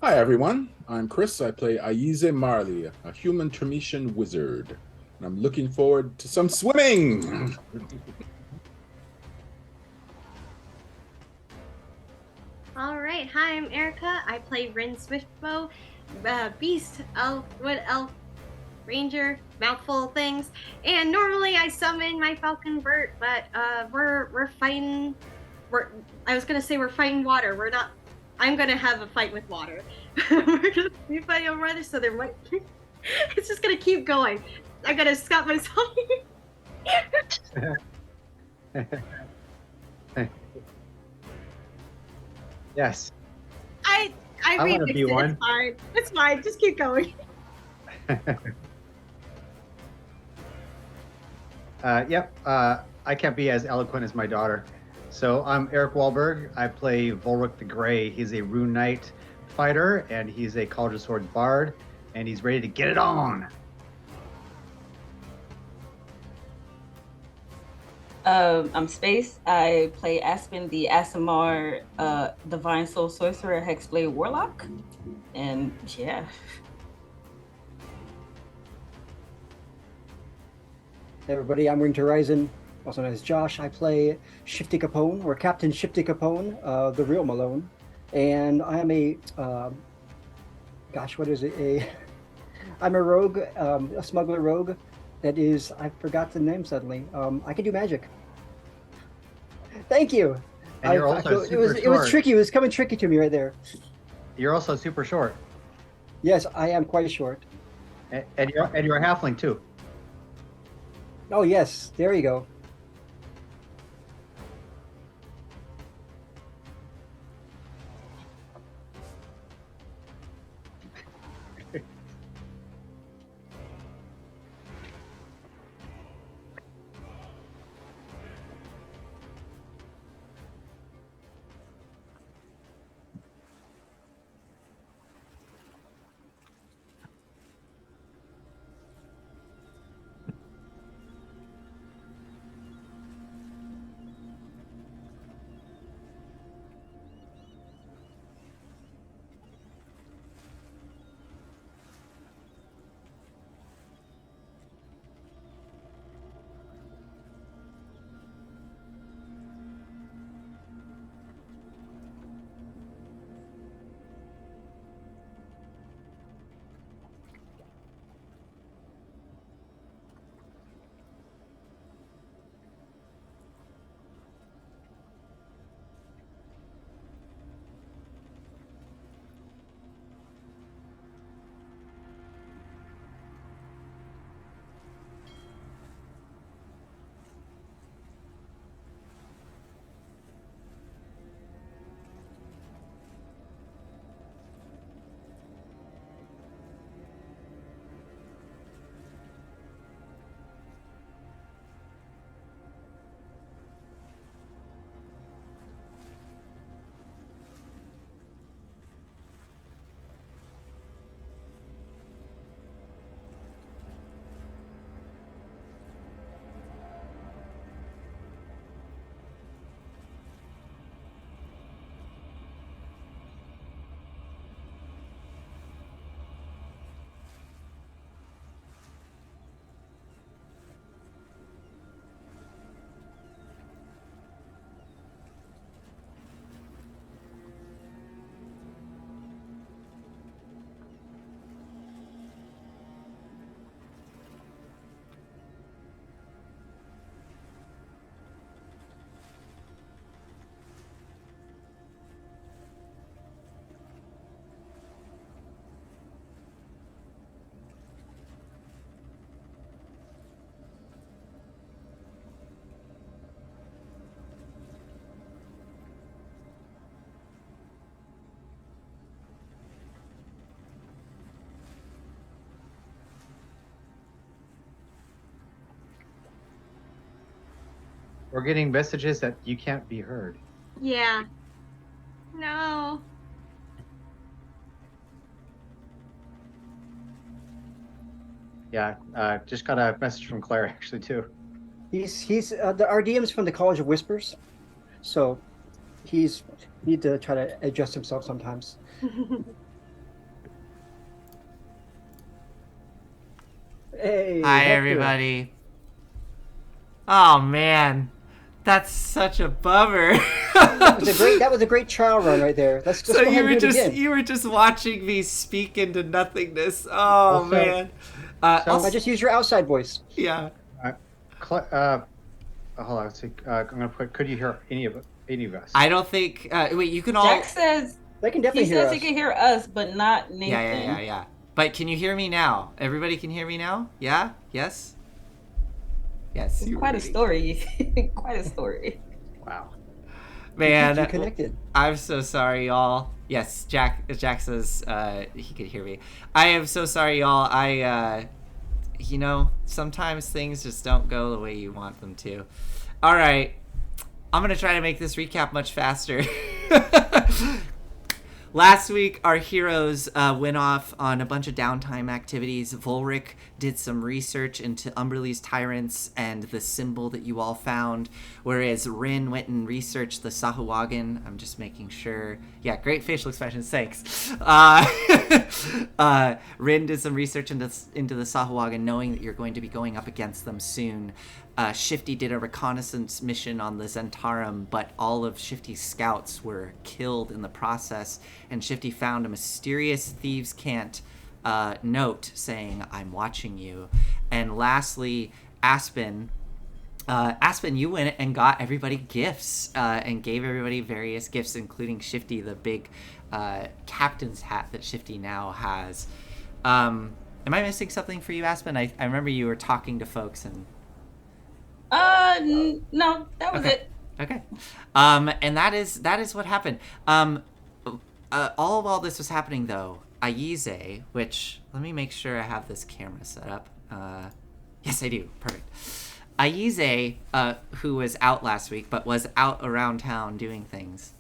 Hi everyone, I'm Chris. I play Aize Marley, a human Tremetian wizard. And I'm looking forward to some swimming! All right. Hi, I'm Erica. I play Rin Swiftbow, beast, elf, ranger, mouthful of things. And normally I summon my Falcon Vert, but we're fighting. We're I was gonna say we're fighting water. We're not. I'm gonna have a fight with water. We're gonna be fighting over water, so there might. It's just gonna keep going. I gotta stop myself. Yes, I I I want to remixed be it. It's one. fine. It's fine. Just keep going. Yep, I can't be as eloquent as my daughter. So I'm Eric Wahlberg. I play Volrik the Grey. He's a Rune Knight fighter, and he's a College of Swords bard, and he's ready to get it on. I'm Space. I play Aspen, the Asimar Divine Soul Sorcerer Hexblade Warlock. And yeah. Hey everybody, I'm Winter Horizon, also known as Josh. I play Shifty Capone, or Captain Shifty Capone, the real Malone. And I am what is it? I'm a rogue, a smuggler rogue. That is, I forgot the name suddenly. I can do magic. Thank you. And you're also it was tricky. It was coming tricky to me right there. You're also super short, Yes, I am quite short. and you're a halfling too. Oh yes, there you go. We're getting messages that you can't be heard. Yeah. No. Yeah, just got a message from Claire actually too. He's the RDM's from the College of Whispers, so he's need to try to adjust himself sometimes. Hey, Hi, Hector. everybody. Oh man, that's such a bummer. That was a great trial run right there. Let's So go ahead you and were do it just again. you were just watching me speak into nothingness. Oh Also- man. So- I just use your outside voice. Yeah. Hold on. Let's see. I'm gonna put. Could you hear any of us? I don't think. Wait, you can all. Jack says They can he definitely hear says us. he can hear us, but not Nathan. Yeah. But can you hear me now? Everybody can hear me now? Yeah? Yes? Yes. It's you quite were a reading. story. Quite a story. Wow. Man, You connected. I'm so sorry, y'all. Yes, Jack says he could hear me. I am so sorry, y'all. Sometimes things just don't go the way you want them to. All right. I'm going to try to make this recap much faster. Last week, our heroes went off on a bunch of downtime activities. Volrik did some research into Umberlee's tyrants and the symbol that you all found, whereas Rin went and researched the Sahuagin. I'm just making sure. Yeah, great facial expressions, thanks. Rin did some research into the Sahuagin, knowing that you're going to be going up against them soon. Shifty did a reconnaissance mission on the Zhentarim, but all of Shifty's scouts were killed in the process, and Shifty found a mysterious thieves' cant note saying, "I'm watching you." And lastly, Aspen, you went and got everybody gifts and gave everybody various gifts, including Shifty the big captain's hat that Shifty now has. Am I missing something for you, Aspen? I remember you were talking to folks and... No, that was it. Okay. And that is what happened. All this was happening, though, Aize, which, let me make sure I have this camera set up. Yes, I do. Perfect. Aize, who was out last week, but was out around town doing things.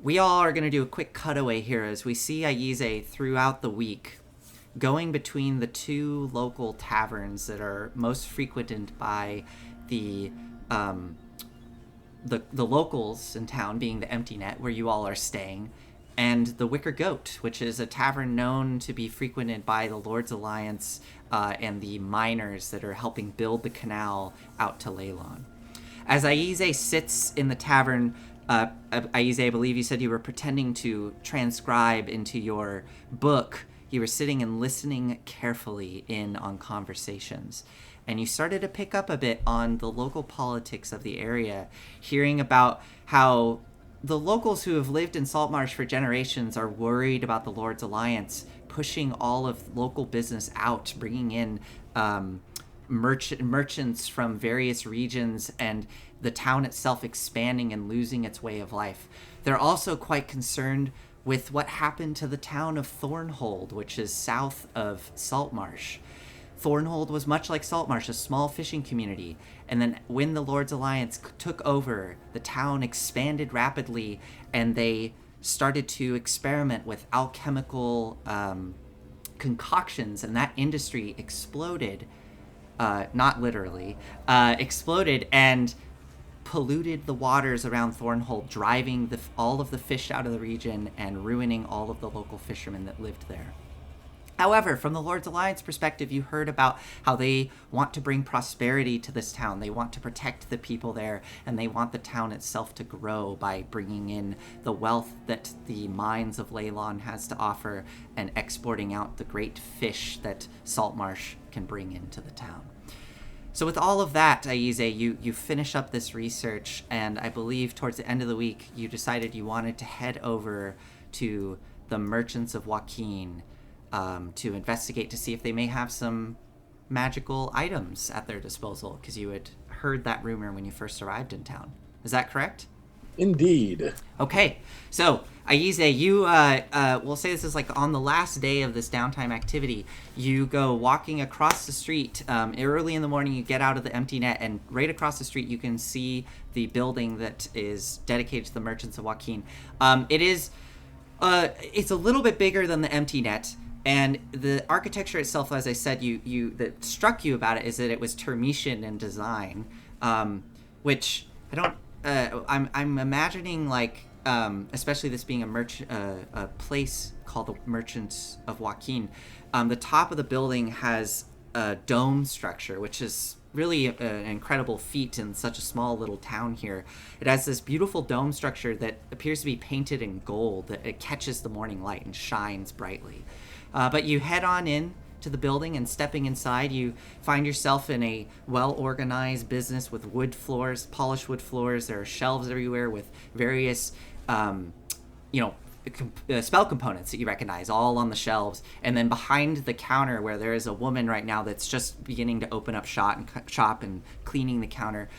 We all are going to do a quick cutaway here as we see Aize throughout the week, going between the two local taverns that are most frequented by the locals in town, being the Empty Net, where you all are staying, and the Wicker Goat, which is a tavern known to be frequented by the Lord's Alliance and the miners that are helping build the canal out to Leylon. As Aize sits in the tavern, Aize, I believe you said you were pretending to transcribe into your book. You were sitting and listening carefully in on conversations. And you started to pick up a bit on the local politics of the area, hearing about how the locals who have lived in Saltmarsh for generations are worried about the Lord's Alliance pushing all of local business out, bringing in merchants from various regions, and the town itself expanding and losing its way of life. They're also quite concerned with what happened to the town of Thornhold, which is south of Saltmarsh. Thornhold was much like Saltmarsh, a small fishing community, and then when the Lord's Alliance took over, the town expanded rapidly, and they started to experiment with alchemical concoctions, and that industry exploded, not literally, exploded and polluted the waters around Thornhold, driving all of the fish out of the region and ruining all of the local fishermen that lived there. However, from the Lord's Alliance perspective, you heard about how they want to bring prosperity to this town. They want to protect the people there, and they want the town itself to grow by bringing in the wealth that the mines of Leylon has to offer and exporting out the great fish that Saltmarsh can bring into the town. So with all of that, Aize, you finish up this research, and I believe towards the end of the week, you decided you wanted to head over to the Merchants of Joaquin to investigate to see if they may have some magical items at their disposal, because you had heard that rumor when you first arrived in town. Is that correct? Indeed. Okay, so Aize, you, we'll say this is like on the last day of this downtime activity, you go walking across the street, early in the morning you get out of the Empty Net, and right across the street you can see the building that is dedicated to the Merchants of Joaquin. It's a little bit bigger than the Empty Net, and the architecture itself, as I said, that struck you about it is that it was Termitian in design, which I don't, I'm imagining like especially this being a place called the Merchants of Joaquin, the top of the building has a dome structure, which is really an incredible feat in such a small little town here. It has this beautiful dome structure that appears to be painted in gold. It catches the morning light and shines brightly. But you head on in to the building, and stepping inside, you find yourself in a well-organized business with wood floors, polished wood floors. There are shelves everywhere with various, spell components that you recognize all on the shelves. And then behind the counter, where there is a woman right now that's just beginning to open up shop and cleaning the counter,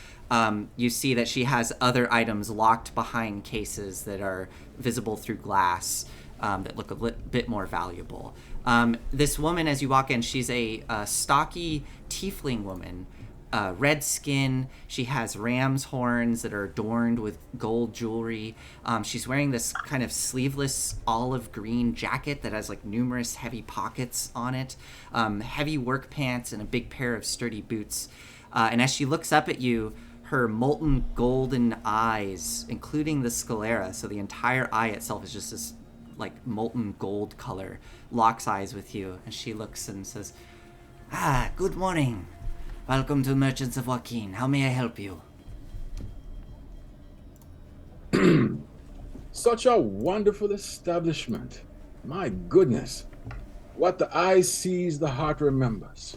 you see that she has other items locked behind cases that are visible through glass, that look a bit more valuable. This woman, as you walk in, she's a stocky tiefling woman, red skin. She has ram's horns that are adorned with gold jewelry. She's wearing this kind of sleeveless olive green jacket that has like numerous heavy pockets on it, heavy work pants, and a big pair of sturdy boots. And as she looks up at you, her molten golden eyes, including the sclera, so the entire eye itself is just this like molten gold color, locks eyes with you, and she looks and says, good morning. Welcome to Merchants of Joaquin. How may I help you? Such a wonderful establishment. My goodness. What the eye sees, the heart remembers.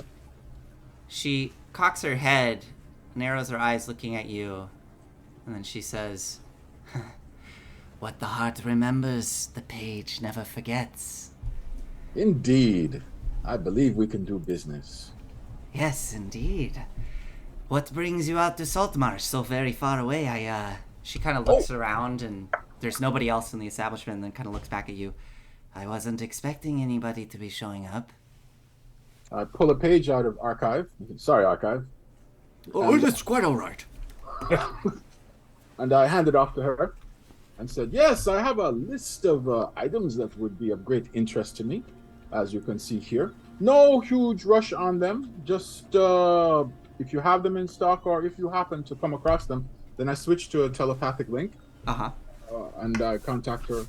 She cocks her head, narrows her eyes looking at you, and then she says, what the heart remembers, the page never forgets. Indeed. I believe we can do business. Yes, indeed. What brings you out to Saltmarsh so very far away? She kind of looks around, and there's nobody else in the establishment, and then kind of looks back at you. I wasn't expecting anybody to be showing up. I pull a page out of Archive. Sorry, Archive. That's quite all right. And I hand it off to her and said, yes, I have a list of items that would be of great interest to me, as you can see here. No huge rush on them. Just if you have them in stock or if you happen to come across them, then I switch to a telepathic link. And I contact her.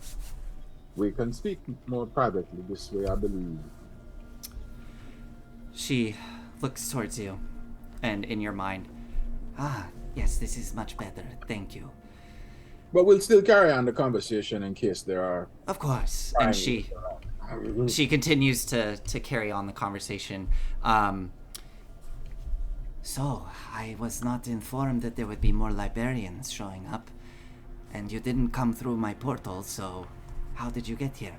We can speak more privately this way, I believe. She looks towards you, and in your mind, yes, this is much better. Thank you. But we'll still carry on the conversation in case there are... Of course. And she continues to carry on the conversation. So, I was not informed that there would be more librarians showing up. And you didn't come through my portal, so how did you get here?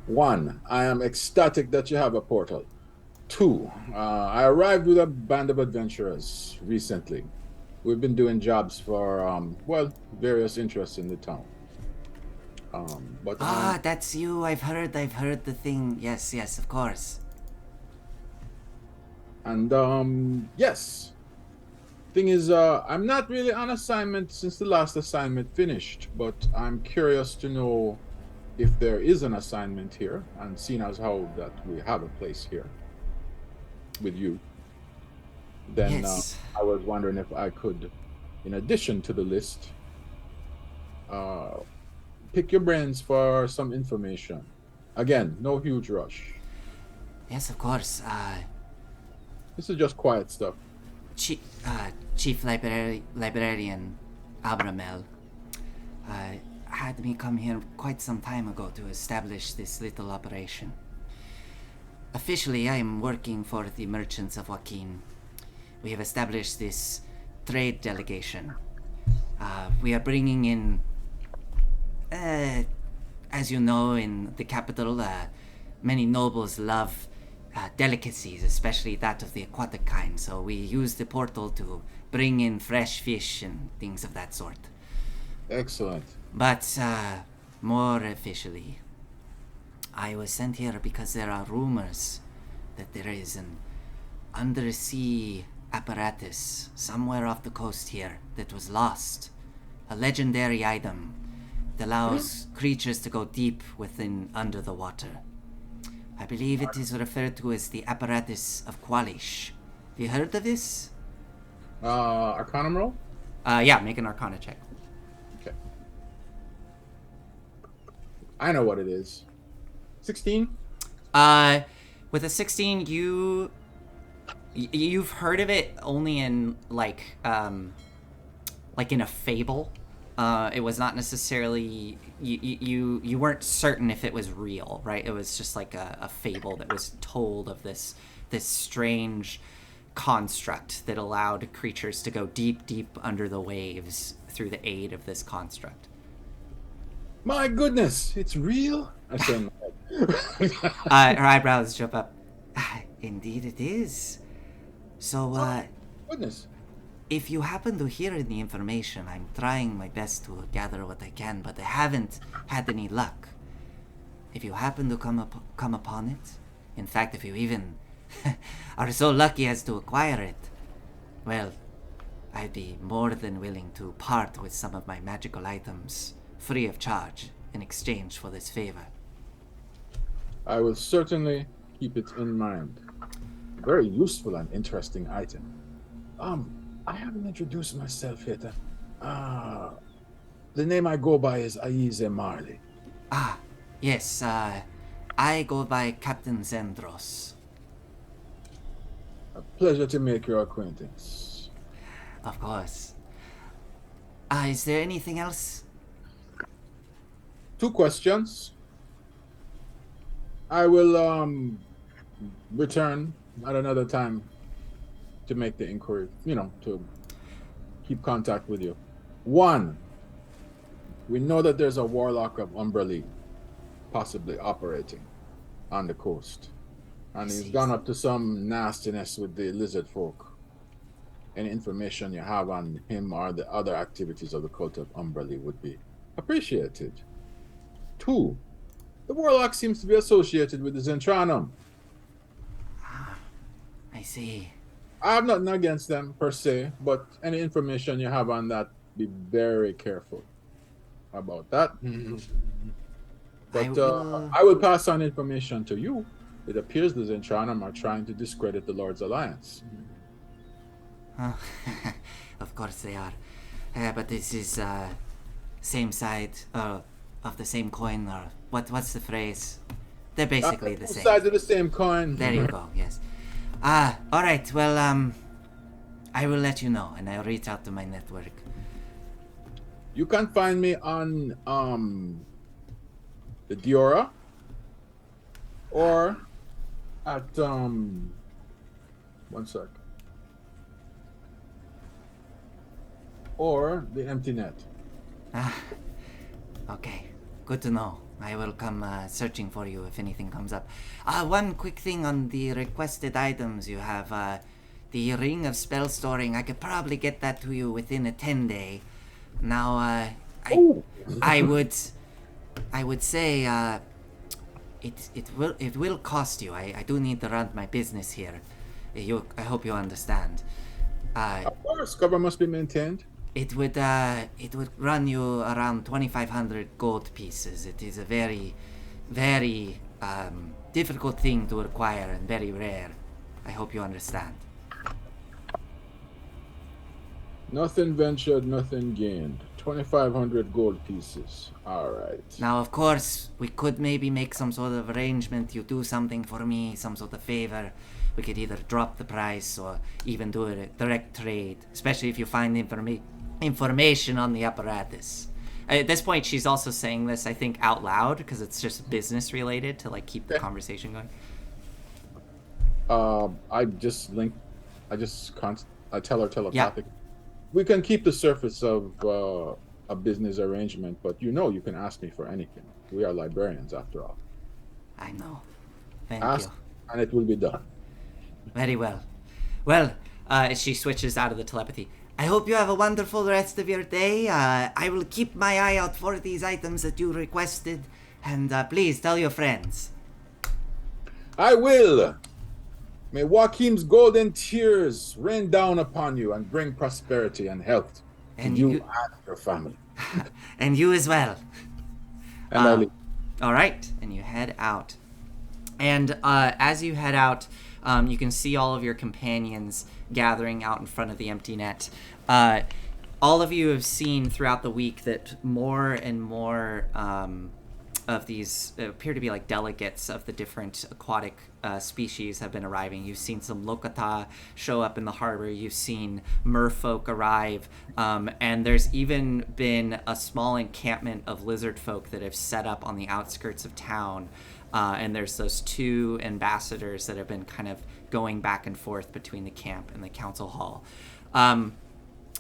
1, I am ecstatic that you have a portal. 2, I arrived with a band of adventurers recently. We've been doing jobs for, various interests in the town. That's you. I've heard the thing. Yes, of course. And, yes. Thing is, I'm not really on assignment since the last assignment finished, but I'm curious to know if there is an assignment here, and seeing as how that we have a place here with you, then yes. I was wondering if I could, in addition to the list, pick your brains for some information. Again, no huge rush. Yes, of course. This is just quiet stuff. Chief Librarian Abramel had me come here quite some time ago to establish this little operation. Officially, I am working for the Merchants of Joaquin. We have established this trade delegation. We are bringing in, as you know, in the capital, many nobles love delicacies, especially that of the aquatic kind. So we use the portal to bring in fresh fish and things of that sort. Excellent. But more officially, I was sent here because there are rumors that there is an undersea apparatus somewhere off the coast here that was lost. A legendary item that allows creatures to go deep within under the water. I believe it is referred to as the apparatus of Qualish. Have you heard of this? Arcanum roll? Yeah, make an Arcana check. Okay. I know what it is. 16? With a 16, you've heard of it only in like in a fable. It was not necessarily you weren't certain if it was real, right? It was just like a fable that was told of this strange construct that allowed creatures to go deep under the waves through the aid of this construct. My goodness, it's real? I said. Her eyebrows jump up. Indeed it is. So, Goodness. if you happen to hear any information, I'm trying my best to gather what I can, but I haven't had any luck. If you happen to come upon it, in fact, if you even are so lucky as to acquire it, well, I'd be more than willing to part with some of my magical items free of charge in exchange for this favor. I will certainly keep it in mind. Very useful and interesting item. I haven't introduced myself yet. The name I go by is Aize Marley. Ah, yes, I go by Captain Zendros. A pleasure to make your acquaintance. Of course. Is there anything else? 2 questions. I will return at another time to make the inquiry, to keep contact with you. 1, we know that there's a warlock of Umberlee possibly operating on the coast. And he's gone up to some nastiness with the Lizardfolk. Any information you have on him or the other activities of the cult of Umberlee would be appreciated. 2, the warlock seems to be associated with the Zhentarim. I see. I have nothing against them per se, but any information you have on that, be very careful about that. But I will pass on information to you. It appears the Zhentarim are trying to discredit the Lord's Alliance. Of course they are. But this is same side of the same coin, or what's the phrase? They're basically the same. Sides of the same coin. There you go, yes. All right, well, I will let you know, and I'll reach out to my network. You can find me on the Diora or at one sec. Or the Empty Net. Okay, good to know. I will come searching for you if anything comes up. One quick thing on the requested items you have. The Ring of Spell Storing, I could probably get that to you within a 10-day. Now, I would say it will cost you. I do need to run my business here. I hope you understand. Of course, cover must be maintained. It would run you around 2,500 gold pieces. It is a very, very difficult thing to acquire and very rare. I hope you understand. Nothing ventured, nothing gained. 2,500 gold pieces. All right. Now, of course, we could maybe make some sort of arrangement. You do something for me, some sort of favor. We could either drop the price or even do a direct trade, especially if you find information on the apparatus. At this point, she's also saying this, I think, out loud, because it's just business related to keep the conversation going. I tell her telepathic. Yeah. We can keep the surface of a business arrangement, but you can ask me for anything. We are librarians, after all. I know. Thank you. And it will be done. Very well. Well, she switches out of the telepathy. I hope you have a wonderful rest of your day. I will keep my eye out for these items that you requested. And please tell your friends. I will. May Joachim's golden tears rain down upon you and bring prosperity and health to you and your family. And you as well. And I leave. All right. And you head out. And as you head out, you can see all of your companions gathering out in front of the empty net. All of you have seen throughout the week that more and more these appear to be like delegates of the different aquatic species have been arriving. You've seen some Lokata show up in the harbor. You've seen merfolk arrive, and there's even been a small encampment of lizardfolk that have set up on the outskirts of town. And there's those 2 ambassadors that have been kind of going back and forth between the camp and the council hall.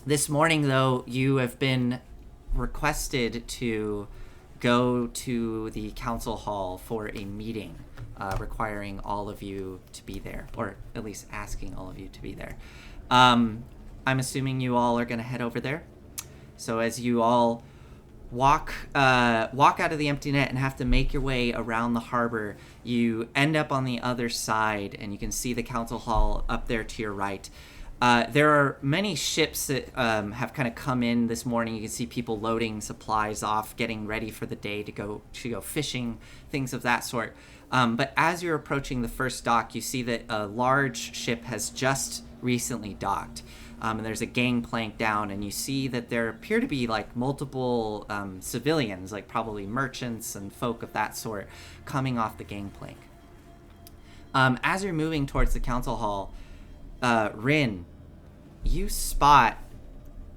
This morning, though, you have been requested to go to the council hall for a meeting, requiring all of you to be there, or at least asking all of you to be there. I'm assuming you all are going to head over there. So as you all walk out of the empty net and have to make your way around the harbor, you end up on the other side, and you can see the council hall up there to your right. There are many ships that have kind of come in this morning. You can see people loading supplies off, getting ready for the day to go fishing, things of that sort. But as you're approaching the first dock, you see that a large ship has just recently docked. And there's a gangplank down, and you see that there appear to be like multiple civilians, like probably merchants and folk of that sort, coming off the gangplank. As you're moving towards the council hall, Rin, you spot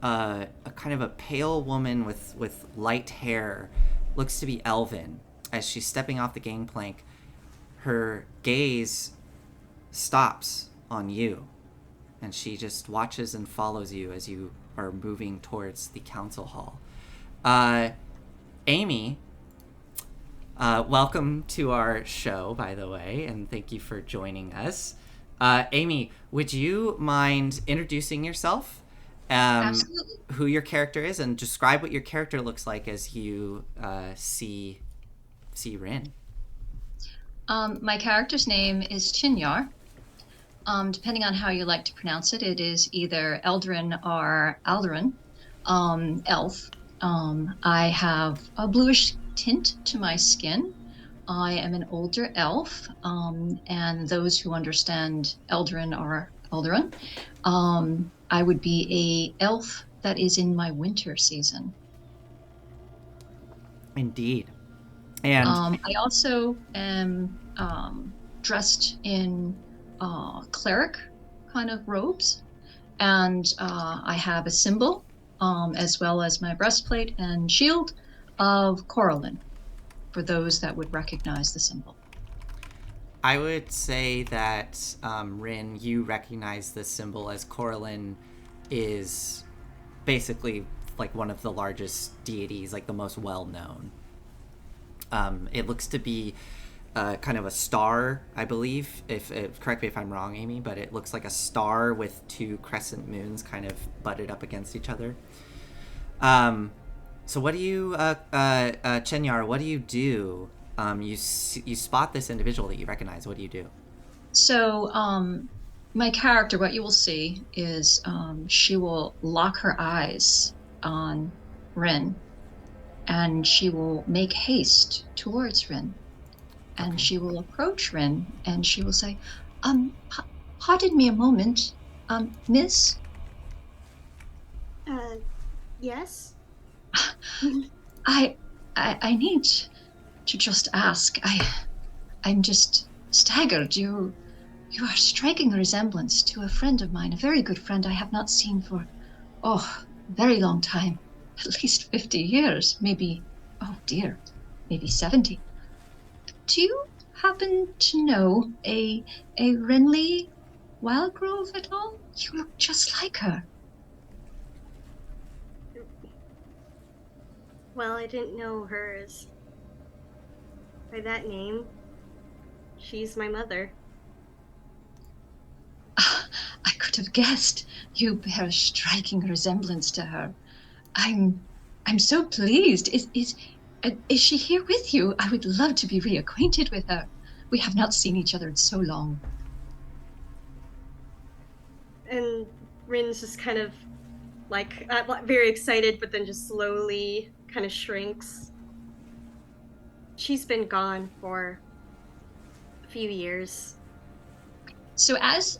a kind of a pale woman with light hair, looks to be elven. As she's stepping off the gangplank, her gaze stops on you, and she just watches and follows you as you are moving towards the council hall. Amy, welcome to our show, by the way, and thank you for joining us. Amy, would you mind introducing yourself, Absolutely. who your character is, and describe what your character looks like as you see Rin? My character's name is Chinyar. Depending on how you like to pronounce it, it is either Eldrin or Alderin, elf. I have a bluish tint to my skin. I am an older elf, and those who understand Eldrin or Alderin, I would be a elf that is in my winter season. Indeed. And I also am dressed in cleric kind of robes, and I have a symbol, as well as my breastplate and shield of Coralin, for those that would recognize the symbol. I would say that, Rin, you recognize this symbol as Coralin is basically like one of the largest deities, like the most well-known. It looks to be kind of a star, I believe. If correct me if I'm wrong, Amy, but it looks like a star with 2 crescent moons kind of butted up against each other. So what do you, Chenyar, what do you do? You spot this individual that you recognize. What do you do? So my character, what you will see is she will lock her eyes on Rin, and she will make haste towards Rin, and Okay. she will approach Rin, and she will say, pardon me a moment, miss? Yes? I need to just ask. I'm just staggered. You are striking a resemblance to a friend of mine, a very good friend I have not seen for, a very long time. At least 50 years, maybe, oh dear, maybe 70. Do you happen to know a Renly Wildgrove at all? You look just like her. Well, I didn't know her as by that name. She's my mother. I could have guessed. You bear a striking resemblance to her. I'm so pleased. Is she here with you? I would love to be reacquainted with her. We have not seen each other in so long. And Rin's just kind of like very excited, but then just slowly kind of shrinks. She's been gone for a few years. So as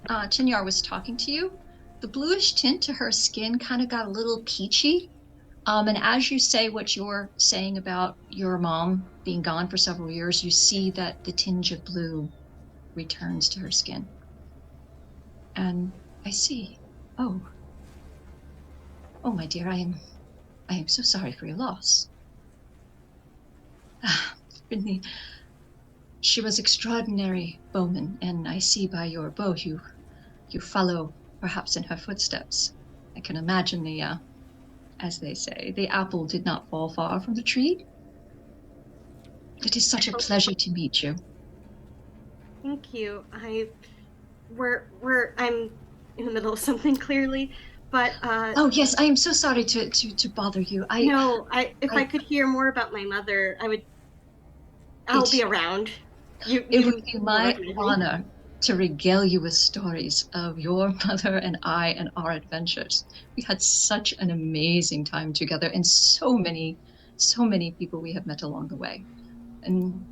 Chinyar was talking to you, the bluish tint to her skin kind of got a little peachy, And as you say what you're saying about your mom being gone for several years, you see that the tinge of blue returns to her skin. And I see. Oh, my dear, I am so sorry for your loss. Really, she was extraordinary bowman, and I see by your bow you follow perhaps in her footsteps. I can imagine as they say, the apple did not fall far from the tree. It is such a pleasure to meet you. Thank you. I'm in the middle of something clearly, but Oh yes, I am so sorry to bother you. if I could hear more about my mother, I'll be around. It would be my honor to regale you with stories of your mother and I and our adventures. We had such an amazing time together, and so many people we have met along the way. And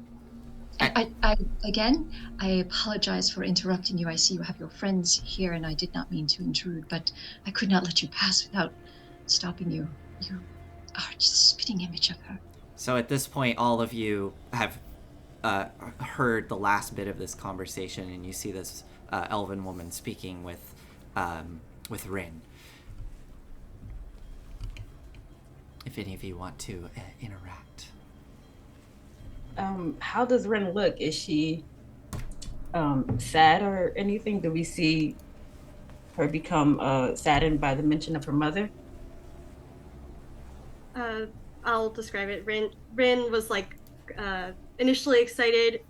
I again, I apologize for interrupting you. I see you have your friends here, and I did not mean to intrude, but I could not let you pass without stopping you. You are just a spitting image of her. So at this point, all of you have heard the last bit of this conversation, and you see this elven woman speaking with Rin. If any of you want to interact. How does Rin look? Is she sad or anything? Do we see her become saddened by the mention of her mother? I'll describe it. Rin was like initially excited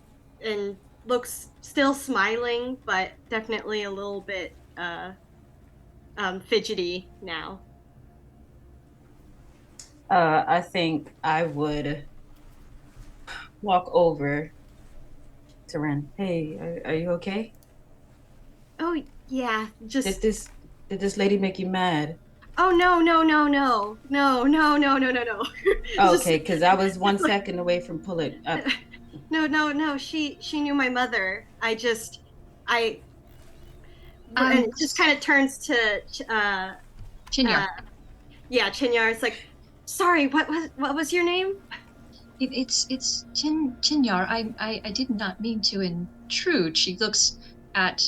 and looks still smiling, but definitely a little bit fidgety now. I think I would walk over to Ren. Hey, are you okay? Oh yeah, just did this lady make you mad? Oh no. Okay, because I was 1 second away from pulling up. No. She knew my mother. And it just kind of turns to Chinyar. Chinyar. It's like, sorry, what was your name? It's Chinyar. I did not mean to intrude. She looks at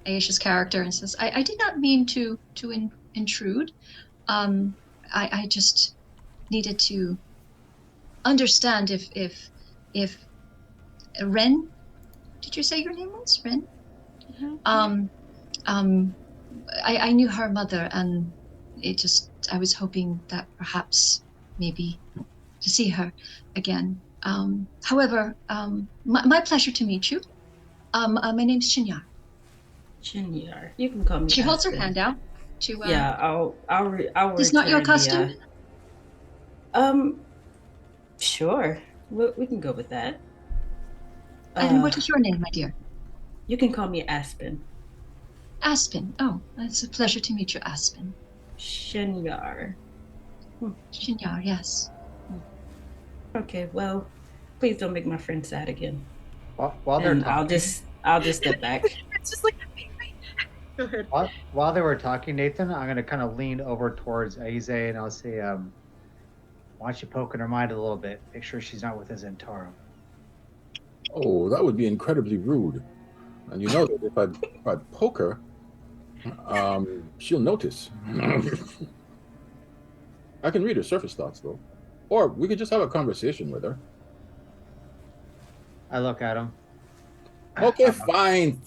Aisha's character and says, I did not mean to intrude. I just needed to understand if Ren, did you say your name was Ren? Mm-hmm. I knew her mother, and I was hoping that perhaps maybe to see her again. However, my pleasure to meet you. My name's Chinyar. Chinyar, you can call me. She holds her hand out to. Yeah, I'll. Is not your custom? Sure, we can go with that. And what is your name, my dear? You can call me Aspen. Aspen. Oh, it's a pleasure to meet you, Aspen. Chinyar. Chinyar, yes. Okay, well, please don't make my friend sad again. While they're talking, I'll just step back. It's just like, wait. Go ahead. While they were talking, Nathan, I'm going to kind of lean over towards Aize and I'll say, why don't you poke in her mind a little bit? Make sure she's not with a Zhentarim. Oh, that would be incredibly rude. And you know that if I poke her, she'll notice. I can read her surface thoughts, though. Or we could just have a conversation with her. I look at him. Okay, fine.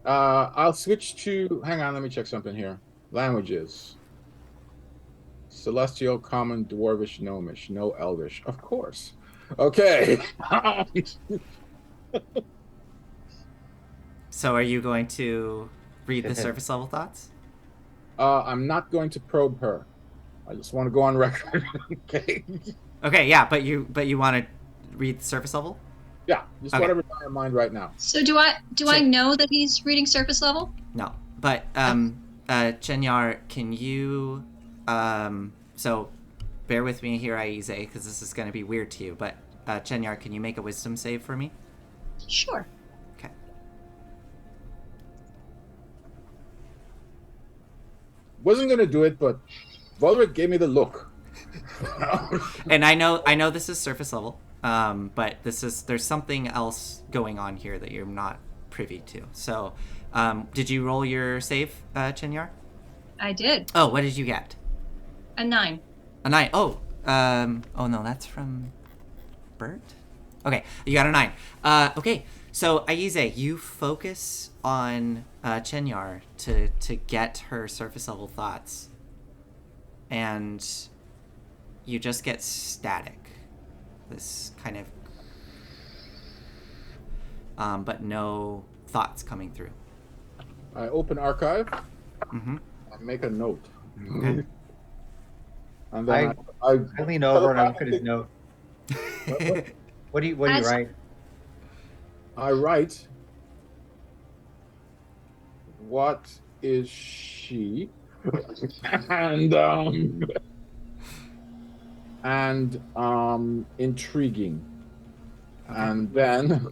I'll switch to... Hang on, let me check something here. Languages. Celestial, Common, Dwarvish, Gnomish. No Elvish. Of course. Okay. So are you going to read the surface level thoughts? I'm not going to probe her. I just want to go on record. Okay. Okay, yeah, but you want to read the surface level? Yeah, just okay. Whatever's on your mind right now. So do I know that he's reading surface level? No, but Chenyar, can you so bear with me here, Aize, because this is going to be weird to you, but Chenyar, can you make a wisdom save for me? Sure. Okay. wasn't gonna do it, but Volrik gave me the look. And I know this is surface level, but there's something else going on here that you're not privy to. So, did you roll your save, Chinyar? I did. Oh, what did you get? A 9. A 9. Oh, no, that's from Bert. Okay, you got a 9. Okay, so Aize, you focus on Chinyar to get her surface level thoughts, and you just get static. This kind of, but no thoughts coming through. I open archive. Mm-hmm. I make a note. Okay. And then I lean over and I look at his note. What do you write? I write, what is she? and intriguing. And then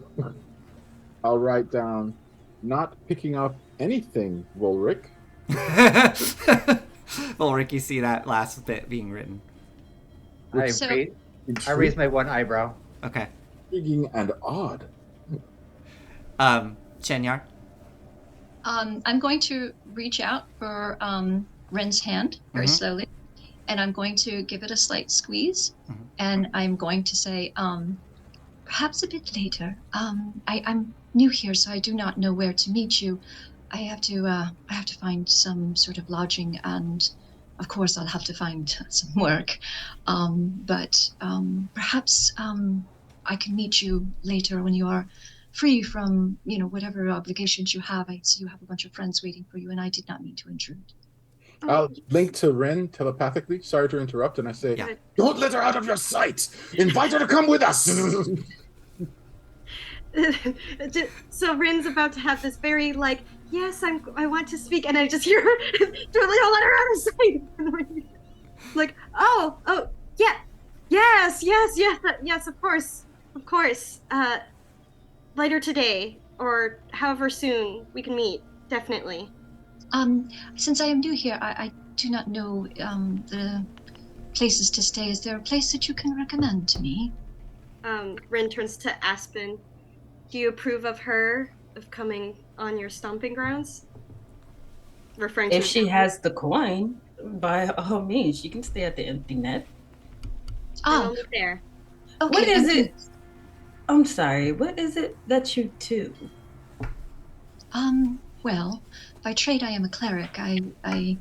I'll write down, not picking up anything, Volrik. Volrik, you see that last bit being written. I raise my one eyebrow. Okay. Intriguing and odd. Chinyar? I'm going to reach out for Ren's hand very slowly, and I'm going to give it a slight squeeze, and I'm going to say, perhaps a bit later. I'm new here, so I do not know where to meet you. I have to find some sort of lodging, and of course I'll have to find some work. But perhaps I can meet you later when you are free from, whatever obligations you have. I see you have a bunch of friends waiting for you, and I did not mean to intrude. I'll link to Ren telepathically. Sorry to interrupt. And I say, don't let her out of your sight. Invite her to come with us. So Rin's about to have this very yes, I want to speak, and I just hear her totally don't let her out of sight. Yeah, yes, of course. Later today, or however soon we can meet, definitely. Since I am new here, I do not know the places to stay. Is there a place that you can recommend to me? Rin turns to Aspen. Do you approve of her coming on your stomping grounds? Referring If to she has the coin, by all means, she can stay at the empty net. Only there. Okay, what is it? I'm sorry. What is it that you do? Well, by trade I am a cleric. I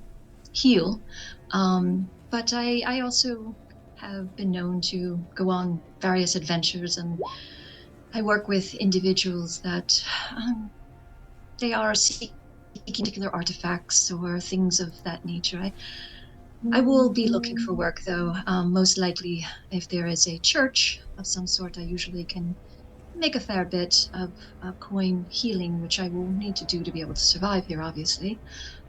heal, but I also have been known to go on various adventures, and I work with individuals that they are seeking particular artifacts or things of that nature. I will be looking for work, though. Most likely, if there is a church of some sort, I usually can make a fair bit of coin healing, which I will need to do to be able to survive here, obviously.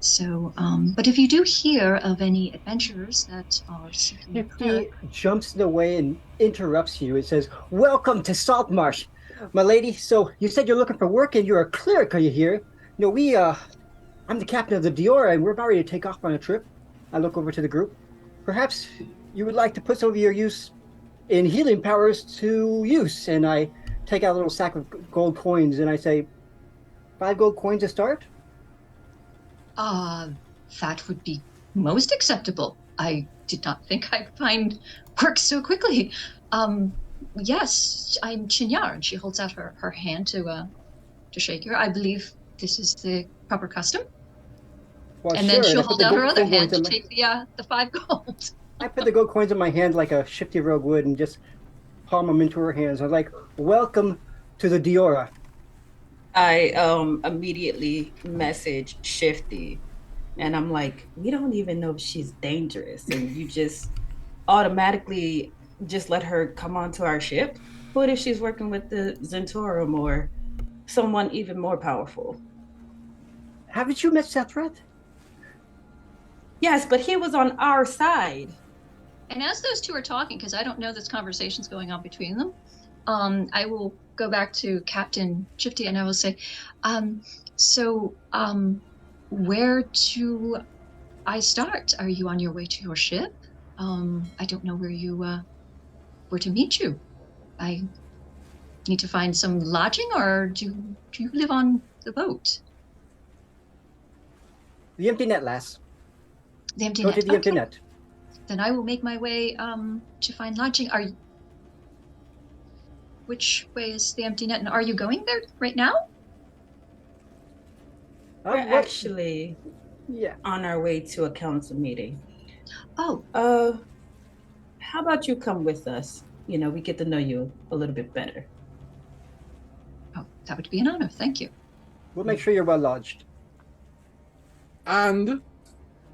So, but if you do hear of any adventurers that are seeking He jumps in the way and interrupts you. It says, "Welcome to Saltmarsh, my lady. So you said you're looking for work, and you're a cleric, are you here? I'm the captain of the Diora, and we're about ready to take off on a trip." I look over to the group. "Perhaps you would like to put some of your use in healing powers to use." And I take out a little sack of gold coins, and I say, 5 gold coins to start? That would be most acceptable. I did not think I'd find work so quickly. Yes, I'm Chinyar, and she holds out her hand to shake her. I believe this is the proper custom. Well, and sure. then she'll I put hold the out her gold other coins hand in to take the 5 gold. I put the gold coins in my hand like a shifty rogue would and just palm them into her hands. I'm like, "Welcome to the Diora." I immediately message Shifty, and I'm like, we don't even know if she's dangerous, and you just automatically just let her come onto our ship? What if she's working with the Zhentarim or someone even more powerful? Haven't you met Sethrath? Yes, but he was on our side. And as those two are talking, because I don't know this conversation's going on between them, I will go back to Captain Shifty and I will say, where to I start? Are you on your way to your ship? I don't know where to meet you. I need to find some lodging, or do you live on the boat? The empty net, lass. The empty Go net. to the empty Okay. net. Then I will make my way to find lodging. Which way is the empty net? And are you going there right now? We're actually on our way to a council meeting. Oh. How about you come with us? We get to know you a little bit better. Oh, that would be an honor. Thank you. We'll make sure you're well lodged. And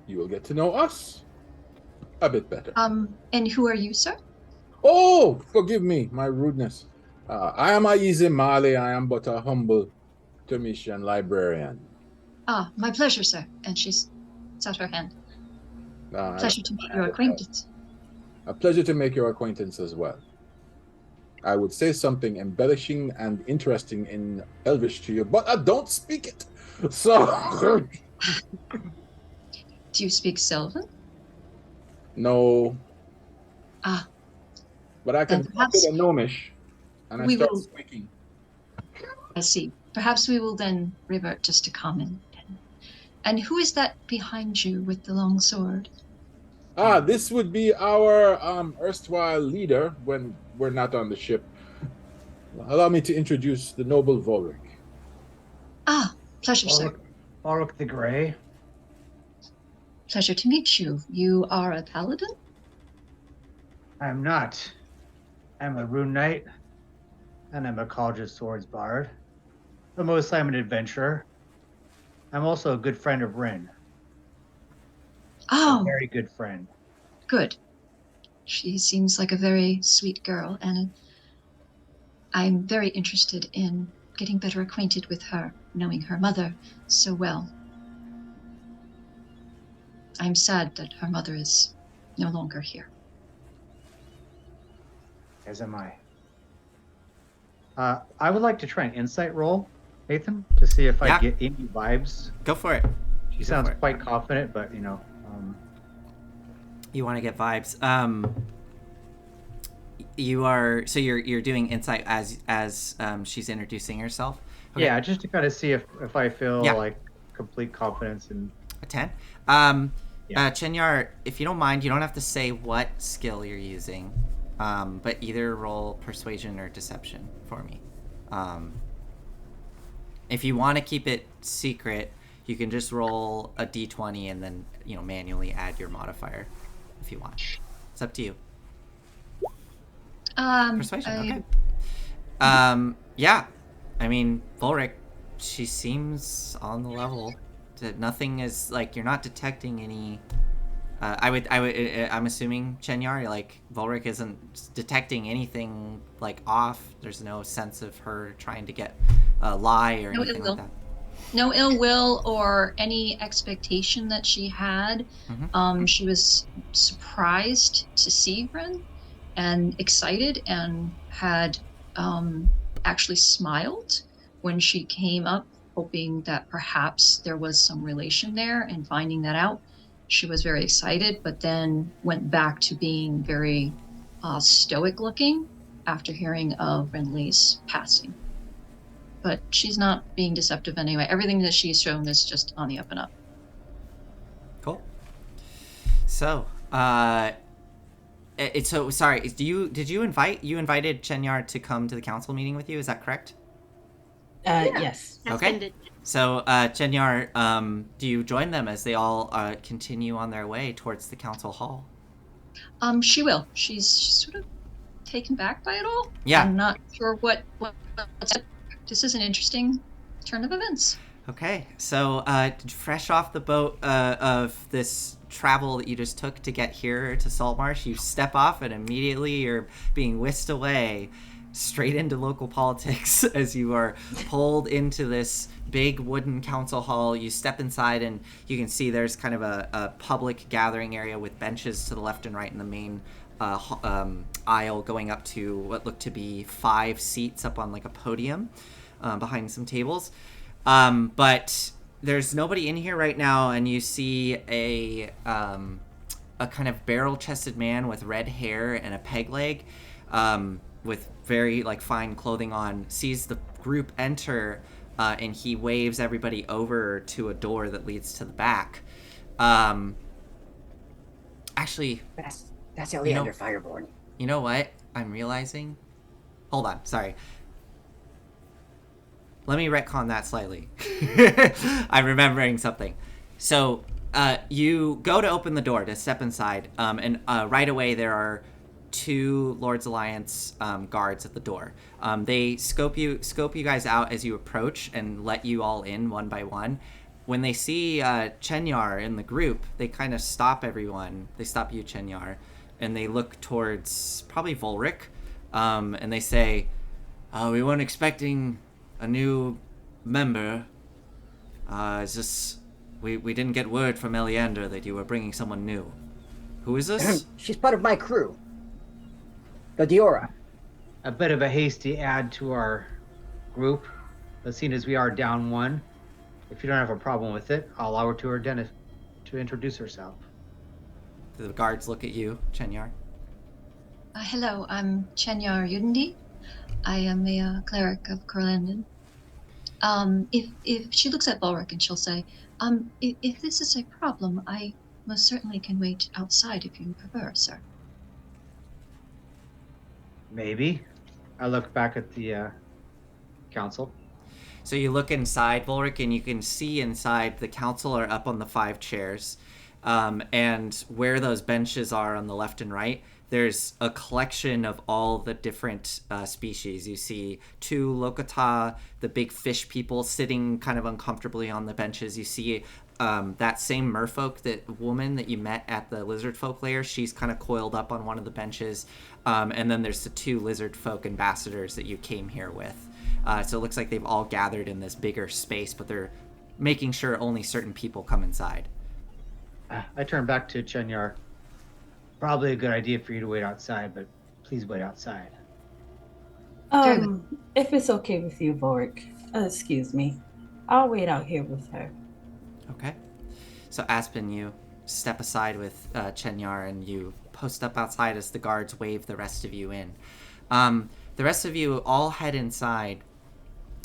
you will get to know us a bit better. And who are you, sir? Oh, forgive me, my rudeness. I am Aize Mali. I am but a humble Commission librarian. Ah, my pleasure, sir. And she's out her hand. Pleasure to make your acquaintance. A pleasure to make your acquaintance as well. I would say something embellishing and interesting in Elvish to you, but I don't speak it. So... Do you speak Sylvan? No. Ah. But I can talk it in Gnomish, and I start speaking. I see. Perhaps we will then revert just to common. And who is that behind you with the long sword? This would be our erstwhile leader when we're not on the ship. Allow me to introduce the noble Volrik. Ah, pleasure, sir. Volrik the Grey. Pleasure to meet you. You are a paladin? I'm not. I'm a rune knight, and I'm a College of Swords bard. But mostly I'm an adventurer. I'm also a good friend of Rin. Oh. A very good friend. Good. She seems like a very sweet girl, and I'm very interested in getting better acquainted with her, knowing her mother so well. I'm sad that her mother is no longer here. As am I. I would like to try an insight roll, Nathan, to see if I get any vibes. Go for it. She sounds quite confident, but you want to get vibes. You're doing insight as she's introducing herself. Okay. Yeah, just to kind of see if I feel like complete confidence in a 10. Chenyar, if you don't mind, you don't have to say what skill you're using, but either roll persuasion or deception for me. If you want to keep it secret, you can just roll a d20 and then manually add your modifier if you want. It's up to you. Persuasion. Okay. Yeah. I mean, Volrik, she seems on the level. Nothing is you're not detecting any. I'm assuming Chenyar, Volrik isn't detecting anything off. There's no sense of her trying to get a lie or anything like that. No ill will or any expectation that she had. Mm-hmm. She was surprised to see Ren and excited, and had actually smiled when she came up, hoping that perhaps there was some relation there, and finding that out. She was very excited, but then went back to being very stoic looking after hearing of Renly's passing. But she's not being deceptive anyway. Everything that she's shown is just on the up and up. Cool. So, sorry. Did you invited Chenyar to come to the council meeting with you? Is that correct? Yes. Okay. So, Chenyar, do you join them as they all continue on their way towards the council hall? She will. She's sort of taken back by it all. Yeah. I'm not sure what this is an interesting turn of events. Okay. So, fresh off the boat of this travel that you just took to get here to Saltmarsh, you step off and immediately you're being whisked away straight into local politics as you are pulled into this big wooden council hall. You step inside and you can see there's kind of a public gathering area with benches to the left and right in the main aisle, going up to what looked to be 5 seats up on a podium behind some tables. But there's nobody in here right now, and you see a kind of barrel-chested man with red hair and a peg leg, with very like fine clothing on, sees the group enter, and he waves everybody over to a door that leads to the back. Actually, That's Eleander Fireborn. you know what? I'm realizing. Hold on, sorry. Let me retcon that slightly. I'm remembering something. So, you go to open the door to step inside, and right away there are 2 Lord's Alliance guards at the door. They scope you guys out as you approach and let you all in one by one. When they see Chenyar in the group, they kind of stop everyone. They stop you, Chenyar, and they look towards probably Volrik, and they say, "We weren't expecting a new member. Is this? We didn't get word from Eleander that you were bringing someone new. Who is this?" She's part of my crew. The Diora. A bit of a hasty add to our group, but seeing as we are down 1, if you don't have a problem with it, I'll allow her to introduce herself. The guards look at you, Chenyar. Hello, I'm Chenyar Yudindi. I am a cleric of Corlandon. If she looks at Volrik and she'll say, if this is a problem, I most certainly can wait outside if you prefer, sir. Maybe. I look back at the council. So you look inside, Volrik, and you can see inside the council are up on the 5 chairs. And where those benches are on the left and right, there's a collection of all the different species. You see 2 Lokata, the big fish people, sitting kind of uncomfortably on the benches. You see that same merfolk, that woman that you met at the Lizardfolk lair, she's kind of coiled up on one of the benches. And then there's the 2 Lizardfolk ambassadors that you came here with. So it looks like they've all gathered in this bigger space, but they're making sure only certain people come inside. I turn back to Chenyar. Probably a good idea for you to wait outside, but please wait outside. If it's okay with you, Volrik, excuse me, I'll wait out here with her. Okay. So Aspen, you step aside with Chenyar, and you post up outside as the guards wave the rest of you in. The rest of you all head inside,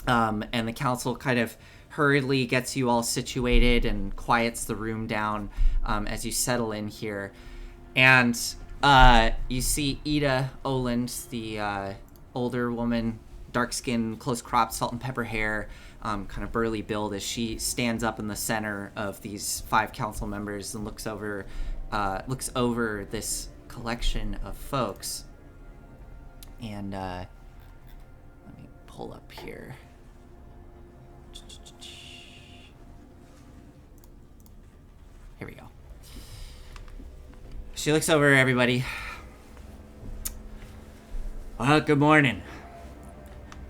and the council kind of hurriedly gets you all situated and quiets the room down as you settle in here. And you see Ida Oland, the older woman, dark skin, close cropped, salt and pepper hair, kind of burly build, as she stands up in the center of these 5 council members and looks over this collection of folks. And let me pull up here. Here we go. She looks over everybody. Well, good morning.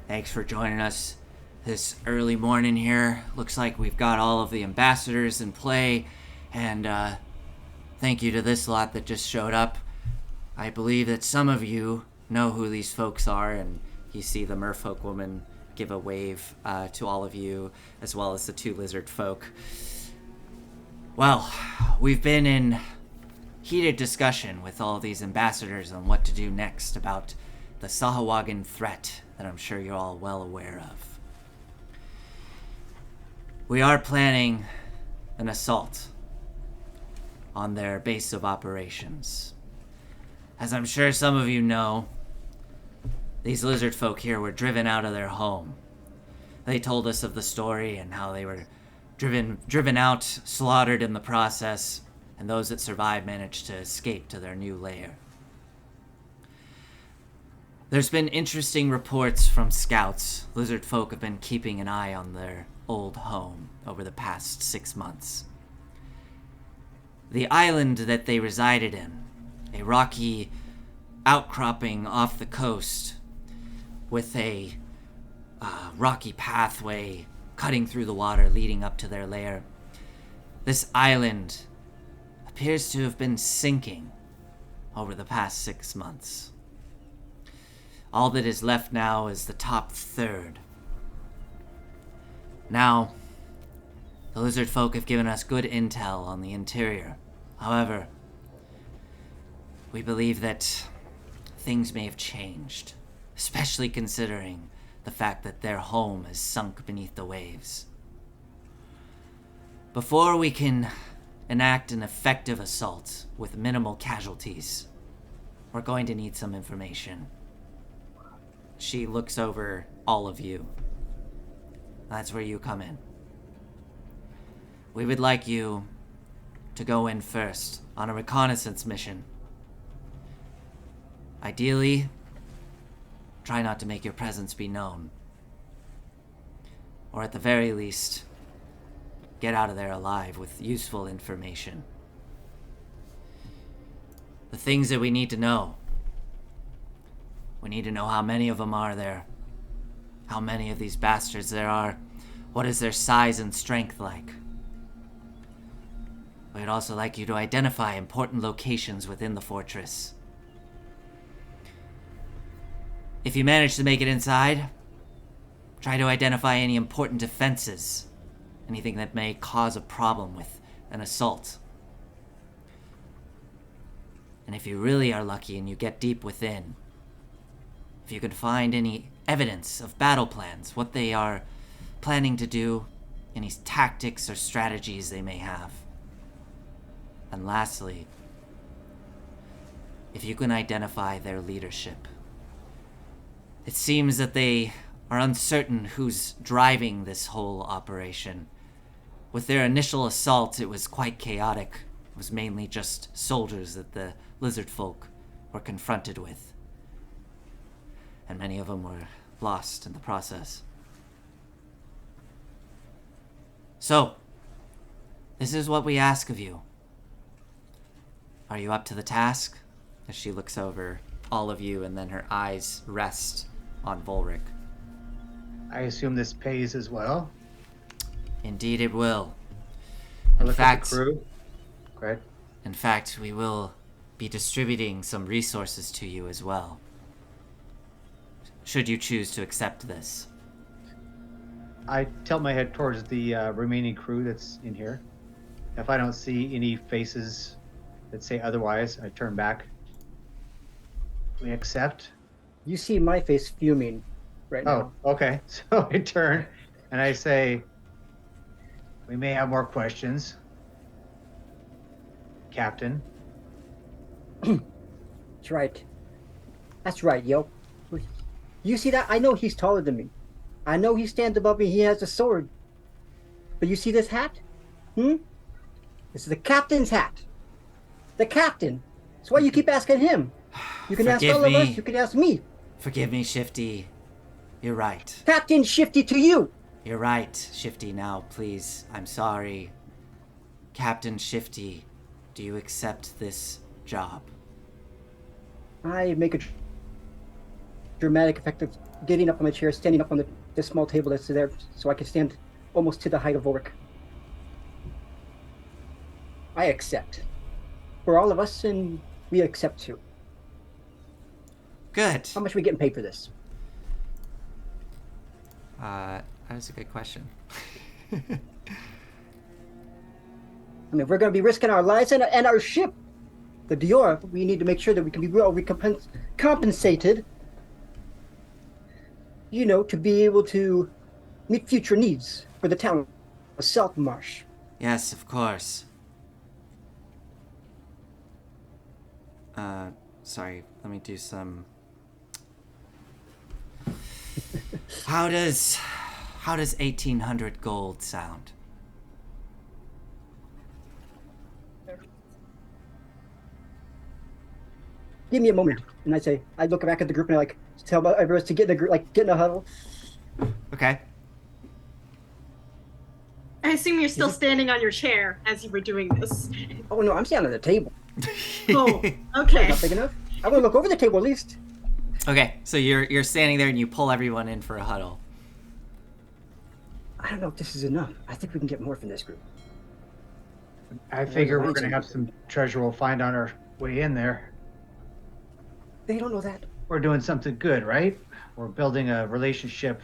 Thanks for joining us this early morning here. Looks like we've got all of the ambassadors in play, and thank you to this lot that just showed up. I believe that some of you know who these folks are, and you see the merfolk woman give a wave to all of you, as well as the 2 lizard folk. Well, we've been in heated discussion with all these ambassadors on what to do next about the Sahuagin threat that I'm sure you're all well aware of. We are planning an assault on their base of operations. As I'm sure some of you know, these lizard folk here were driven out of their home. They told us of the story and how they were driven out, slaughtered in the process, and those that survived managed to escape to their new lair. There's been interesting reports from scouts. Lizard folk have been keeping an eye on their old home over the past 6 months. The island that they resided in, a rocky outcropping off the coast with a rocky pathway cutting through the water leading up to their lair. This island appears to have been sinking over the past 6 months. All that is left now is the top third. Now, The Lizardfolk have given us good intel on the interior. However, we believe that things may have changed, especially considering the fact that their home is sunk beneath the waves. Before we can enact an effective assault with minimal casualties, we're going to need some information. She looks over all of you. That's where you come in. We would like you to go in first on a reconnaissance mission. Ideally, try not to make your presence be known. Or at the very least, get out of there alive with useful information. The things that we need to know. We need to know how many of them are there. How many of these bastards there are. What is their size and strength like? We'd also like you to identify important locations within the fortress. If you manage to make it inside, try to identify any important defenses. Anything that may cause a problem with an assault. And if you really are lucky and you get deep within, if you can find any evidence of battle plans, what they are planning to do, any tactics or strategies they may have. And lastly, if you can identify their leadership. It seems that they are uncertain who's driving this whole operation. With their initial assault, it was quite chaotic. It was mainly just soldiers that the Lizardfolk were confronted with. And many of them were lost in the process. So, this is what we ask of you. Are you up to the task? As she looks over all of you and then her eyes rest on Volrik. I assume this pays as well. Indeed it will. I look at the crew. Great. In fact, we will be distributing some resources to you as well. Should you choose to accept this. I tilt my head towards the remaining crew that's in here. If I don't see any faces that say otherwise, I turn back. We accept. You see my face fuming right now. Oh, okay. So I turn and I say, we may have more questions. Captain. That's right. That's right, yo. You see that? I know he's taller than me. I know he stands above me. He has a sword. But you see this hat? This is the captain's hat. The captain. That's why you keep asking him. You can ask all of us. You can ask me. Forgive me, Shifty. You're right. Captain Shifty to you. You're right, Shifty. Now, please, I'm sorry. Captain Shifty, do you accept this job? I make a dramatic effect of getting up on my chair, standing up on the small table that's there, so I can stand almost to the height of Volrik. I accept. For all of us, and we accept too. Good. How much are we getting paid for this? That's a good question. I mean, we're going to be risking our lives and our ship. The Dior, we need to make sure that we can be well compensated, you know, to be able to meet future needs for the town of Saltmarsh. Yes, of course. Sorry, let me do some... How does 1,800 gold sound? Give me a moment. And I look back at the group and I tell everyone to get in a group, get in a huddle. Okay. I assume you're still standing on your chair as you were doing this. Oh no, I'm standing on the table. Oh, okay. Not big enough. I'm gonna look over the table at least. Okay, so you're standing there and you pull everyone in for a huddle. I don't know if this is enough. I think we can get more from this group. I figure we're going to have some treasure we'll find on our way in there. They don't know that. We're doing something good, right? We're building a relationship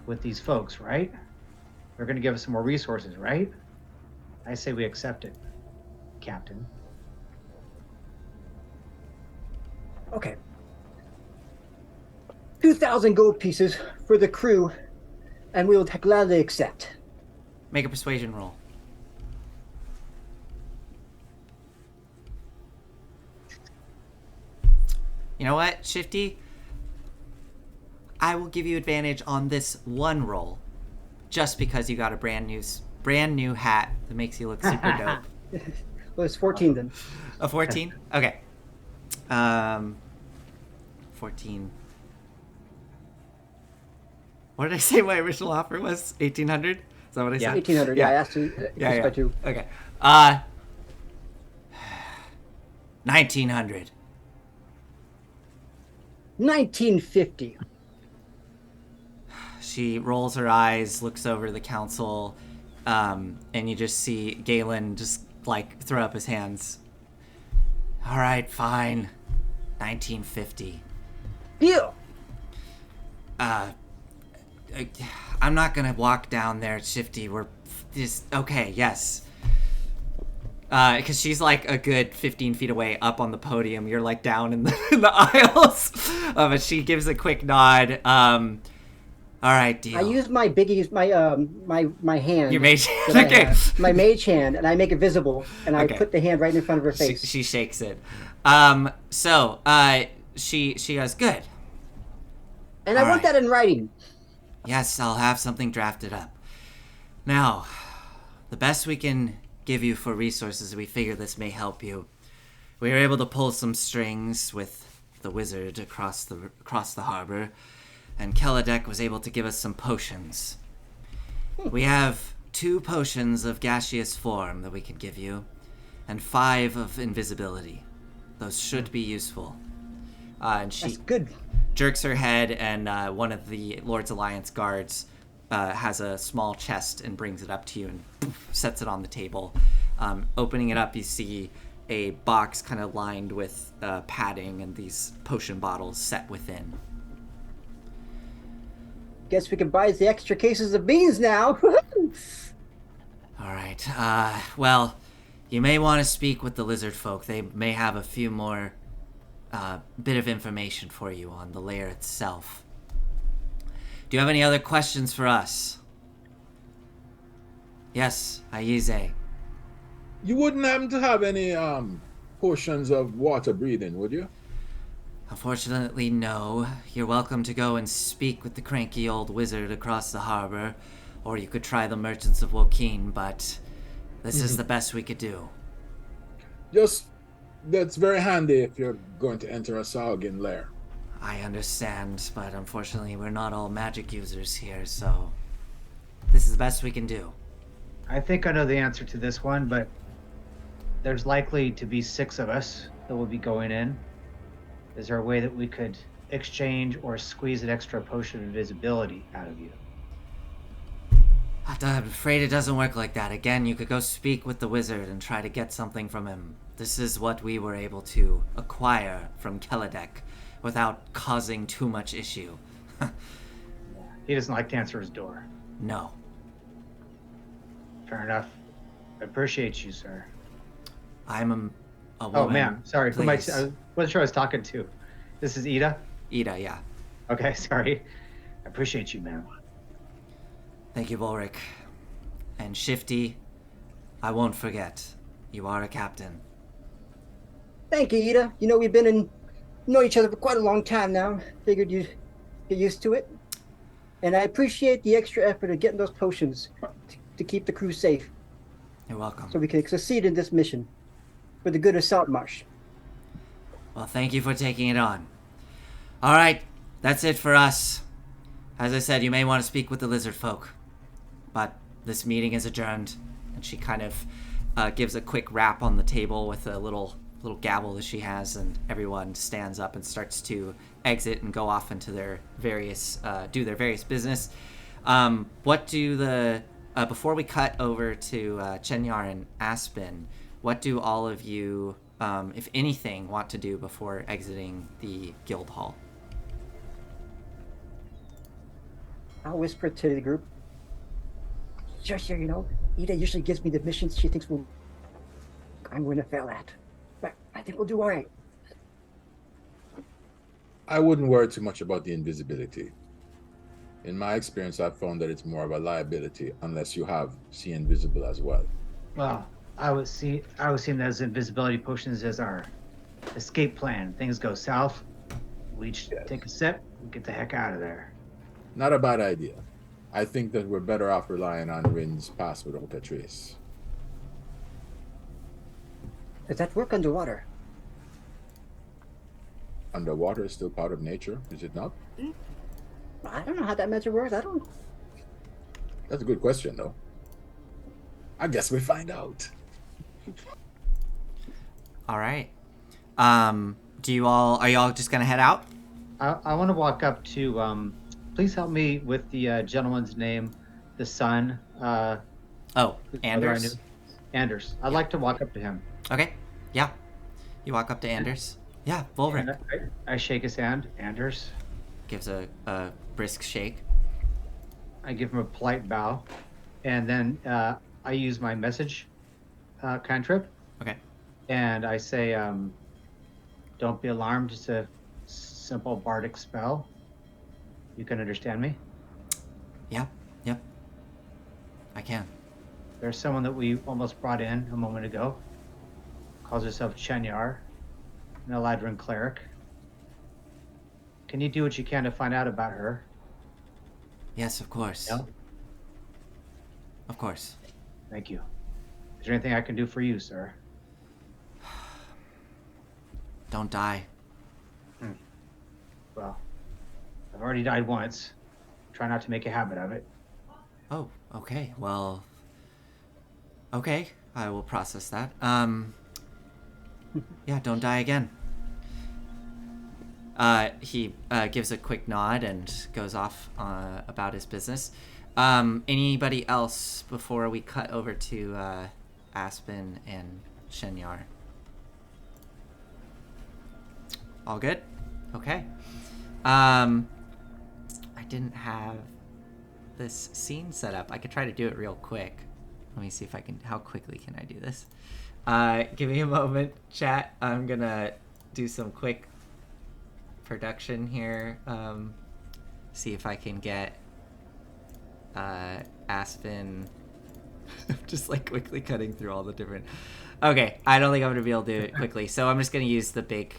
with these folks, right? They're going to give us some more resources, right? I say we accept it, Captain. Okay. 2,000 gold pieces for the crew, and we will gladly accept. Make a persuasion roll. You know what, Shifty? I will give you advantage on this one roll, just because you got a brand new hat that makes you look super dope. Well, it's 14 then. A 14? Okay. 14. What did I say my original offer was? 1,800? Is that what I said? 1,800. Yeah, I asked you. Yeah. By two. Okay. 1,900. 1950. She rolls her eyes, looks over the council, and you just see Galen just like throw up his hands. All right, fine. 1950. Deal. I'm not gonna walk down there, Shifty. We're just okay. Yes. Because she's like a good 15 feet away up on the podium. You're like down in the aisles. But she gives a quick nod. All right, deal. I use my my hand. Your mage hand. Okay. My mage hand, and I make it visible, and I Okay. put the hand right in front of her face. She shakes it. She goes, good. And I All want right. that in writing. Yes, I'll have something drafted up. Now, the best we can give you for resources, we figure this may help you. We were able to pull some strings with the wizard across the harbor, and Keladek was able to give us some potions. We have 2 potions of gaseous form that we could give you, and 5 of invisibility. Those should be useful. And she That's good. jerks her head, and one of the Lord's Alliance guards has a small chest and brings it up to you and poof, sets it on the table. Opening it up, you see a box kind of lined with padding and these potion bottles set within. Guess we can buy the extra cases of beans now. All right. Well, you may want to speak with the Lizardfolk. They may have a few more bit of information for you on the lair itself. Do you have any other questions for us? Yes, Aize. You wouldn't happen to have any potions of water breathing, would you? Unfortunately, no. You're welcome to go and speak with the cranky old wizard across the harbor, or you could try the merchants of Wokin, but this is the best we could do. Just, that's very handy if you're going to enter a Sahuagin lair. I understand, but unfortunately we're not all magic users here, so this is the best we can do. I think I know the answer to this one, but there's likely to be 6 of us that will be going in. Is there a way that we could exchange or squeeze an extra potion of invisibility out of you? I'm afraid it doesn't work like that. Again, you could go speak with the wizard and try to get something from him. This is what we were able to acquire from Keladek without causing too much issue. He doesn't like to answer his door. No. Fair enough. I appreciate you, sir. I'm a woman. Oh, ma'am. Sorry. Who am I Please. wasn't sure I was talking to. This is Ida? Ida, yeah. Okay, sorry. I appreciate you, ma'am. Thank you, Volrik. And Shifty, I won't forget. You are a captain. Thank you, Ida. You know, we've know each other for quite a long time now. Figured you'd get used to it. And I appreciate the extra effort of getting those potions to keep the crew safe, You're welcome. so we can succeed in this mission for the good of Saltmarsh. Well, thank you for taking it on. All right, that's it for us. As I said, you may want to speak with the Lizardfolk, but this meeting is adjourned. And she kind of gives a quick rap on the table with a little gavel that she has, and everyone stands up and starts to exit and go off into their various business. What do the before we cut over to Chenyar and Aspen, what do all of you, if anything, want to do before exiting the guild hall? I'll whisper to the group. Sure, Ida usually gives me the missions she thinks I'm going to fail at. But I think we'll do all right. I wouldn't worry too much about the invisibility. In my experience, I've found that it's more of a liability unless you have see invisible as well. Well, I would see those invisibility potions as our escape plan. Things go south, we each take a sip and get the heck out of there. Not a bad idea. I think that we're better off relying on Rin's pass without a trace. Does that work underwater? Underwater is still part of nature, is it not? I don't know how that magic works. I don't. That's a good question, though. I guess we find out. All right. Are you all just gonna head out? I want to walk up to. Please help me with the gentleman's name, the son. Anders. Anders. I'd like to walk up to him. Okay. Yeah. You walk up to Anders. Yeah, Volrik. And I shake his hand. Anders. Gives a brisk shake. I give him a polite bow, and then I use my message cantrip. Okay. And I say, "Don't be alarmed. It's a simple bardic spell. You can understand me." Yeah. Yep. I can. There's someone that we almost brought in a moment ago. Calls herself Chenyar, an Eladrin cleric. Can you do what you can to find out about her? Yes, of course. Yeah? Of course. Thank you. Is there anything I can do for you, sir? Don't die. Well, I've already died once. Try not to make a habit of it. Oh, okay. Well, okay. I will process that. Yeah, don't die again. He gives a quick nod and goes off about his business. Anybody else before we cut over to Aspen and Shenyar? All good? Okay. I didn't have this scene set up. I could try to do it real quick. Let me see if I can. How quickly can I do this? Give me a moment, chat. I'm gonna do some quick production here. See if I can get Aspen. Just like quickly cutting through all the different. Okay, I don't think I'm gonna be able to do it quickly, so I'm just gonna use the big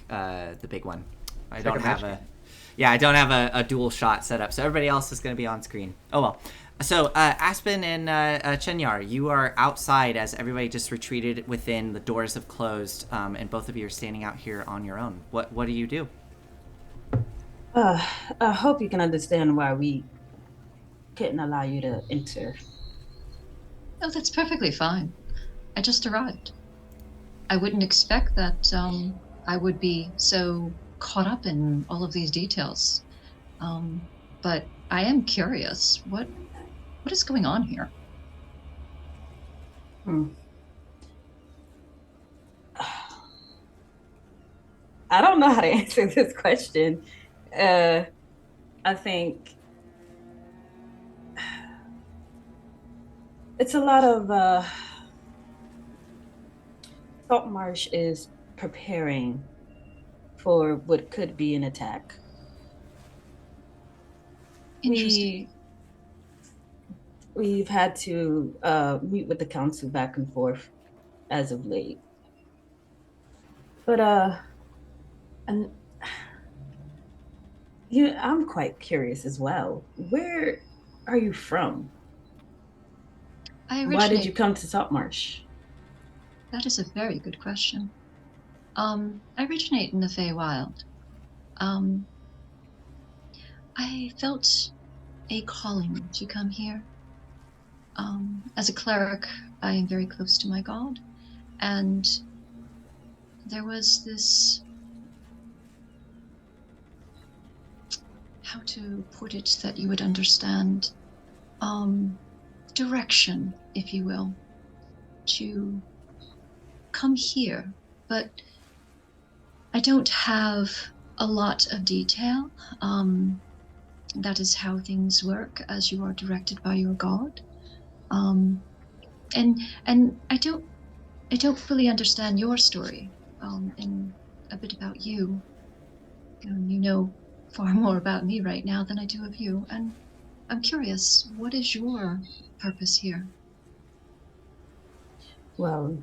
one. I don't have a dual shot set up, so everybody else is gonna be on screen. Oh well. So Aspen and Chenyar, you are outside as everybody just retreated within. The doors have closed, and both of you are standing out here on your own. What do you do? I hope you can understand why we couldn't allow you to enter. Oh, that's perfectly fine. I just arrived. I wouldn't expect that I would be so caught up in all of these details. But I am curious. What is going on here? I don't know how to answer this question. I think it's a lot of Saltmarsh is preparing for what could be an attack. Interesting. We've had to meet with the council back and forth as of late. But and I'm quite curious as well. Where are you from? Why did you come to Saltmarsh? That is a very good question. I originate in the Feywild. I felt a calling to come here. As a cleric, I am very close to my god, and there was this, how to put it that you would understand, direction, if you will, to come here, but I don't have a lot of detail. That is how things work as you are directed by your god. And I don't fully understand your story, and a bit about you. You know far more about me right now than I do of you, and I'm curious, what is your purpose here? Well,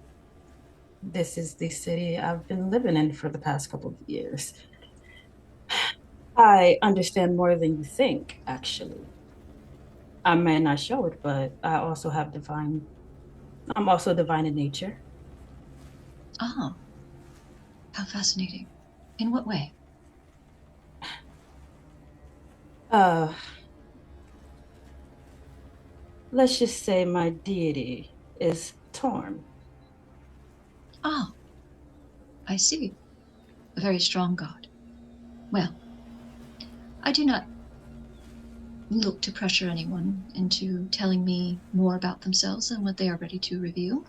this is the city I've been living in for the past couple of years. I understand more than you think, actually. I may not show it, but I'm also divine in nature. Ah, how fascinating. In what way? Uh, let's just say my deity is Torm. Ah, I see. A very strong god. Well, I do not look to pressure anyone into telling me more about themselves than what they are ready to reveal.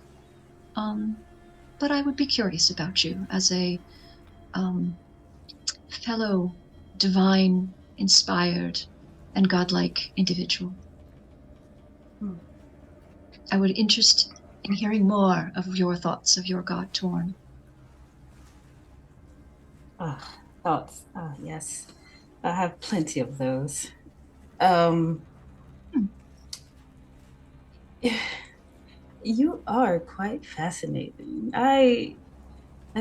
But I would be curious about you as a um, fellow divine, inspired, and godlike individual. I would interest in hearing more of your thoughts of your god Torn. Thoughts. Yes. I have plenty of those. Um, you are quite fascinating. I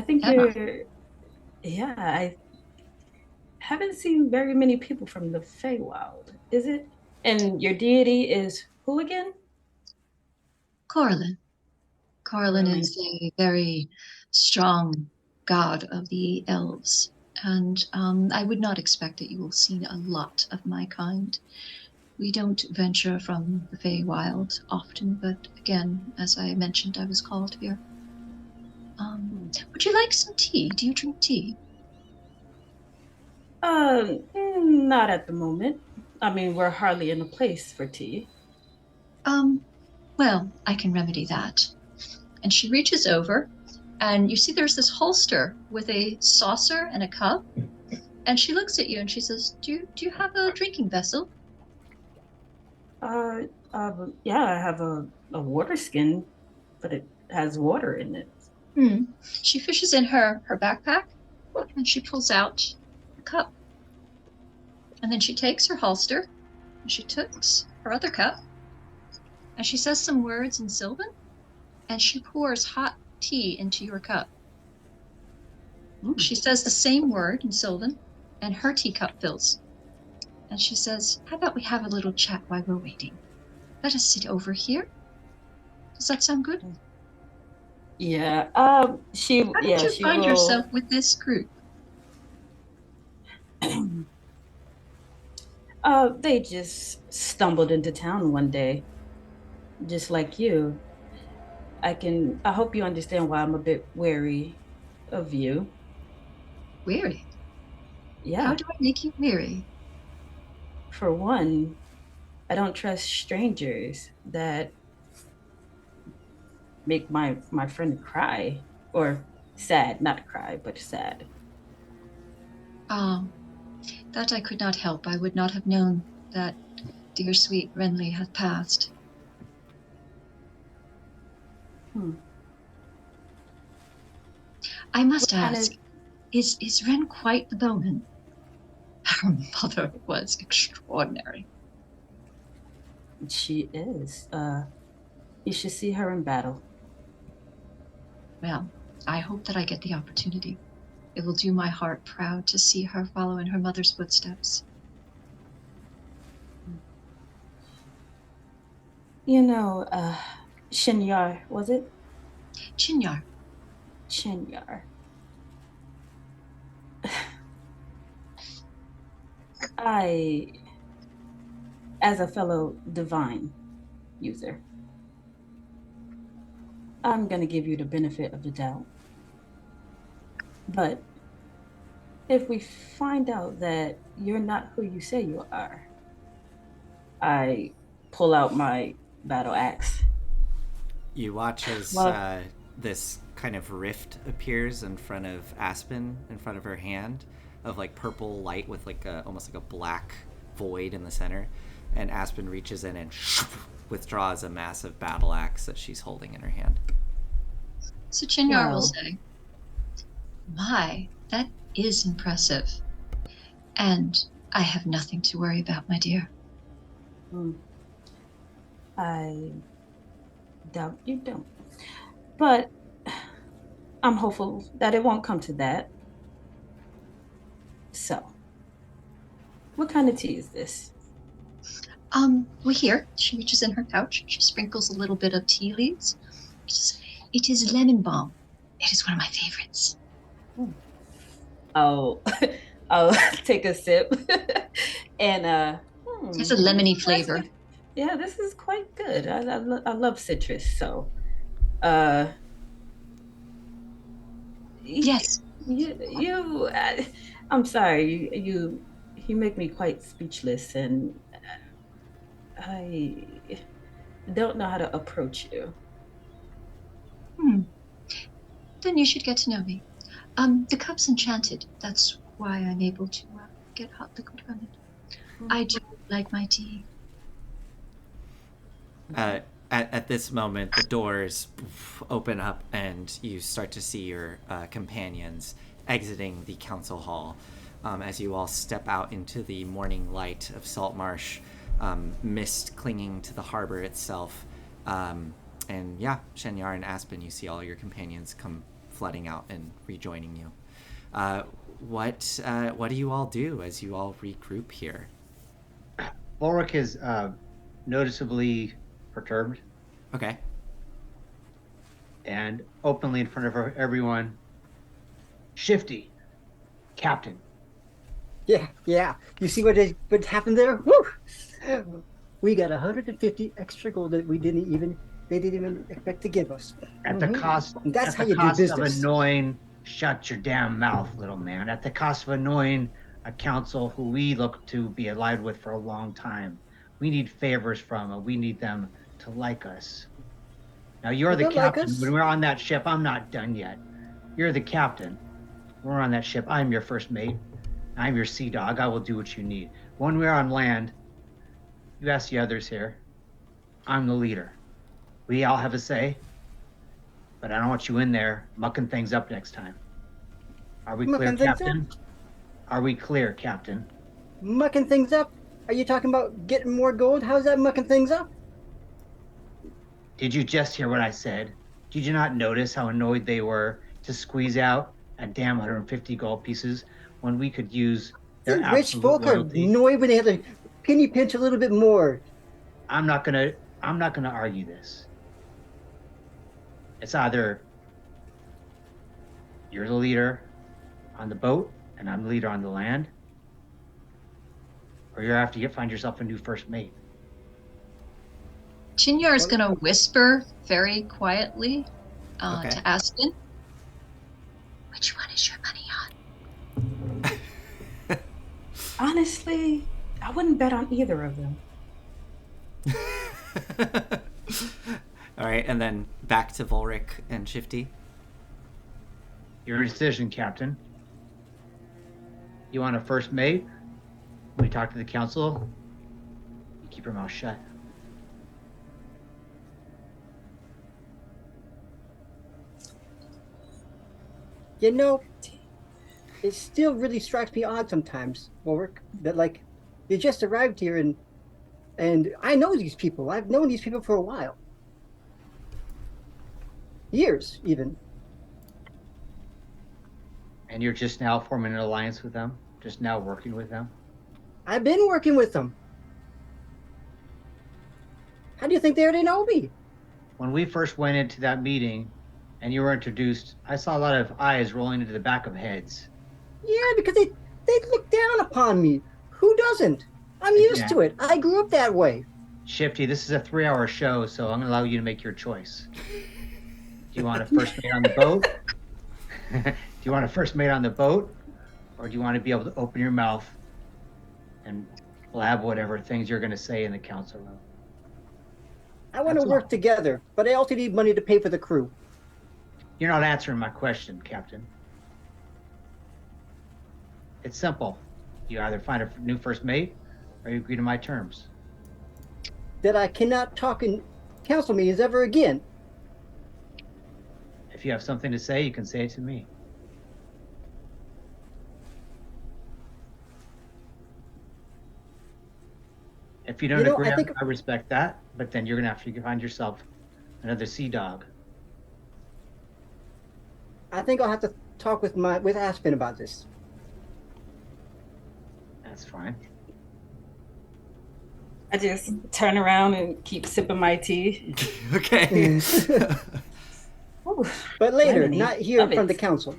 think Am I? you're yeah, I haven't seen very many people from the Feywild, is it? And your deity is who again? Corlin. Corlin Merlin. is a very strong god of the elves, and I would not expect that you will see a lot of my kind. We don't venture from the Feywild often, but again, as I mentioned, I was called here. Would you like some tea? Do you drink tea? Not at the moment. I mean, we're hardly in a place for tea. Well, I can remedy that. And she reaches over, and you see there's this holster with a saucer and a cup. And she looks at you and she says, "Do you have a drinking vessel?" Uh, yeah, I have a water skin, but it has water in it. She fishes in her backpack, and she pulls out a cup. And then she takes her holster, and she takes her other cup, and she says some words in Sylvan, and she pours hot tea into your cup. She says the same word in Sylvan, and her teacup fills. And she says, "How about we have a little chat while we're waiting? Let us sit over here. Does that sound good?" Yeah. How did you She find will. yourself with this group? They just stumbled into town one day, just like you. I hope you understand why I'm a bit wary of you. Weary. How Yeah. do I make you weary? For one, I don't trust strangers that make my friend cry or sad, not cry, but sad. Um, that I could not help. I would not have known that dear sweet Renly had passed. Hmm. I must What kind ask, of is Ren quite the bowman? Her mother was extraordinary. she is? You should see her in battle. Well, I hope that I get the opportunity. It will do my heart proud to see her follow in her mother's footsteps. You know, Shinyar, was it? Chinyar. Shinyar. I, as a fellow divine user, I'm going to give you the benefit of the doubt. But if we find out that you're not who you say you are, I pull out my battle axe. You watch as Well, this kind of rift appears in front of Aspen, in front of her hand, of like purple light with like almost like a black void in the center, and Aspen reaches in and withdraws a massive battle axe that she's holding in her hand. So Chinyar will Wow. say, "My, that is impressive. And I have nothing to worry about, my dear." I doubt you don't. But I'm hopeful that it won't come to that. So, what kind of tea is this? Well, here, she reaches in her pouch. She sprinkles a little bit of tea leaves. It is lemon balm. It is one of my favorites. I'll I'll take a sip and It's a lemony that's flavor. good. Yeah, this is quite good. I love citrus, so uh Yes. I'm sorry, you make me quite speechless, and I don't know how to approach you. Then you should get to know me. The cup's enchanted. That's why I'm able to get hot liquid from it. I do like my tea. At this moment, the doors open up and you start to see your companions exiting the council hall as you all step out into the morning light of Saltmarsh, mist clinging to the harbor itself. And yeah, Shenyar and Aspen, you see all your companions come flooding out and rejoining you. What do you all do as you all regroup here? Volrik is noticeably perturbed Okay. and openly in front of everyone. Shifty, Captain. Yeah. You see what happened there? Woo! We got 150 extra gold that they didn't even expect to give us. At the cost, That's at how the you do cost of business. annoying. Shut your damn mouth, little man. At the cost of annoying a council who we look to be allied with for a long time. We need favors from them. We need them to like us. Now you're the They'll like captain. us. When we're on that ship, I'm not done yet. You're the captain. We're on that ship. I'm your first mate. I'm your sea dog. I will do what you need. When we're on land, you ask the others here. I'm the leader. We all have a say, but I don't want you in there mucking things up next time. Are we clear, Mucking things Captain? Are we clear, Captain? Mucking things up? Are you talking about getting more gold? How's that mucking things up? Did you just hear what I said? Did you not notice how annoyed they were to squeeze out a damn 150 gold pieces when we could use their The rich absolute folk are loyalty? annoyed when they have to penny pinch a little bit more. I'm not gonna argue this. It's either you're the leader on the boat and I'm the leader on the land, or you have to find yourself a new first mate. Chinyar is going to whisper very quietly Okay. to Aspen. Which one is your money on? Honestly, I wouldn't bet on either of them. All right, and then back to Volrik and Shifty. Your decision, Captain. You want a first mate? When we talk to the council, you keep your mouth shut. You know, it still really strikes me odd sometimes, Volrik, that like you just arrived here and I know these people. I've known these people for a while. Years, even. And you're just now forming an alliance with them? Just now working with them? I've been working with them. How do you think they already know me? When we first went into that meeting and you were introduced, I saw a lot of eyes rolling into the back of heads. Yeah, because they look down upon me. Who doesn't? I'm used to it. I grew up that way. Shifty, this is a 3-hour show, so I'm going to allow you to make your choice. Do you want a first mate on the boat? Do you want a first mate on the boat? Or do you want to be able to open your mouth and blab whatever things you're going to say in the council room? I want to That's work all. together, but I also need money to pay for the crew. You're not answering my question, Captain. It's simple. You either find a new first mate or you agree to my terms. that I cannot talk in council meetings ever again. If you have something to say, you can say it to me. If you don't agree, I respect that, but then you're going to have to find yourself another sea dog. I think I'll have to talk with Aspen about this. That's fine. I just turn around and keep sipping my tea. Okay. Ooh, But later, lemony. not here Love in front it. of the council.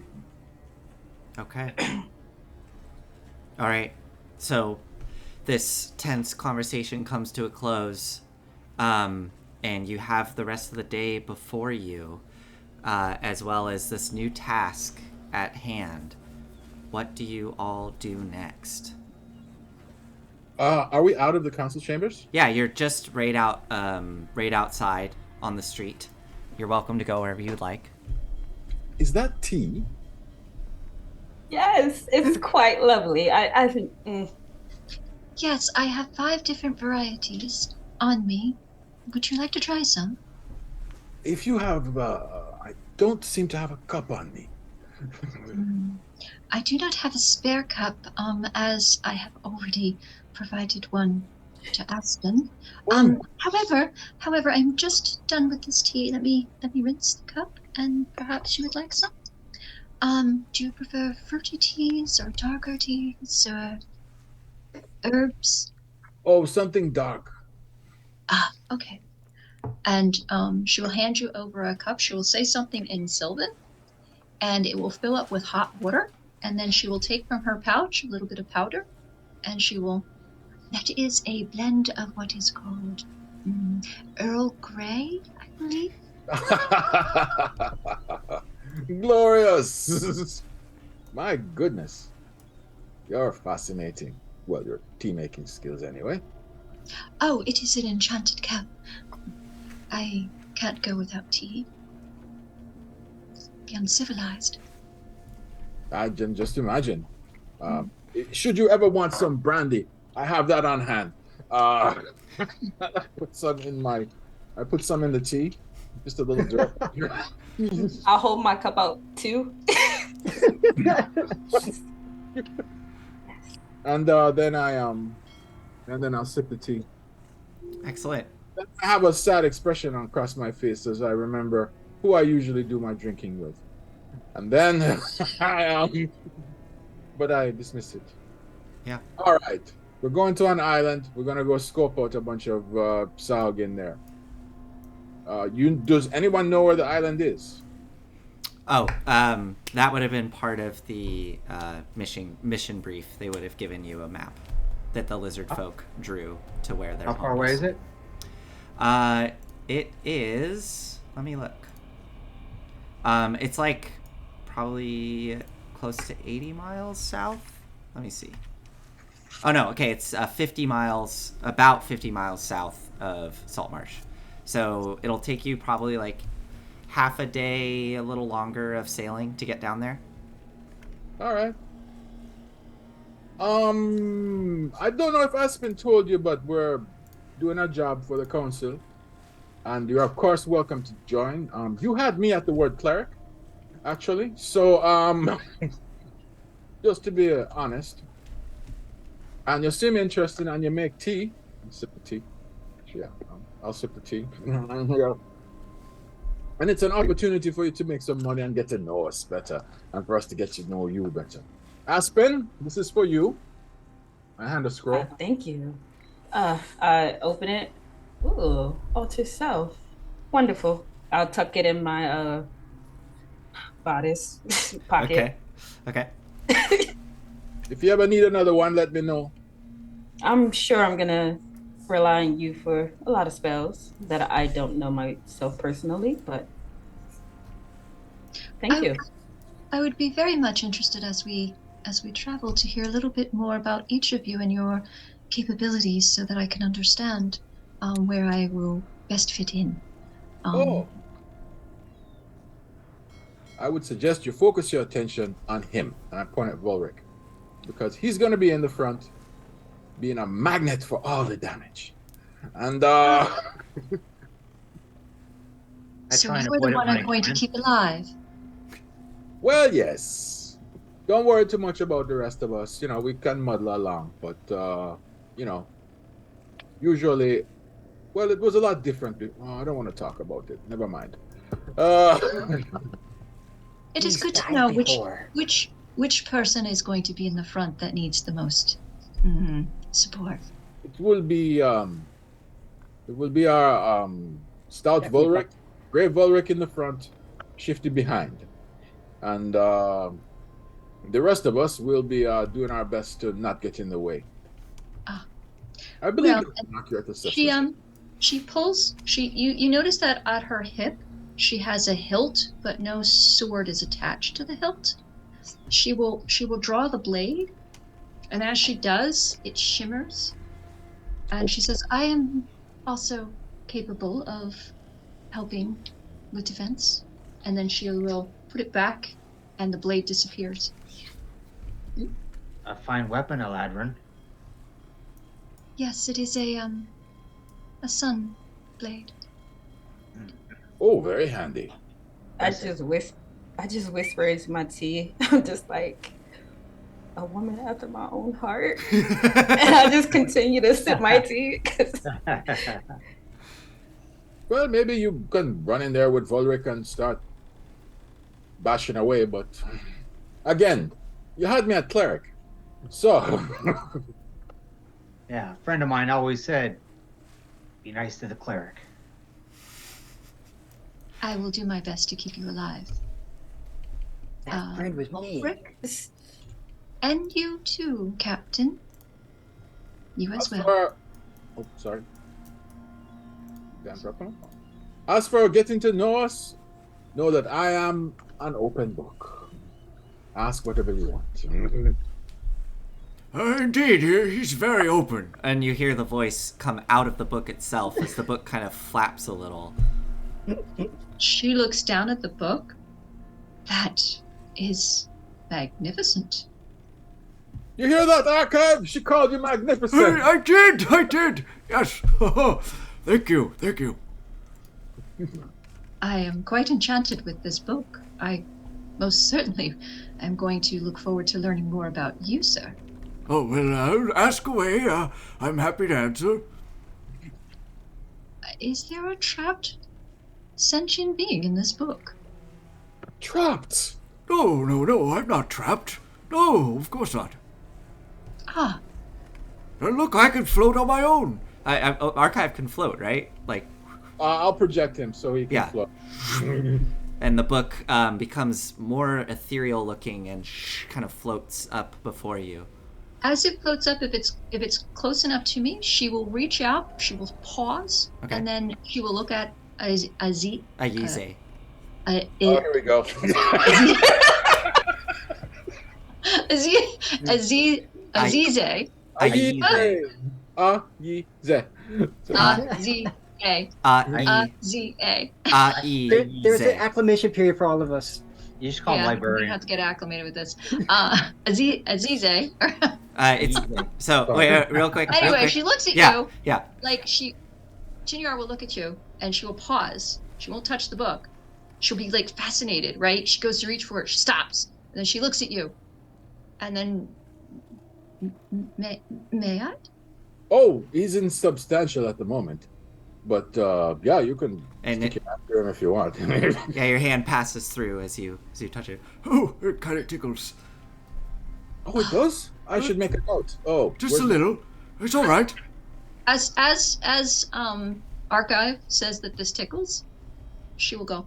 Okay. All right. So this tense conversation comes to a close, and you have the rest of the day before you, as well as this new task at hand. What do you all do next? Are we out of the council chambers? Yeah, you're just right outside on the street. You're welcome to go wherever you'd like. Is that tea? Yes, it's quite lovely. I think. Yes, I have 5 different varieties on me. Would you like to try some? If you have, I don't seem to have a cup on me. I do not have a spare cup, as I have already provided one to Aspen. However, I'm just done with this tea. Let me rinse the cup, and perhaps you would like some. Do you prefer fruity teas or darker teas or herbs? Oh, something dark. Ah, okay. And she will hand you over a cup. She will say something in Sylvan, and it will fill up with hot water. And then she will take from her pouch a little bit of powder, and she will. That is a blend of what is called Earl Grey, I believe. Glorious! My goodness. You're fascinating. Well, your tea making skills anyway. Oh, it is an enchanted cup. I can't go without tea. Be uncivilized. I can just imagine. Should you ever want some brandy, I have that on hand. I put some in the tea. Just a little drip. I'll hold my cup out too. And then I'll sip the tea. Excellent. I have a sad expression across my face as I remember who I usually do my drinking with. And then but I dismiss it. Yeah. All right. We're going to an island. We're going to go scope out a bunch of Sahuagin there. Does anyone know where the island is? Oh, that would have been part of the mission brief. They would have given you a map that the Lizardfolk drew to where their How far away is it? It is. Let me look. It's like probably close to 80 miles south. Let me see. Oh no, okay, it's about 50 miles south of Saltmarsh. So it'll take you probably like half a day, a little longer of sailing to get down there. All right. I don't know if Aspen told you, but we're doing a job for the council, and you're of course welcome to join. You had me at the word cleric, actually. So just to be honest, and you seem interested, and you make tea. Sip the tea. Yeah, I'll sip the tea. And it's an opportunity for you to make some money and get to know us better, and for us to get to know you better. Aspen, this is for you. I hand a scroll. Thank you. I open it. Ooh, alter self. Wonderful. I'll tuck it in my bodice pocket. Okay. If you ever need another one, let me know. I'm sure I'm gonna rely on you for a lot of spells that I don't know myself personally, but thank you. I would be very much interested as we travel to hear a little bit more about each of you and your capabilities so that I can understand where I will best fit in. I would suggest you focus your attention on him, and I point at Volrik, because he's going to be in the front, being a magnet for all the damage. And I So try and you're avoid the it one when I I'm going to can. keep alive. well, yes. Don't worry too much about the rest of us. You know, we can muddle along, but you know, usually, well, it was a lot different. Oh, I don't want to talk about it. Never mind. Uh, It is He's good to died know before. which person is going to be in the front that needs the most support. it will be our stout Definitely Volrik, Grey Volrik in the front, Shifty behind, and the rest of us will be doing our best to not get in the way. Ah, I believe well, that's an accurate she assessment. you notice that at her hip she has a hilt, but no sword is attached to the hilt. She will draw the blade, and as she does, it shimmers, and she says, "I am also capable of helping with defense." And then she will put it back, and the blade disappears. A fine weapon, Eladrin. Yes, it is a sun blade. Oh, very handy. I just whisper into my tea. I'm just like a woman after my own heart. And I just continue to sip my tea. Well, maybe you can run in there with Volrik and start bashing away, but again, you had me at cleric. So Yeah, a friend of mine always said, be nice to the cleric. I will do my best to keep you alive. That friend was me. Rick, and you too, Captain. You as well. oh, sorry. As for getting to know us, know that I am an open book. Ask whatever you want. Indeed, he's very open. And you hear the voice come out of the book itself as the book kind of flaps a little. She looks down at the book. That is magnificent. You hear that, Archive? She called you magnificent. I did. Yes. Thank you. I am quite enchanted with this book. I most certainly am going to look forward to learning more about you, sir. Oh, well, ask away. I'm happy to answer. Is there a trapped sentient being in this book? Trapped? No, I'm not trapped. No, of course not. Ah, Look, I can float on my own. Archive can float, right? Like, I'll project him so he can float. and the book becomes more ethereal looking and kind of floats up before you. as it floats up, if it's close enough to me, she will reach out. She will pause, Okay. and then she will look at Azize. Ayize. Oh, here we go. Azize. Ayize. There's an acclamation period for all of us. You should call him We librarian. have to get acclimated with this. Azize. It's so wait, real quick. Anyway, real quick. she looks at you. Yeah. Like Chinyar will look at you and she will pause. She won't touch the book. She'll be like fascinated, right? She goes to reach for it. She stops. And then she looks at you. And then, may I? Oh, he's insubstantial at the moment. But yeah, you can And stick your after him if you want. Yeah, your hand passes through as you touch it. Oh, it kind of tickles. Oh, it does? I should make a note. Oh, Just a little. It's all right. As Archive says that this tickles, she will go.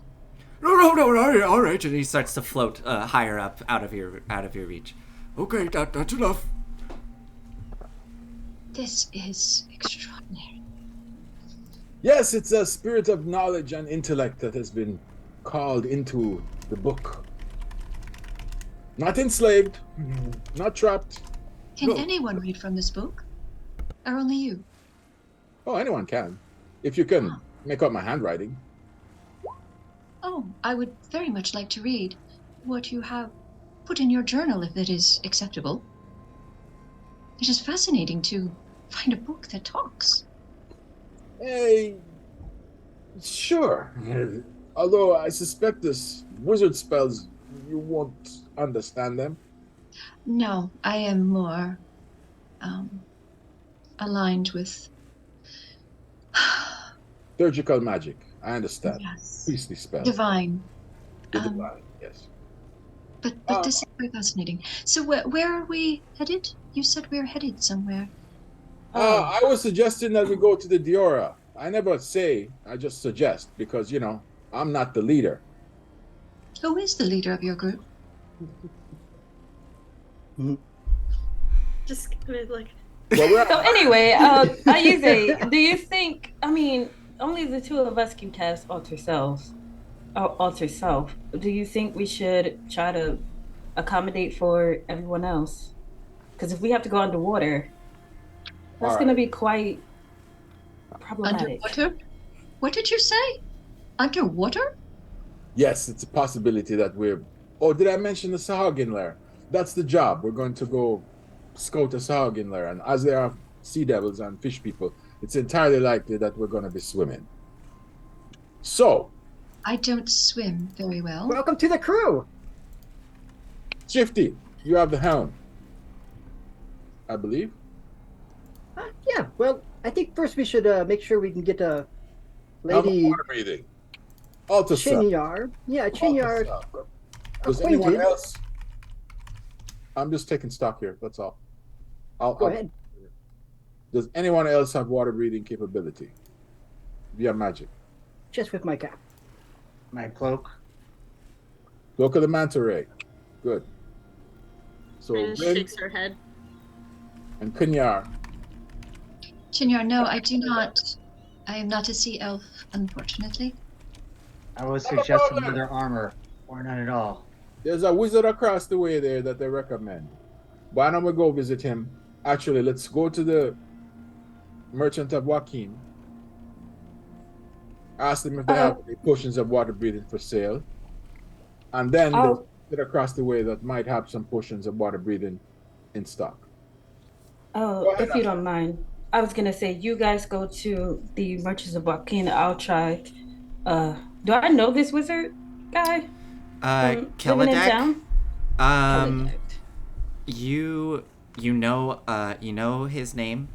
No, all right. And he starts to float higher up out of your reach. Okay, that's enough. This is extraordinary. Yes, it's a spirit of knowledge and intellect that has been called into the book. Not enslaved, not trapped. Can No. anyone read from this book? Or only you? Oh, anyone can. If you can make out my handwriting. Oh, I would very much like to read what you have put in your journal, if it is acceptable. It is fascinating to find a book that talks. Hey, sure. Although I suspect this wizard spells, you won't understand them. No, I am more aligned with. Surgical magic. I understand. Yes. Priestly spells. Divine. The Um, divine, yes. but Uh, this is very fascinating. So where are we headed? You said we are headed somewhere. I was suggesting that we go to the Diora. I never say, I just suggest because, I'm not the leader. Who is the leader of your group? Just kind of like. Well, So anyway, Ayuze, do you think? I mean, only the two of us can cast alter selves, or alter self. Do you think we should try to accommodate for everyone else? Because if we have to go underwater, that's going to be quite problematic. Underwater? What did you say? Underwater? Yes, it's a possibility that we're. Oh, did I mention the Sahuagin lair? That's the job. We're going to go scout the Sahuagin lair, and as there are sea devils and fish people, it's entirely likely that we're going to be swimming. So, I don't swim very well. Welcome to the crew. Shifty, you have the helm, I believe. Yeah, well, I think first we should make sure we can get Helm Lady of water breathing. Alta self. Chinyard. Yeah, Chinyard. Does anyone else? I'm just taking stock here. That's all. Go ahead. Does anyone else have water breathing capability via magic? Just with my cap. My cloak. Cloak of the manta ray. Good. So And Rin shakes her head. and Kunyar. Chinyar, no, I do not. I am not a sea elf, unfortunately. I would suggest some other armor, or none at all. There's a wizard across the way there that they recommend. Why don't we go visit him? Actually, let's go to the merchant of Joaquin. Ask them if they have any potions of water breathing for sale. And then there's a wizard across the way that might have some potions of water breathing in stock. Oh, if you don't mind, I was gonna say you guys go to the Merchants of Joaquin. I'll try. Do I know this wizard guy? Living in Keladek. town? Keladek. You know his name,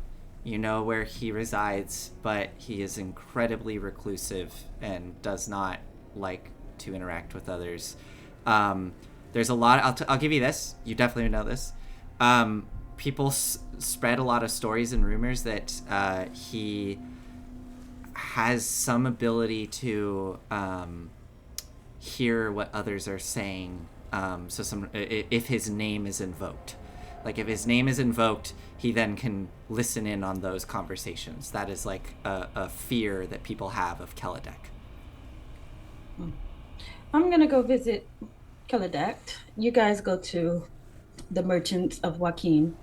you know where he resides, but he is incredibly reclusive and does not like to interact with others. There's a lot. I'll give you this. You definitely know this. People spread a lot of stories and rumors that he has some ability to hear what others are saying. If his name is invoked, like if his name is invoked, he then can listen in on those conversations. That is like a fear that people have of Keladek. I'm gonna go visit Keladek. You guys go to the Merchants of Joaquin,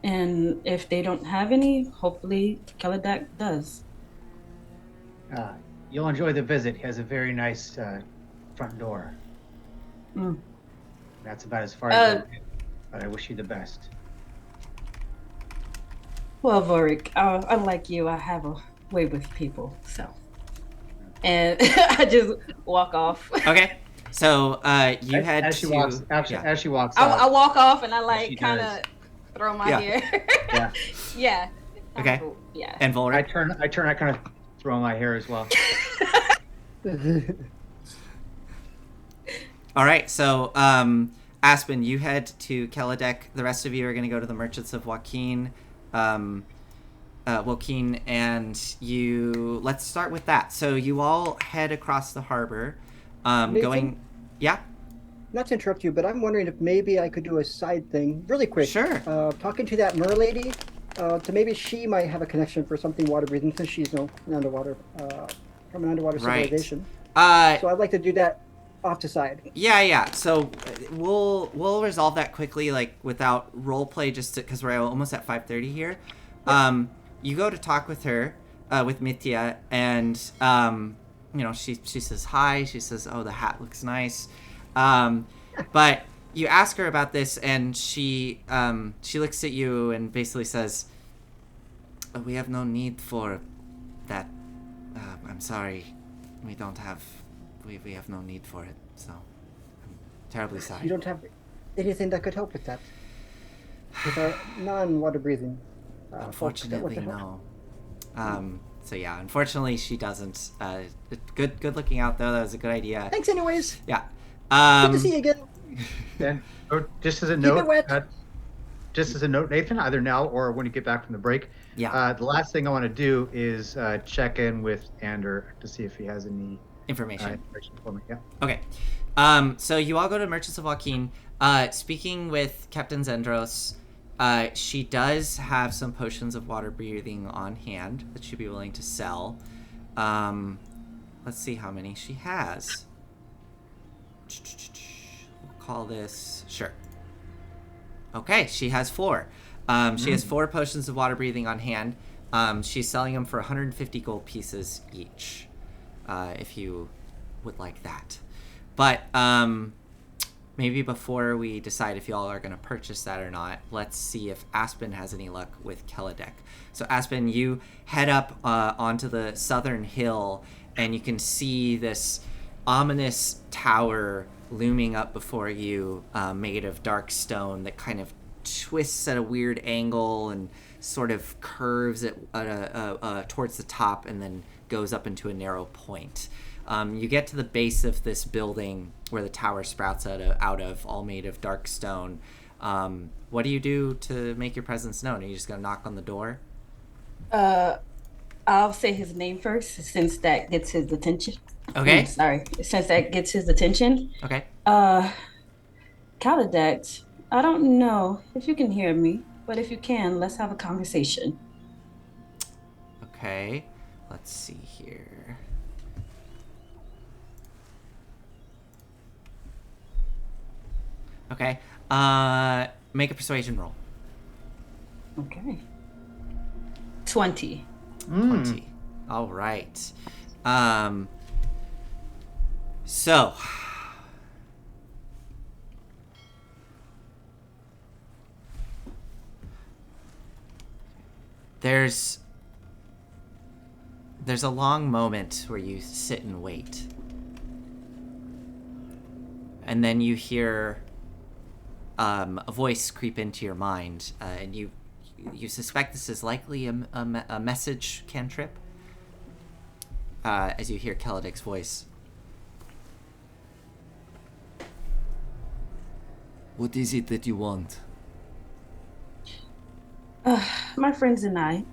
and if they don't have any, hopefully Keladek does. You'll enjoy the visit. He has a very nice front door. That's about as far as I'll get, but I wish you the best. Well, Volrik, unlike you, I have a way with people, so. And I just walk off. Okay, so you head as she to walks, as she walks I out. walk off and I She like kind of does. throw my Yeah. hair. Yeah. Yeah. Okay. Yeah. and Volrik. I kind of throw my hair as well. All right, so Aspen, you head to Keladek. The rest of you are going to go to the Merchants of Joaquin. Joaquin, and you. Let's start with that. So you all head across the harbor, Nathan? going. Yeah. Not to interrupt you, but I'm wondering if maybe I could do a side thing really quick. Sure. Talking to that mer lady, to maybe she might have a connection for something water breathing since she's an underwater, from an underwater Right. civilization. Uh, So I'd like to do that off the side. Yeah. So we'll resolve that quickly, like without role play, just because we're almost at 5:30 here. You go to talk with her, with Mitya, and she says hi. She says, "Oh, the hat looks nice," but you ask her about this, and she looks at you and basically says, "We have no need for that I'm sorry. We don't have... We have no need for it, so... I'm terribly sorry. You don't have anything that could help with that? With our non-water breathing folks that want Unfortunately, to help? no. So yeah, unfortunately she doesn't. Good looking out though. That was a good idea. Thanks anyways. Yeah. Good to see you again. And just as a Keep note, it wet. Nathan, either now or when you get back from the break, Yeah. the last thing I want to do is check in with Ander to see if he has any Information. information for me. Yeah. Okay. So you all go to Merchants of Joaquin. Speaking with Captain Zendros, she does have some potions of water breathing on hand that she'd be willing to sell. Let's see how many she has. We'll call this... Sure. Okay, she has 4. She has 4 potions of water breathing on hand. She's selling them for 150 gold pieces each, if you would like that. But maybe before we decide if y'all are going to purchase that or not, let's see if Aspen has any luck with Keladek. So Aspen, you head up onto the southern hill, and you can see this ominous tower looming up before you, made of dark stone that kind of twists at a weird angle and sort of curves towards the top and then goes up into a narrow point. You get to the base of this building where the tower sprouts out of, all made of dark stone. What do you do to make your presence known? Are you just going to knock on the door? I'll say his name first, since that gets his attention. Okay. Sorry, since that gets his attention. Okay. Kaladex, I don't know if you can hear me, but if you can, let's have a conversation. Okay. Let's see here. Okay. Make a persuasion roll. Okay. 20. 20. All right. So there's a long moment where you sit and wait. And then you hear a voice creep into your mind, and you suspect this is likely a message cantrip, as you hear Keladek's voice. What is it that you want? My friends and I,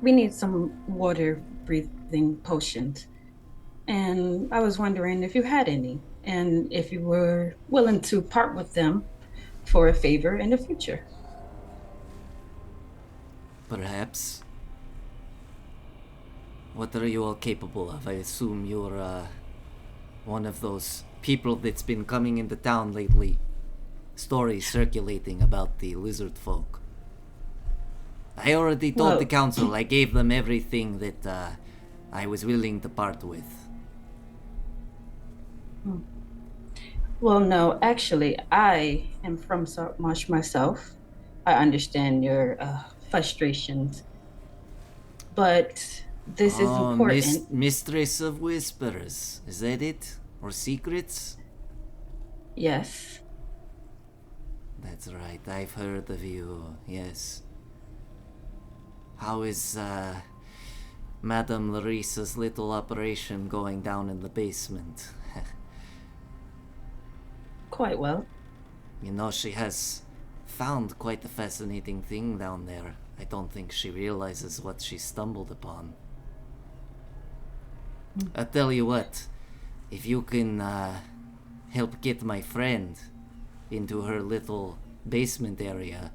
we need some water breathing potions. And I was wondering if you had any, and if you were willing to part with them for a favor in the future. Perhaps. What are you all capable of? I assume you're one of those people that's been coming into town lately. Stories circulating about the Lizardfolk. I already told the council I gave them everything that I was willing to part with. Well, no, actually, I am from Saltmarsh myself. I understand your frustrations, but this is important. Mistress of Whispers, is that it? Or secrets? Yes. That's right, I've heard of you, yes. How is Madame Larissa's little operation going down in the basement? Quite well. You know, she has found quite a fascinating thing down there. I don't think she realizes what she stumbled upon. I tell you what, if you can help get my friend into her little basement area,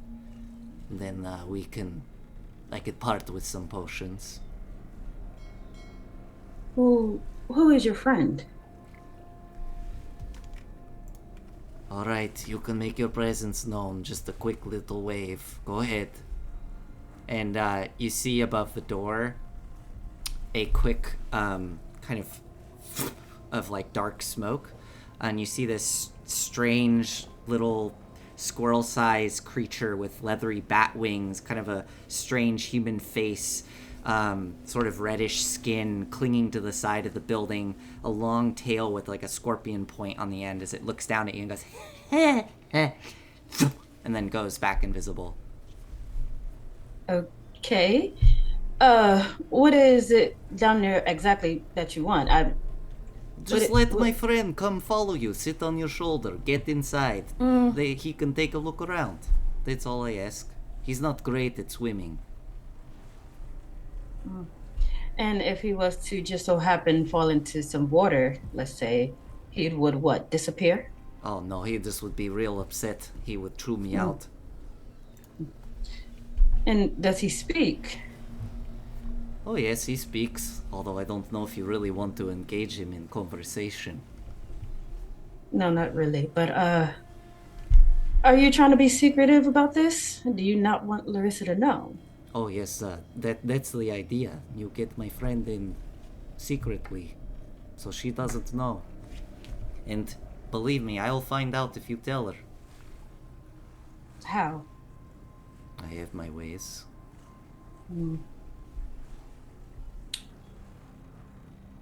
then I could part with some potions. Who is your friend? Alright, you can make your presence known. Just a quick little wave. Go ahead. And you see above the door a quick kind of like dark smoke. And you see this strange little squirrel-sized creature with leathery bat wings, kind of a strange human face, sort of reddish skin clinging to the side of the building, a long tail with like a scorpion point on the end as it looks down at you and goes, and then goes back invisible. Okay. What is it down there exactly that you want? Just let my friend come follow you, sit on your shoulder, get inside. He can take a look around. That's all I ask. He's not great at swimming. And if he was to just so happen fall into some water, let's say, he would what, disappear? Oh no, he just would be real upset. He would chew me out. And does he speak? Oh yes, he speaks, although I don't know if you really want to engage him in conversation. No, not really. But are you trying to be secretive about this? Do you not want Larissa to know? Oh yes, that's the idea. You get my friend in secretly, so she doesn't know. And believe me, I'll find out if you tell her. How? I have my ways.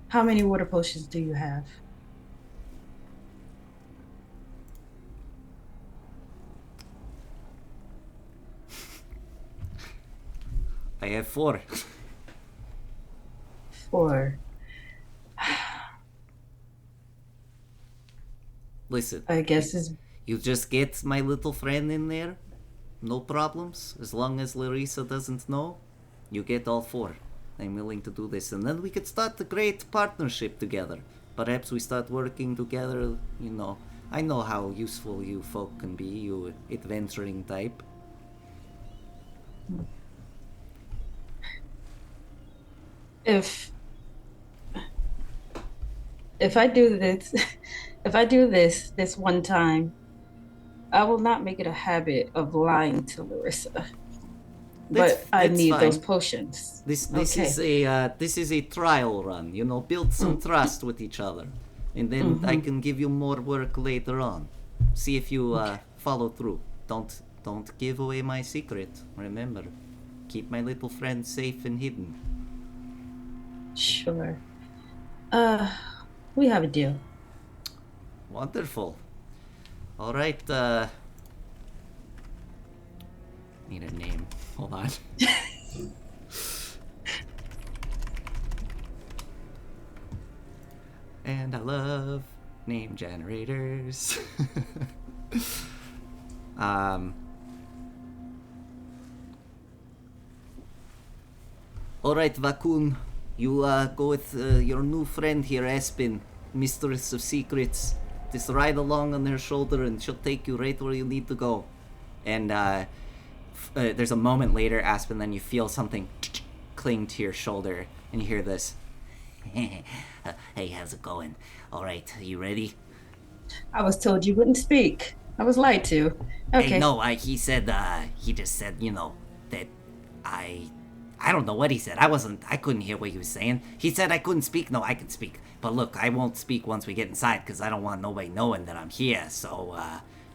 How many water potions do you have? I have 4. 4. Listen, I guess it's... you just get my little friend in there, no problems. As long as Larissa doesn't know, you get all 4. I'm willing to do this, and then we could start a great partnership together. Perhaps we start working together, you know. I know how useful you folk can be, you adventuring type. If I do this, this one time, I will not make it a habit of lying to Larissa. But I need fine. those potions. This Okay. is a trial run, you know, build some trust with each other. And then I can give you more work later on. See if you follow through. Don't give away my secret. Remember, keep my little friend safe and hidden. Sure. We have a deal. Wonderful. All right, need a name. Hold on. And I love name generators. All right, Vakun, you go with your new friend here, Aspen, Mistress of Secrets. Just ride along on her shoulder and she'll take you right where you need to go. And there's a moment later, Aspen, then you feel something cling to your shoulder and you hear this. Hey, how's it going? All right, are you ready? I was told you wouldn't speak. I was lied to. Okay. Hey, no, he just said, you know, that I don't know what he said. I couldn't hear what he was saying. He said I couldn't speak. No, I can speak. But look, I won't speak once we get inside because I don't want nobody knowing that I'm here. So,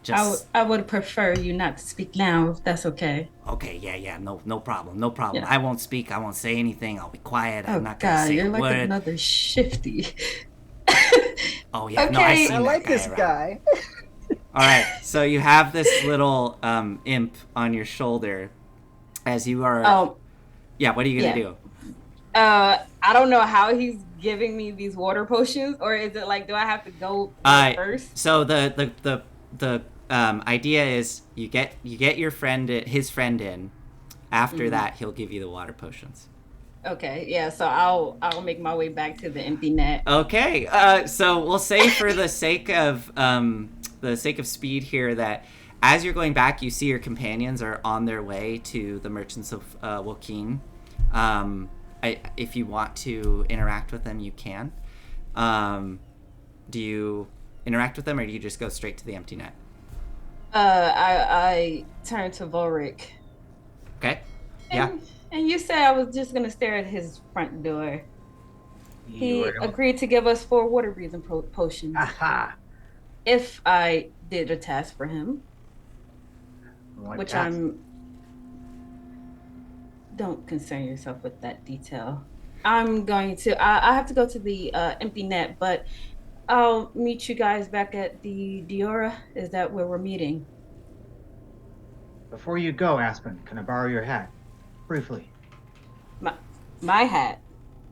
just... I would prefer you not to speak now, if that's okay. Okay, yeah, no problem. Yeah. I won't speak. I won't say anything. I'll be quiet. Oh, I'm not gonna say you're a like word. another shifty. Oh, yeah, no, Okay. I I like this around. guy. All right, so you have this little imp on your shoulder as you are... Oh, Yeah, what are you gonna do? I don't know how he's giving me these water potions, or is it like, do I have to go first? So the idea is you get your friend, his friend in. After that, he'll give you the water potions. Okay, yeah. So I'll make my way back to the empty net. Okay, so we'll say for the sake of speed here that as you're going back, you see your companions are on their way to the Merchants of Wokin. If you want to interact with them, you can. Do you interact with them, or do you just go straight to the empty net? I turn to Volrik. Okay. Yeah. And you said I was just gonna stare at his front door. He agreed to give us 4 water breathing potions Aha! if I did a task for him, What which task? Don't concern yourself with that detail. I'm going to. I have to go to the empty net, but I'll meet you guys back at the Diora. Is that where we're meeting? Before you go, Aspen, can I borrow your hat? Briefly. My my hat.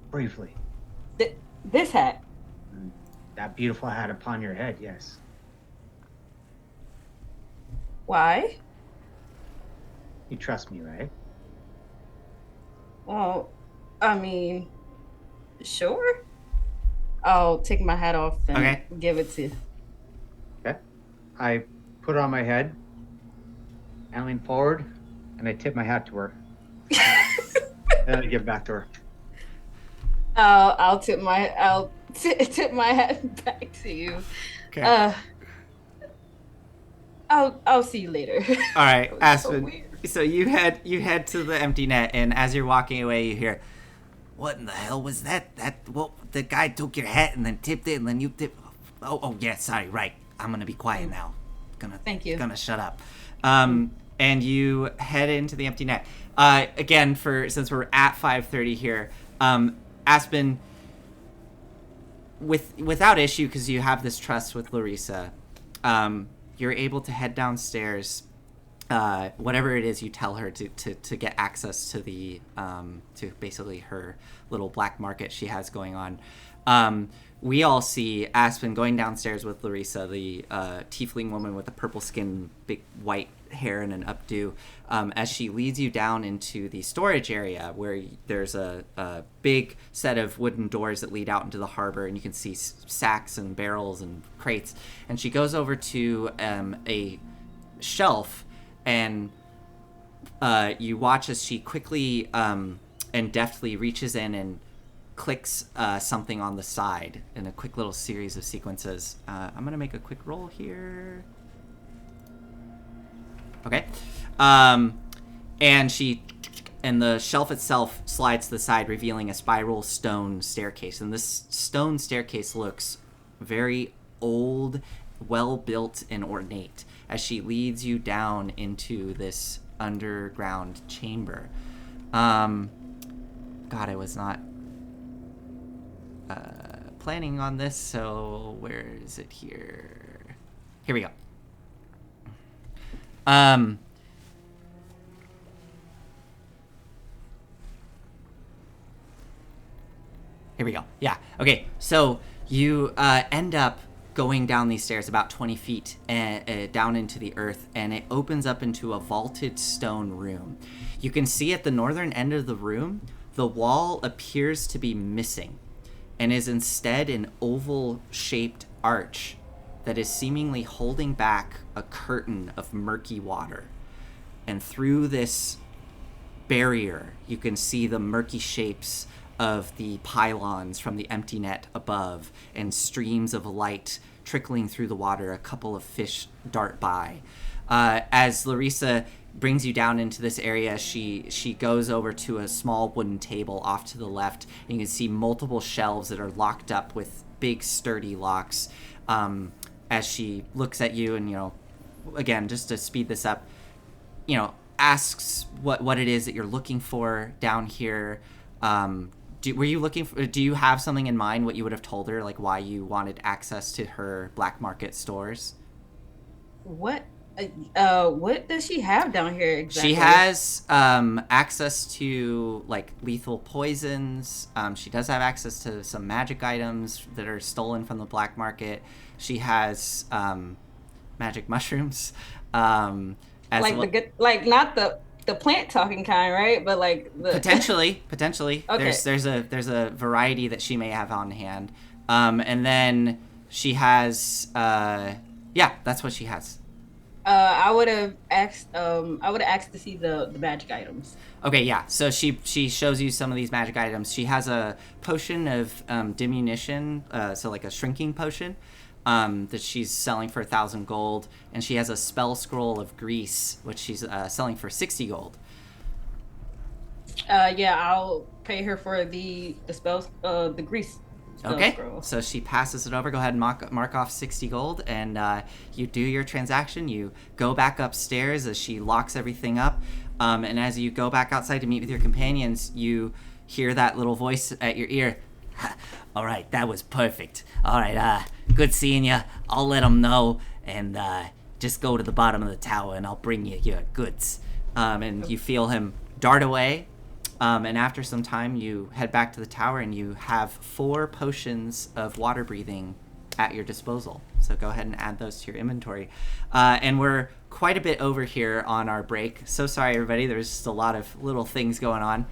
Briefly. This hat. That beautiful hat upon your head, yes. Why? You trust me, right? Well, I mean, sure. I'll take my hat off and Okay. give it to you. Okay. I put it on my head and lean forward, and I tip my hat to her. And I give it back to her. I'll tip my hat back to you. Okay. I'll see you later. All right, So Aspen. weird. So you head to the empty net, and as you're walking away, you hear, "What in the hell was that? Well, the guy took your hat and then tipped it, and then you tipped. Oh yeah, sorry. Right. I'm gonna be quiet now. Thank you. Gonna shut up." And you head into the empty net. Again, since we're at 5:30 here, Aspen, without issue, because you have this trust with Larissa, you're able to head downstairs. Whatever it is you tell her to get access to the to basically her little black market she has going on. We all see Aspen going downstairs with Larissa, the tiefling woman with the purple skin, big white hair, and an updo, as she leads you down into the storage area where there's a big set of wooden doors that lead out into the harbor, and you can see sacks and barrels and crates. And she goes over to a shelf, and you watch as she quickly and deftly reaches in and clicks something on the side in a quick little series of sequences. I'm gonna make a quick roll here. Okay. And the shelf itself slides to the side, revealing a spiral stone staircase. And this stone staircase looks very old, well built, and ornate as she leads you down into this underground chamber. God, I was not planning on this, so where is it here? Here we go. Here we go. Yeah. Okay. So you end up going down these stairs about 20 feet down into the earth, and it opens up into a vaulted stone room. You can see at the northern end of the room, the wall appears to be missing and is instead an oval-shaped arch that is seemingly holding back a curtain of murky water. And through this barrier, you can see the murky shapes of the pylons from the empty net above, and streams of light trickling through the water. A couple of fish dart by. As Larissa brings you down into this area, she goes over to a small wooden table off to the left, and you can see multiple shelves that are locked up with big sturdy locks. As she looks at you and, again, just to speed this up, asks what it is that you're looking for down here. Do you have something in mind, what you would have told her, like why you wanted access to her black market stores? What does she have down here exactly? She has access to like lethal poisons. She does have access to some magic items that are stolen from the black market. She has magic mushrooms. Not the plant talking kind, right? But like the potentially. Okay. There's a variety that she may have on hand. And then she has that's what she has. I would have asked to see the magic items. Okay, yeah. So she shows you some of these magic items. She has a potion of diminution, so like a shrinking potion, that she's selling for 1,000 gold, and she has a spell scroll of grease, which she's selling for 60 gold. I'll pay her for the spells, the grease. Okay, so she passes it over. Go ahead and mark off 60 gold, and you do your transaction. You go back upstairs as she locks everything up. And as you go back outside to meet with your companions, you hear that little voice at your ear. All right, that was perfect. All right, good seeing you. I'll let them know, and just go to the bottom of the tower, and I'll bring you your goods. And you feel him dart away. And after some time, you head back to the tower, and you have 4 potions of water breathing at your disposal. So go ahead and add those to your inventory. And we're quite a bit over here on our break. So sorry, everybody. There's just a lot of little things going on.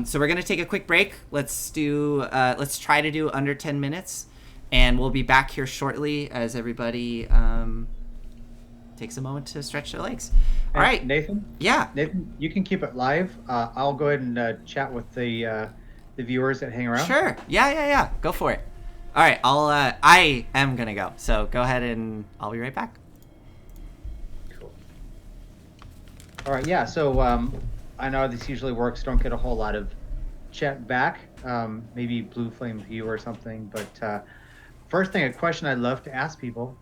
So we're going to take a quick break. Let's try to do under 10 minutes. And we'll be back here shortly as everybody takes a moment to stretch their legs. All right. Nathan? Yeah. Nathan, you can keep it live. I'll go ahead and chat with the viewers that hang around. Sure. Yeah. Go for it. All right. I am going to go. So go ahead and I'll be right back. Cool. All right. Yeah. So I know this usually works. Don't get a whole lot of chat back. Maybe Blue Flame View or something. But first thing, a question I'd love to ask people.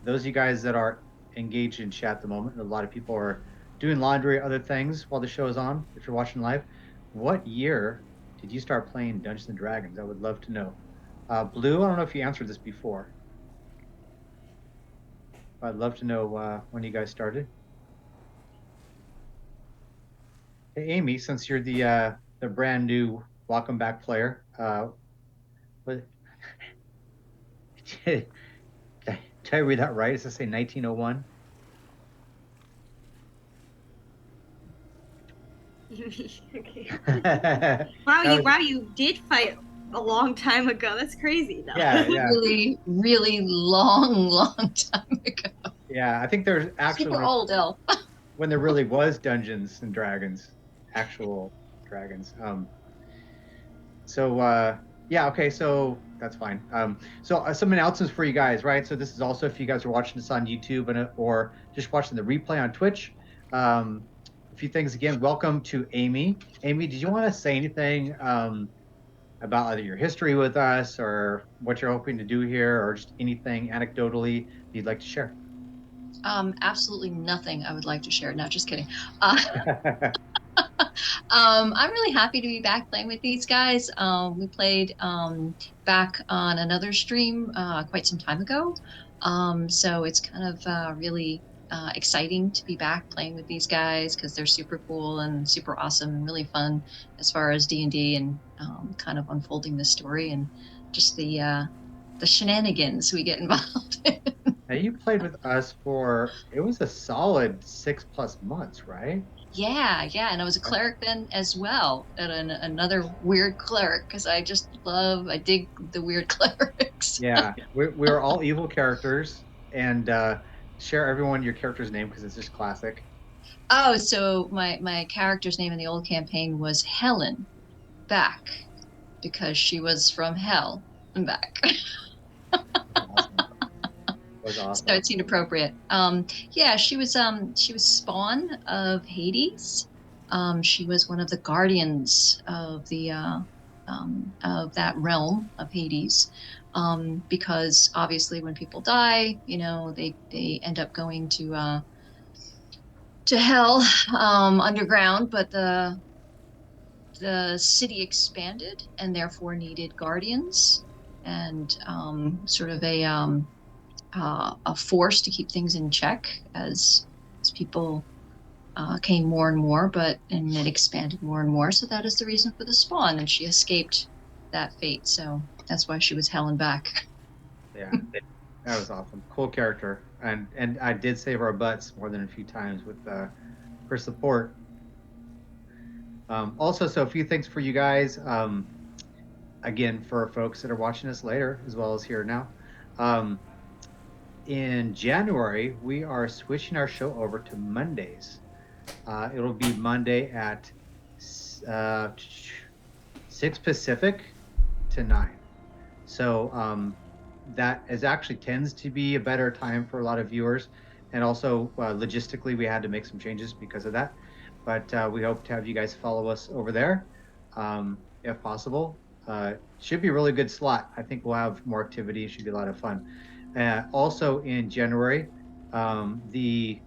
Those of you guys that are engaged in chat at the moment, a lot of people are doing laundry, other things while the show is on. If you're watching live, what year did you start playing Dungeons and Dragons? I would love to know. Blue, I don't know if you answered this before. I'd love to know when you guys started. Hey, Amy, since you're the brand new welcome back player, what? Did I read that right? Does it say 1901? Okay. Wow, you did fight a long time ago. That's crazy, though. Yeah. Really, really long time ago. Yeah, I think there's actually Super old elf. when there really was Dungeons and Dragons, actual dragons. Yeah, okay, so that's fine. So some announcements for you guys, right? So this is also if you guys are watching this on YouTube or just watching the replay on Twitch. A few things again. Welcome to Amy. Amy, did you want to say anything about either your history with us or what you're hoping to do here, or just anything anecdotally you'd like to share? Absolutely nothing I would like to share. No, just kidding. I'm really happy to be back playing with these guys. We played back on another stream quite some time ago. So it's kind of really exciting to be back playing with these guys because they're super cool and super awesome and really fun as far as D&D and kind of unfolding the story and just the shenanigans we get involved in. Now you played with us it was a solid 6+ months, right? Yeah, and I was a cleric then as well, and another weird cleric because I dig the weird clerics. Yeah, we're all evil characters, and share everyone your character's name because it's just classic. Oh, so my character's name in the old campaign was Helen Back because she was from hell and back. Was awesome. So it seemed appropriate. Yeah, she was spawn of Hades. She was one of the guardians of the of that realm of Hades. Because obviously when people die, they end up going to hell underground, but the city expanded and therefore needed guardians and sort of a force to keep things in check as people came more and more, and it expanded more and more. So that is the reason for the spawn, and she escaped that fate. So that's why she was Helen back. Yeah, that was awesome. Cool character, and I did save our butts more than a few times with her support. Also, so a few things for you guys. Again, for folks that are watching us later as well as here now. In January, we are switching our show over to Mondays. It'll be Monday at 6 Pacific to 9. So that actually tends to be a better time for a lot of viewers. And also logistically, we had to make some changes because of that. But we hope to have you guys follow us over there if possible. Should be a really good slot. I think we'll have more activity. It should be a lot of fun. Also in January, the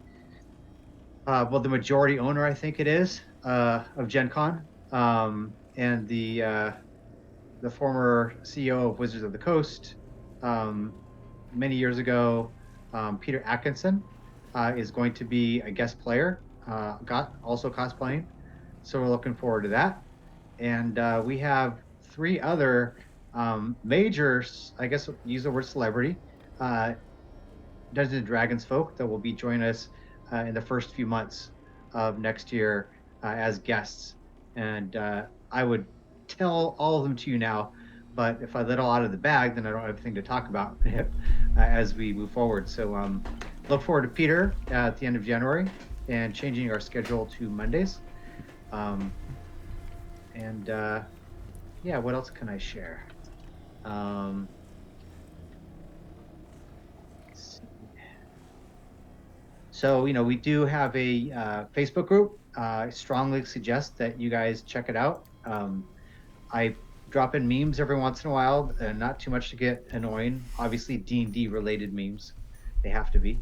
well, the majority owner, I think it is, of Gen Con, and the former CEO of Wizards of the Coast, many years ago, Peter Atkinson, is going to be a guest player, also cosplaying. So we're looking forward to that. And we have 3 other major, I guess, use the word celebrity, Dungeons and Dragons folk that will be joining us in the first few months of next year as guests. And I would tell all of them to you now, but if I let all out of the bag, then I don't have anything to talk about as we move forward. So look forward to Peter at the end of January and changing our schedule to Mondays. Yeah, what else can I share? So, we do have a Facebook group. I strongly suggest that you guys check it out. I drop in memes every once in a while, not too much to get annoying. Obviously, D&D related memes. They have to be.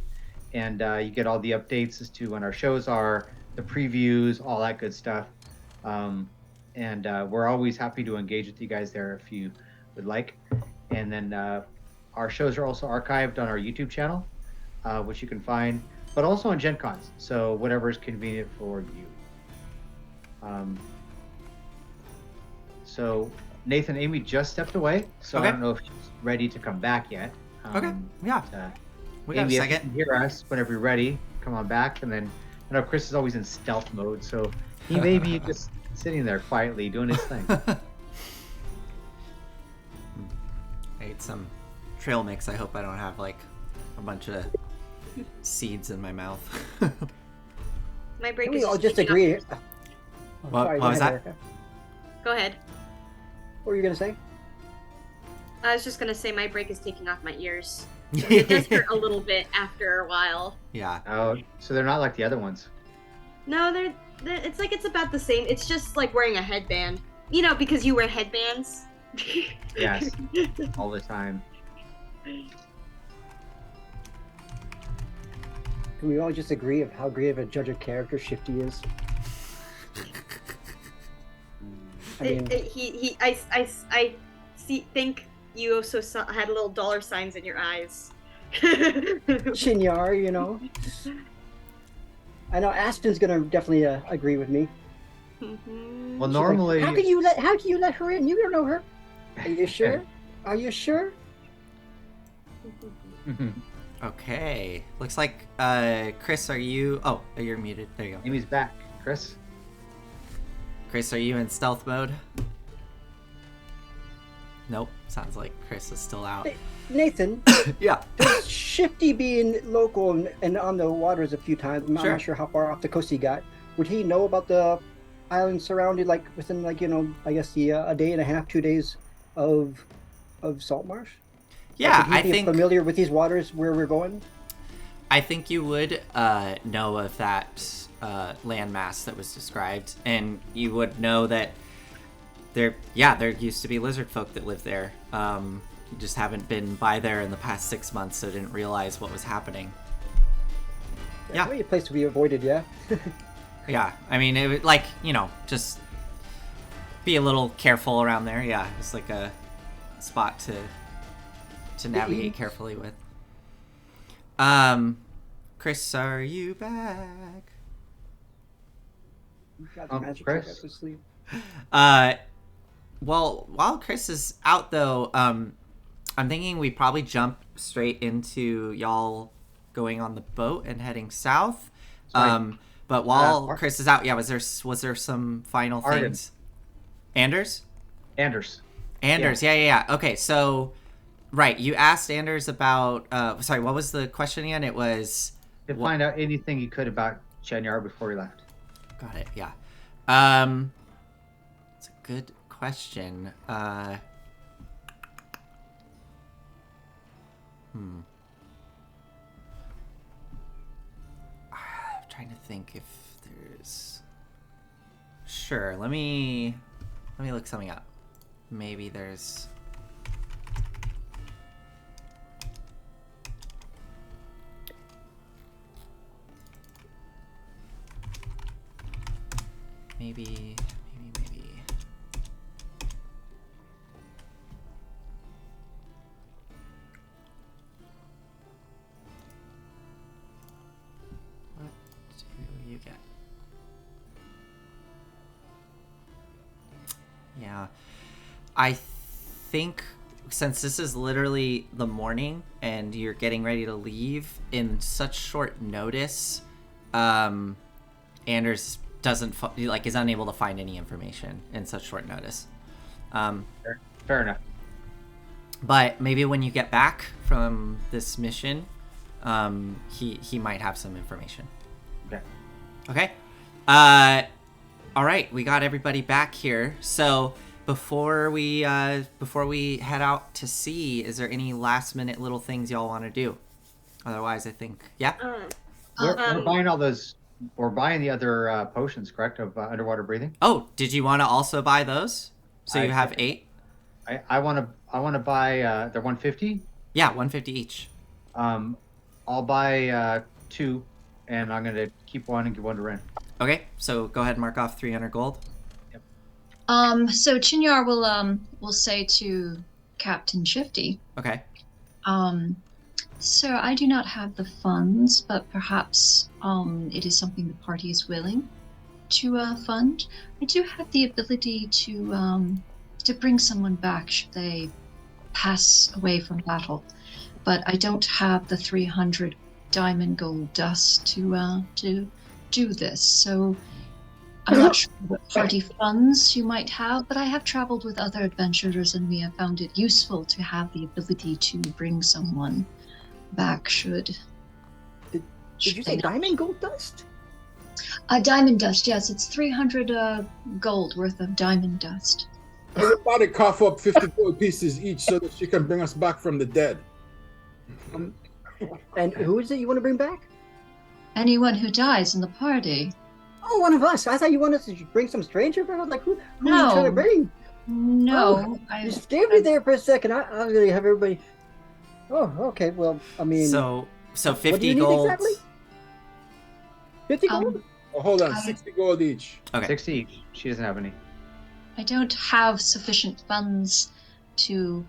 And you get all the updates as to when our shows are, the previews, all that good stuff. And we're always happy to engage with you guys there if you would like. And then our shows are also archived on our YouTube channel, which you can find, but also on Gen Cons. So whatever is convenient for you. So Nathan, Amy just stepped away, so Okay. I don't know if she's ready to come back yet. Okay, yeah. We got Amy, a if you second. can hear us whenever you're ready, come on back. And then I know Chris is always in stealth mode, so he may be just sitting there quietly doing his thing. I ate some trail mix. I hope I don't have like a bunch of seeds in my mouth. My break Can is we all just taking agree? off- What Sorry, go was ahead, that? Erica. Go ahead. What were you gonna say? I was just gonna say my break is taking off my ears. It does hurt a little bit after a while. Yeah. Oh, so they're not like the other ones. No, it's like it's about the same. It's just like wearing a headband. Because you wear headbands. Yes, all the time. Can we all just agree of how great of a judge of character Shifty is? I mean, I think you also had little dollar signs in your eyes. Shinyar, I know Aspen's gonna definitely agree with me. Well, She's normally, like, how can you let her in? You don't know her. Are you sure? Are you sure? Okay. Looks like Chris, are you? Oh, you're muted. There you go. Amy's back. Chris. Chris, are you in stealth mode? Nope. Sounds like Chris is still out. Hey, Nathan, Yeah. does Shifty being local and on the waters a few times, I'm Sure. not sure how far off the coast he got, would he know about the island surrounded, like, within, like, I guess a day and a half, 2 days of Saltmarsh? Yeah, Would he I be think familiar with these waters where we're going? I think you would know of that landmass that was described, and you would know that there used to be Lizardfolk that lived there. You just haven't been by there in the past 6 months, so didn't realize what was happening. Yeah. Maybe a place to be avoided, yeah. Yeah, I mean, it would, like, just be a little careful around there. Yeah, it's like a spot to navigate carefully with. Chris, are you back? Got the magic Chris? trick up his sleeve. Well, while Chris is out, though, I'm thinking we probably jump straight into y'all going on the boat and heading south. But while Chris is out, yeah, was there some final things? Anders? Anders. Yeah. Okay, so, right, you asked Anders about, sorry, what was the question again? It was... To find out anything you could about Shenyar before we left. Got it, yeah. It's a good question. I'm trying to think if there's... Sure, let me look something up. Maybe there's... maybe. What do you get? Yeah. I think since this is literally the morning and you're getting ready to leave in such short notice, Anders is unable to find any information in such short notice. Fair enough. But maybe when you get back from this mission, he might have some information. Okay. All right, we got everybody back here. So before we head out to sea, is there any last minute little things y'all want to do? Otherwise, I think We're buying all those. We're buying the other potions, correct? Of underwater breathing. Oh, did you want to also buy those? So you have 8. I want to buy. They're 150. Yeah, 150 each. I'll buy 2, and I'm gonna keep one and give one to Ren. Okay, so go ahead and mark off 300 gold. So Chinyar will say to Captain Shifty. Okay. Sir, I do not have the funds, but perhaps it is something the party is willing to fund. I do have the ability to bring someone back should they pass away from battle, but I don't have the 300 diamond gold dust to do this. So I'm not sure what party funds you might have, but I have traveled with other adventurers, and we have found it useful to have the ability to bring someone back should Did you say diamond gold dust? Diamond dust, yes. It's 300 gold worth of diamond dust. Everybody cough up 50 gold pieces each so that she can bring us back from the dead. And who is it you want to bring back? Anyone who dies in the party. Oh, one of us. I thought you wanted to bring some stranger, bro. Like, who are you No. trying to bring? No. You scared me there for a second. I really have everybody. Oh, okay. Well, I mean. So what do 50 you need gold. exactly? 50 gold? Oh, hold on, 60 gold each. Okay. 60 each. She doesn't have any. I don't have sufficient funds to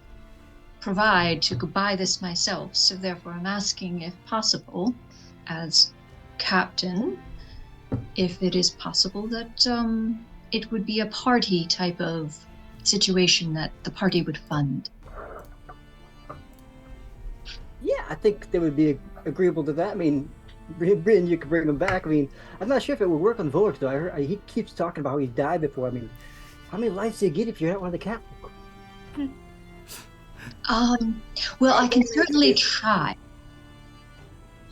provide to go buy this myself, so therefore I'm asking if possible, as captain, if it is possible that it would be a party type of situation that the party would fund. Yeah, I think they would be agreeable to that. I mean, Bryn, you could bring him back. I mean, I'm not sure if it would work on Volrik, though. He keeps talking about how he died before. I mean, how many lives do you get if you're not one of the captains? Well, I can certainly try.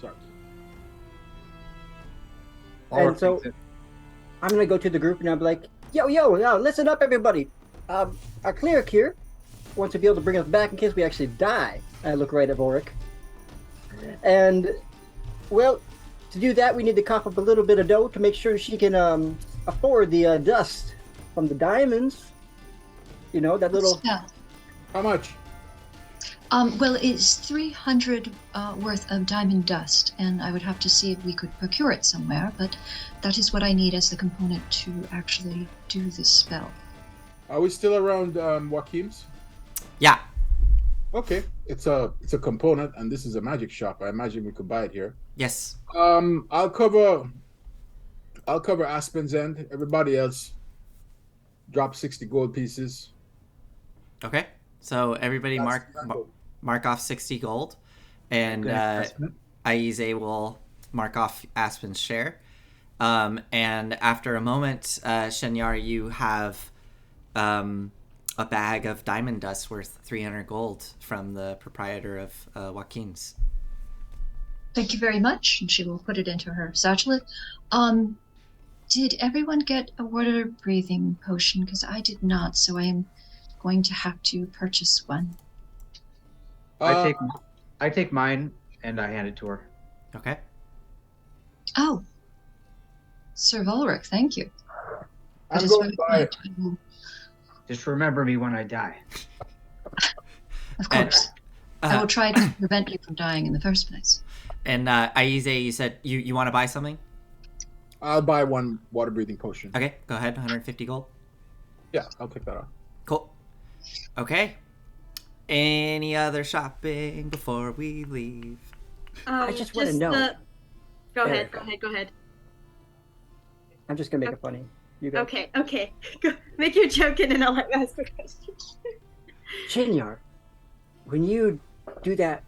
Sorry. And so, I'm going to go to the group and I'm like, yo, listen up, everybody. Our cleric here wants to be able to bring us back in case we actually die. I look right at Volrik. And, well, to do that, we need to cough up a little bit of dough to make sure she can afford the dust from the diamonds. You know, that little... Yeah. How much? Well, it's 300 worth of diamond dust, and I would have to see if we could procure it somewhere, but that is what I need as the component to actually do this spell. Are we still around Joachim's? Yeah. Okay, it's a component, and this is a magic shop. I imagine we could buy it here. Yes. I'll cover Aspen's end. Everybody else, drop 60 gold pieces. Okay. So everybody That's mark off 60 gold, and Aize will mark off Aspen's share. And after a moment, Shenyar, you have a bag of diamond dust worth 300 gold from the proprietor of Joaquin's. Thank you very much, and she will put it into her satchel. Did everyone get a water breathing potion? Because I did not, so I am going to have to purchase one. I take mine and I hand it to her. Okay. Oh, Sir Volrik, thank you. I'm That is going very to buy kind. Just remember me when I die. Of course. I will try to prevent you from dying in the first place. And Aize, you said you want to buy something? I'll buy one water breathing potion. Okay, go ahead. 150 gold. Yeah, I'll take that off. Cool. Okay. Any other shopping before we leave? I just want to know. Go ahead. Erica. Go ahead. I'm just gonna make it funny. You go. Okay. Go. Make your joke and then I'll ask the question. Chinyar, when you do that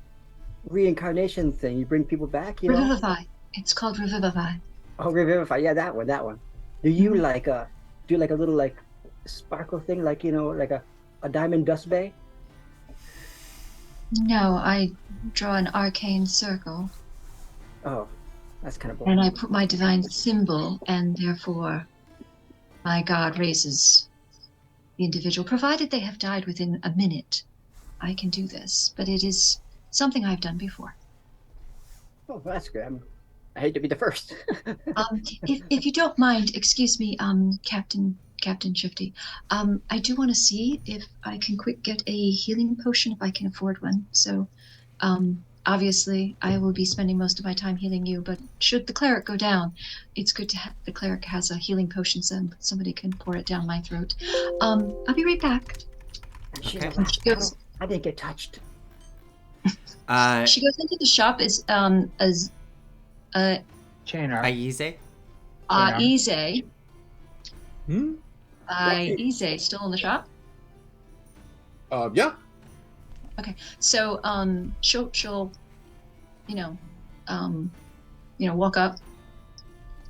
reincarnation thing, you bring people back, you know? Revivify. It's called Revivify. Oh, revivify. Yeah, that one. Do you do like a little like sparkle thing, like like a diamond dust bay? No, I draw an arcane circle. Oh, that's kind of boring. And I put my divine symbol, and therefore my god raises the individual, provided they have died within a minute. I can do this, but it is something I've done before. Oh, that's good. I hate to be the first. If you don't mind, excuse me, Captain Shifty. I do want to see if I can quick get a healing potion if I can afford one. So, obviously, I will be spending most of my time healing you. But should the cleric go down, it's good to have the cleric has a healing potion, so somebody can pour it down my throat. I'll be right back. Okay. She goes. I didn't get touched. She goes into the shop as Chainar. Aize? Ize. Hmm? Ize still in the shop. Yeah. Okay, so she'll walk up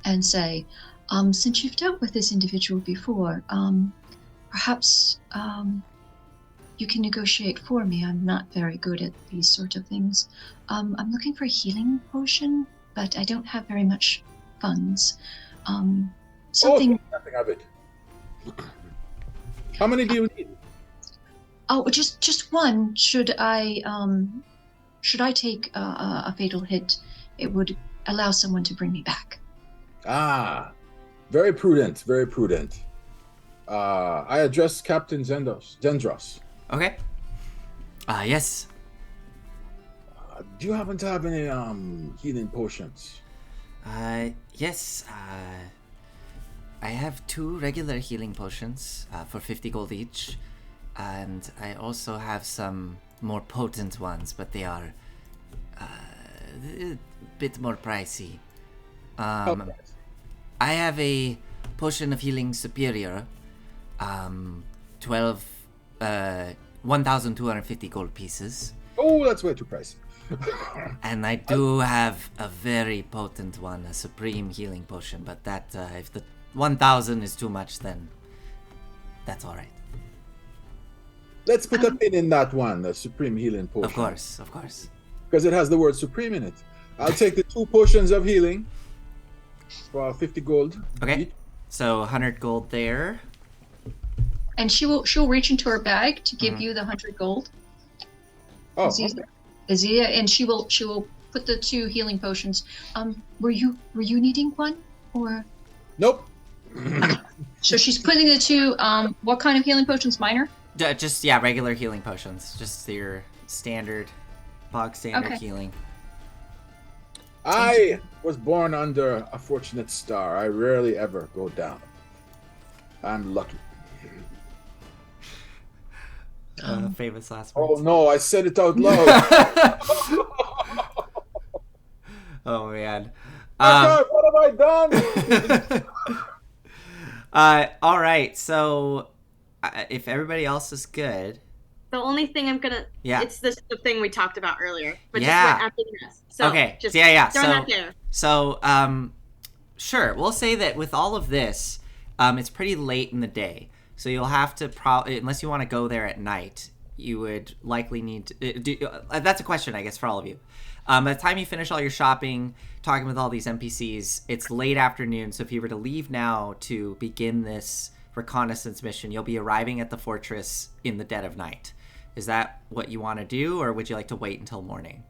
and say, since you've dealt with this individual before, perhaps you can negotiate for me. I'm not very good at these sort of things. I'm looking for a healing potion, but I don't have very much funds. Something. Oh, nothing of it. How many do you need? Oh, just one. Should I take a fatal hit, it would allow someone to bring me back. Ah, very prudent, very prudent. I address Captain Zendros. Okay. Yes. Do you happen to have any healing potions? Yes. I have 2 regular healing potions for 50 gold each. And I also have some more potent ones, but they are a bit more pricey. I have a potion of healing superior, 1,250 gold pieces. Oh, that's way too pricey. And I do have a very potent one, a supreme healing potion, but that if the 1,000 is too much, then that's all right. Let's put a pin in that one, the supreme healing potion. Of course. Because it has the word supreme in it. I'll take the 2 potions of healing for 50 gold. Okay. Each. So 100 gold there. And she'll reach into her bag to give you the 100 gold. Oh, Azia, and she will put the 2 healing potions. Were you needing one or? Nope. So she's putting the 2. What kind of healing potions? Minor. Just regular healing potions. Just your bog standard healing. I was born under a fortunate star. I rarely ever go down. I'm lucky. Famous last words. Oh no, I said it out loud. Oh man. God, what have I done? All right. So, if everybody else is good, The only thing I'm gonna it's the thing we talked about earlier, but just right after this. So okay. Just yeah. throw that there. So, sure. We'll say that with all of this, it's pretty late in the day, so you'll have to unless you want to go there at night, you would likely need to. That's a question, I guess, for all of you. By the time you finish all your shopping, talking with all these NPCs, it's late afternoon. So if you were to leave now to begin this reconnaissance mission, you'll be arriving at the fortress in the dead of night. Is that what you want to do, or would you like to wait until morning?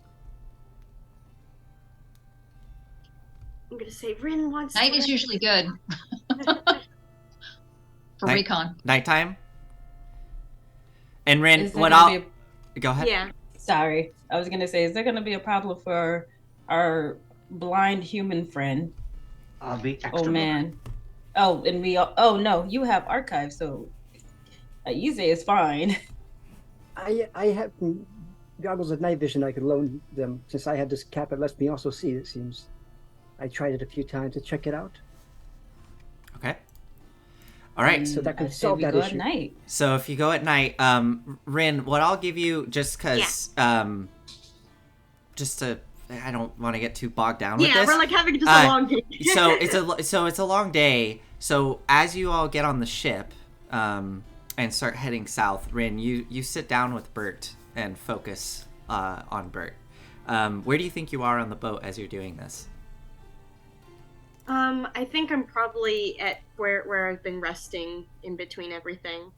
I'm gonna say Rin wants. Night is usually good for recon. Nighttime. And Rin, go ahead. Yeah. Sorry, I was gonna say, is there gonna be a problem for our blind human friend I'll be extra. Oh man. Oh, and oh no, you have archives, so you say it's fine. I have goggles of night vision I could loan them since I had this cap that lets me also see, it seems. I tried it a few times to check it out. Okay. All right. So that I could say solve we that go issue. at night. So if you go at night, Rin, what I'll give you, just because, just to, I don't want to get too bogged down with this. Yeah, we're like having just a long day. so it's a long day. So as you all get on the ship, and start heading south, Rin, you sit down with Bert and focus on Bert. Where do you think you are on the boat as you're doing this? I think I'm probably at where I've been resting in between everything.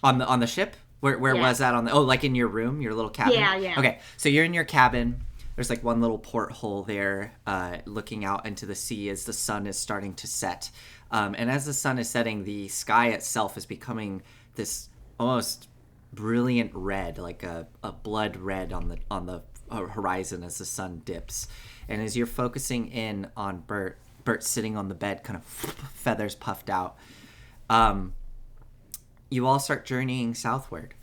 On the ship? Where was that on the? Oh, like in your room, your little cabin. Yeah. Okay, so you're in your cabin. There's like one little porthole there, looking out into the sea as the sun is starting to set. And as the sun is setting, the sky itself is becoming this almost brilliant red, like a blood red on the horizon as the sun dips. And as you're focusing in on Bert sitting on the bed, kind of feathers puffed out, you all start journeying southward.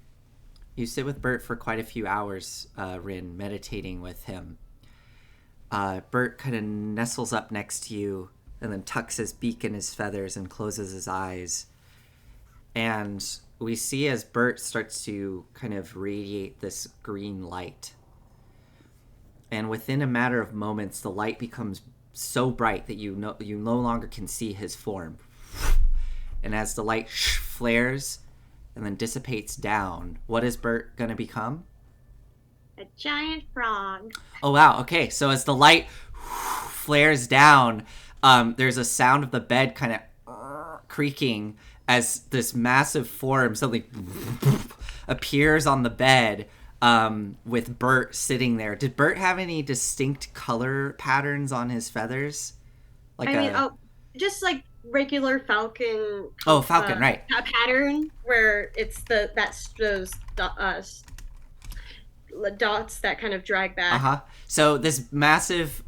You sit with Bert for quite a few hours, Rin, meditating with him. Bert kind of nestles up next to you and then tucks his beak in his feathers and closes his eyes. And we see as Bert starts to kind of radiate this green light. And within a matter of moments, the light becomes so bright that you no longer can see his form. And as the light flares and then dissipates down, what is Bert going to become? A giant frog. Oh, wow. Okay, so as the light flares down, there's a sound of the bed kind of creaking as this massive form suddenly appears on the bed, with Bert sitting there. Did Bert have any distinct color patterns on his feathers? Just like regular falcon. Oh, falcon, right. Pattern where it's those dots that kind of drag back. Uh-huh. So this massive,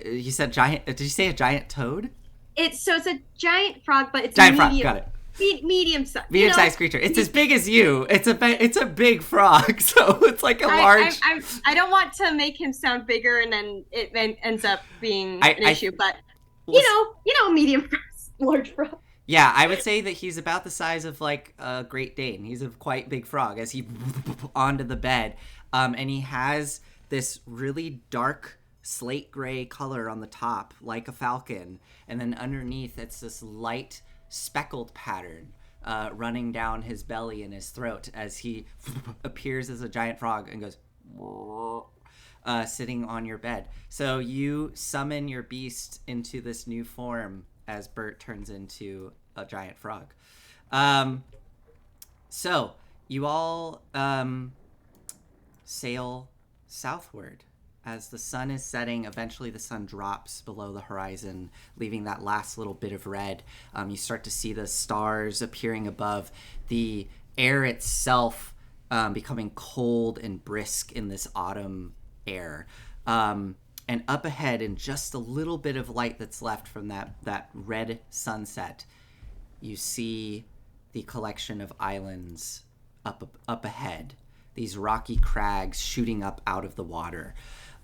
you said giant, did you say a giant toad? It's a giant frog, but it's giant frog, got it. Medium size. Medium-sized creature. It's as big as you. It's a big frog, so it's like a large. I don't want to make him sound bigger, and then it ends up being an issue. But you know, medium frog, large frog. Yeah, I would say that he's about the size of like a Great Dane. He's a quite big frog as he onto the bed, and he has this really dark slate gray color on the top, like a falcon, and then underneath it's this light speckled pattern running down his belly and his throat as he appears as a giant frog and goes sitting on your bed. So you summon your beast into this new form as Bert turns into a giant frog. So you all sail southward. As the sun is setting, eventually the sun drops below the horizon, leaving that last little bit of red. You start to see the stars appearing above, the air itself becoming cold and brisk in this autumn air. And up ahead, in just a little bit of light that's left from that red sunset, you see the collection of islands up ahead, these rocky crags shooting up out of the water.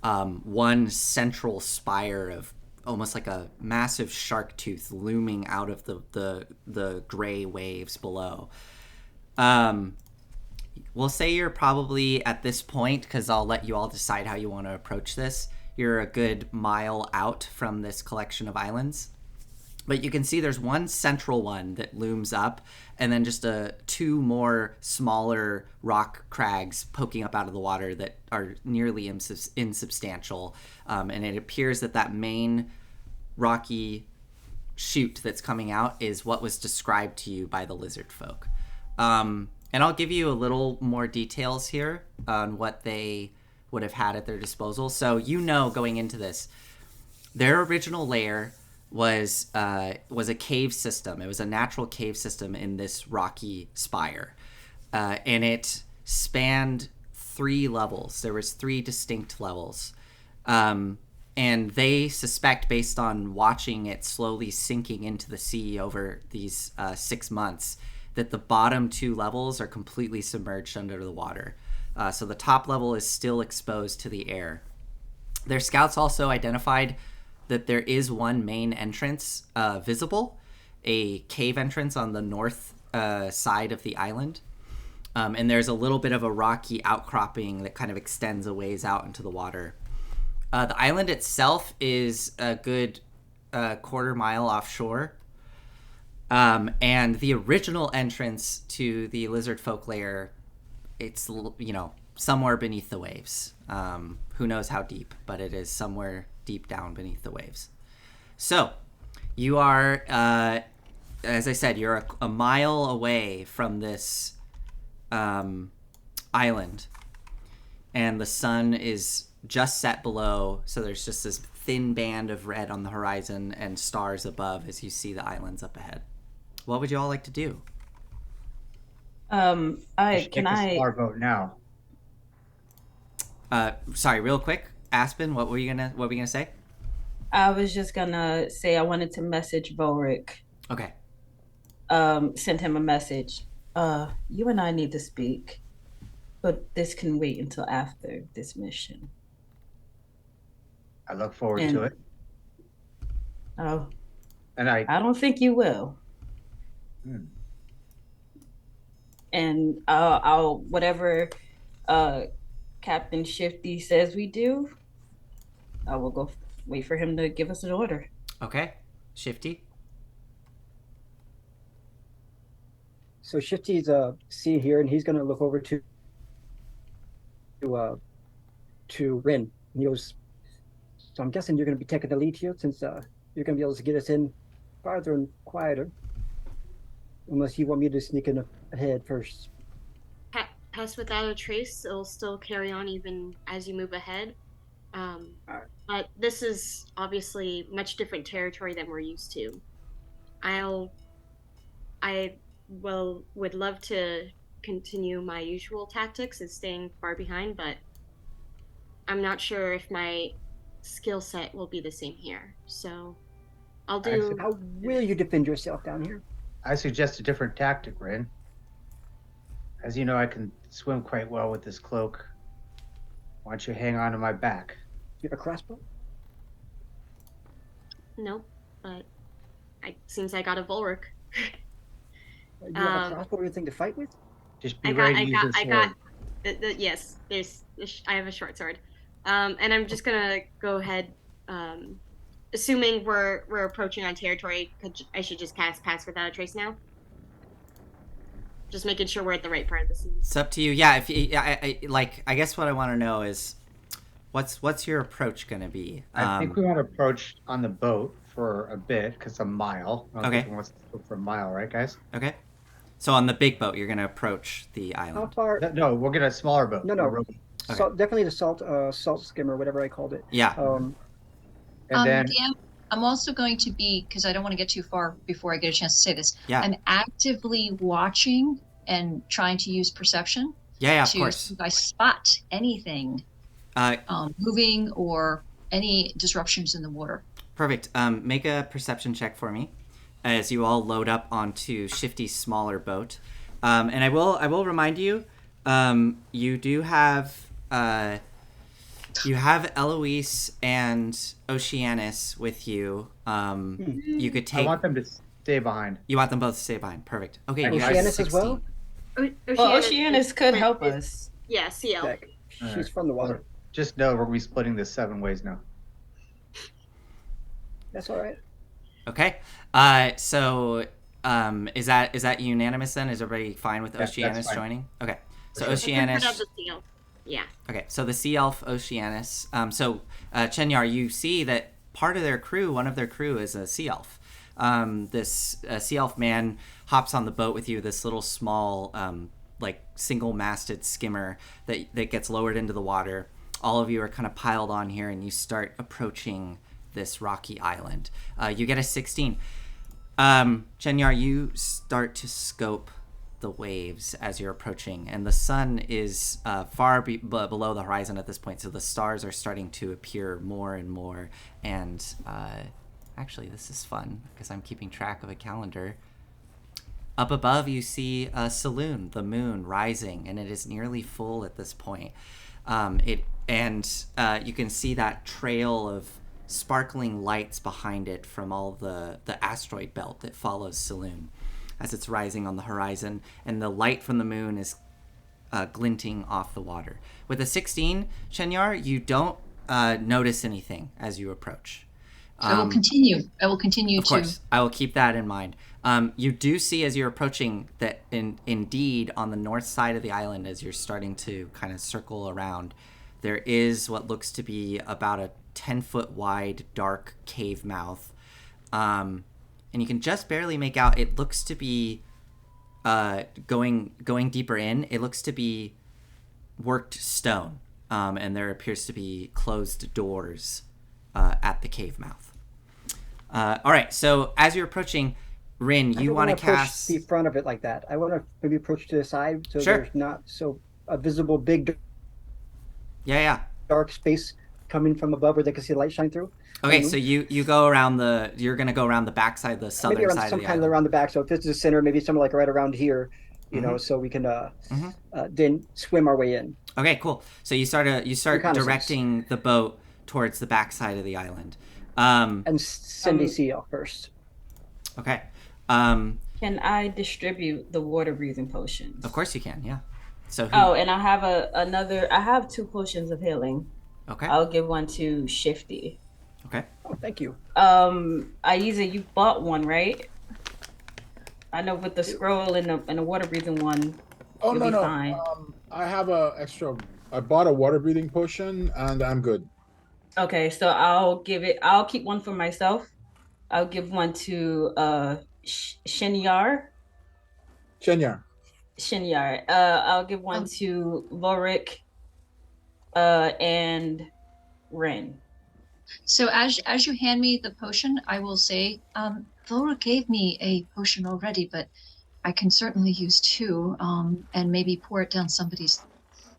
One central spire of almost like a massive shark tooth looming out of the gray waves below. We'll say you're probably at this point, because I'll let you all decide how you want to approach this. You're a good mile out from this collection of islands. But you can see there's one central one that looms up, and then just two more smaller rock crags poking up out of the water that are nearly insubstantial. And it appears that main rocky chute that's coming out is what was described to you by the Lizardfolk. And I'll give you a little more details here on what they would have had at their disposal. So going into this, their original lair was a cave system. It was a natural cave system in this rocky spire, and it spanned 3 levels. There was 3 distinct levels. And they suspect, based on watching it slowly sinking into the sea over these 6 months, that the bottom 2 levels are completely submerged under the water. So the top level is still exposed to the air. Their scouts also identified that there is one main entrance visible, a cave entrance on the north side of the island. And there's a little bit of a rocky outcropping that kind of extends a ways out into the water. The island itself is a good quarter mile offshore. And the original entrance to the Lizardfolk lair, it's, somewhere beneath the waves. Who knows how deep, but it is somewhere deep down beneath the waves. So, you are, as I said, you're a mile away from this island. And the sun is just set below, so there's just this thin band of red on the horizon and stars above as you see the islands up ahead. What would you all like to do? Take a smaller boat now. Sorry, real quick, Aspen, what were you gonna say? I was just gonna say I wanted to message Volrik. Okay. Send him a message. You and I need to speak, but this can wait until after this mission. I look forward to it. Oh. And I don't think you will. And I'll whatever Captain Shifty says we do, I will go wait for him to give us an order. Okay. Shifty? So Shifty's seeing here, and he's going to look over to Rin. And he goes, so I'm guessing you're going to be taking the lead here, since you're going to be able to get us in farther and quieter. Unless you want me to sneak in ahead first. Pass without a trace. It'll still carry on even as you move ahead. But this is obviously much different territory than we're used to. Would love to continue my usual tactics of staying far behind, but I'm not sure if my skill set will be the same here. So I'll do. How will you defend yourself down here? I suggest a different tactic, Rin. As you know, I can swim quite well with this cloak. Why don't you hang on to my back? You have a crossbow? Nope, but seems I got a Volrik. You have a crossbow or anything to fight with? Just be ready to use your sword. Yes, I have a short sword. And I'm just gonna go ahead, assuming we're approaching on territory, I should just cast Pass Without a Trace now? Just making sure we're at the right part of the scene. It's up to you. Yeah, if you, I guess what I want to know is, what's your approach going to be? I think we want to approach on the boat for a bit, because a mile. Okay. Wants to go for a mile, right, guys? Okay. So on the big boat, you're going to approach the island. How far? No, we'll get a smaller boat. No. Okay. Definitely the salt skimmer, whatever I called it. Yeah. And then DM, I'm also going to be, because I don't want to get too far before I get a chance to say this. Yeah. I'm actively watching and trying to use perception. Yeah, of course. See if I spot anything moving or any disruptions in the water. Perfect. Make a perception check for me as you all load up onto Shifty's smaller boat. And I will remind you, you do have Eloise and Oceanus with you. You could take. I want them to stay behind. You want them both to stay behind. Perfect. Okay. Oceanus as well? Oceanus could help us. Yeah, CL. She's from the water. Just know we're going to be splitting this 7 ways now. That's all right. Okay. So is that unanimous then? Is everybody fine with Oceanus joining? Okay. So Oceanus. Yeah. Okay. So the sea elf Oceanus. So Chenyar, you see that part of their crew, one of their crew, is a sea elf. This sea elf man hops on the boat with you. This little small, single-masted skimmer that gets lowered into the water. All of you are kind of piled on here, and you start approaching this rocky island. You get a 16. Chenyar, you start to scope the waves as you're approaching, and the sun is far below the horizon at this point, so the stars are starting to appear more and more. And actually, this is fun because I'm keeping track of a calendar. Up above, you see a saloon, the moon, rising, and it is nearly full at this point. You can see that trail of sparkling lights behind it from all the asteroid belt that follows Saloon as it's rising on the horizon, and the light from the moon is glinting off the water. With a 16, Shenyar, you don't notice anything as you approach. I will continue. Of course, I will keep that in mind. You do see as you're approaching that indeed on the north side of the island, as you're starting to kind of circle around, there is what looks to be about a 10-foot wide dark cave mouth. And you can just barely make out, it looks to be going deeper in. It looks to be worked stone. And there appears to be closed doors at the cave mouth. All right, so as you're approaching, Rin, you want to cast the front of it like that. I want to maybe approach to the side so Sure. there's not so a visible big dark space coming from above where they can see the light shine through. Okay, so you go around you're gonna go around the backside, the southern maybe around side some of the kind island. of around the back. So if this is the center, maybe somewhere like right around here, you know, so we can then swim our way in. Okay, cool. So you start directing the boat towards the backside of the island. And send AC off first. Okay. Can I distribute the water breathing potions? Of course you can, yeah. So and I have I have 2 potions of healing. Okay. I'll give one to Shifty. Okay. Oh, thank you. Aiza, you bought one, right? I know with the scroll and the water breathing one. Oh, you'll no. be fine. I have I bought a water breathing potion and I'm good. Okay, so I'll keep one for myself. I'll give one to Shenyar. I'll give one to Volrik and Ren. So as you hand me the potion, I will say, Volrik gave me a potion already, but I can certainly use 2, and maybe pour it down somebody's.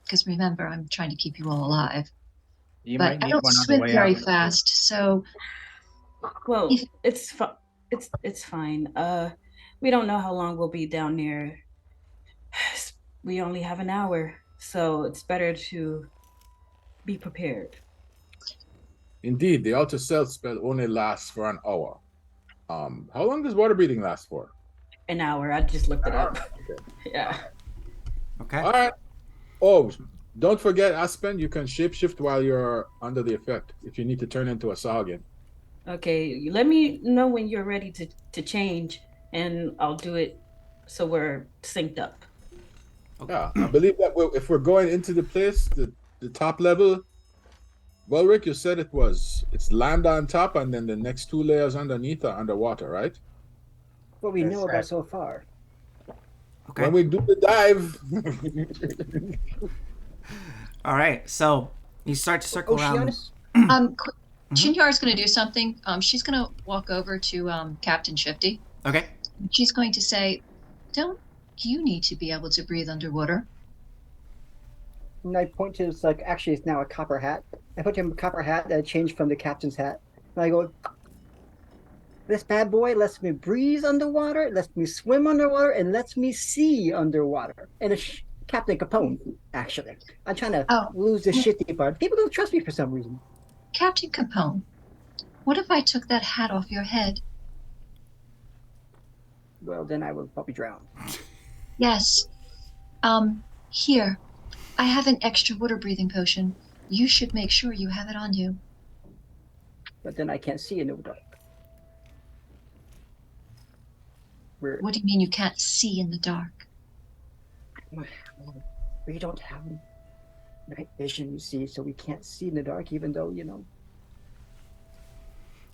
Because remember, I'm trying to keep you all alive. You But might I need don't one on the swim way very out. fast, so Well, it's fine. We don't know how long we'll be down there. We only have an hour, so it's better to be prepared. Indeed, the outer stealth spell only lasts for an hour. How long does water breathing last for? An hour. I just looked it up. Okay. Yeah. Okay. All right. Oh, don't forget, Aspen, you can shapeshift while you're under the effect if you need to turn into a Sahuagin. Okay, let me know when you're ready to change, and I'll do it so we're synced up. Yeah, I believe that if we're going into the place, the top level, Volrik, you said it's land on top and then the next 2 layers underneath are underwater, right? What we That's know right. about so far. Okay. When we do the dive. All right. So you start to circle around. Shinyar is going to do something. She's going to walk over to Captain Shifty. Okay. She's going to say, "Don't you need to be able to breathe underwater?" And I point to it's actually it's now a copper hat. I put him a copper hat that I changed from the captain's hat. And I go, this bad boy lets me breathe underwater, lets me swim underwater, and lets me see underwater. And it's Captain Capone, actually. I'm trying to lose the shitty part. People don't trust me for some reason. Captain Capone, what if I took that hat off your head? Well, then I will probably drown. Yes. Here. I have an extra water breathing potion. You should make sure you have it on you. But then I can't see in the dark. What do you mean you can't see in the dark? We don't have night vision, you see, so we can't see in the dark, even though,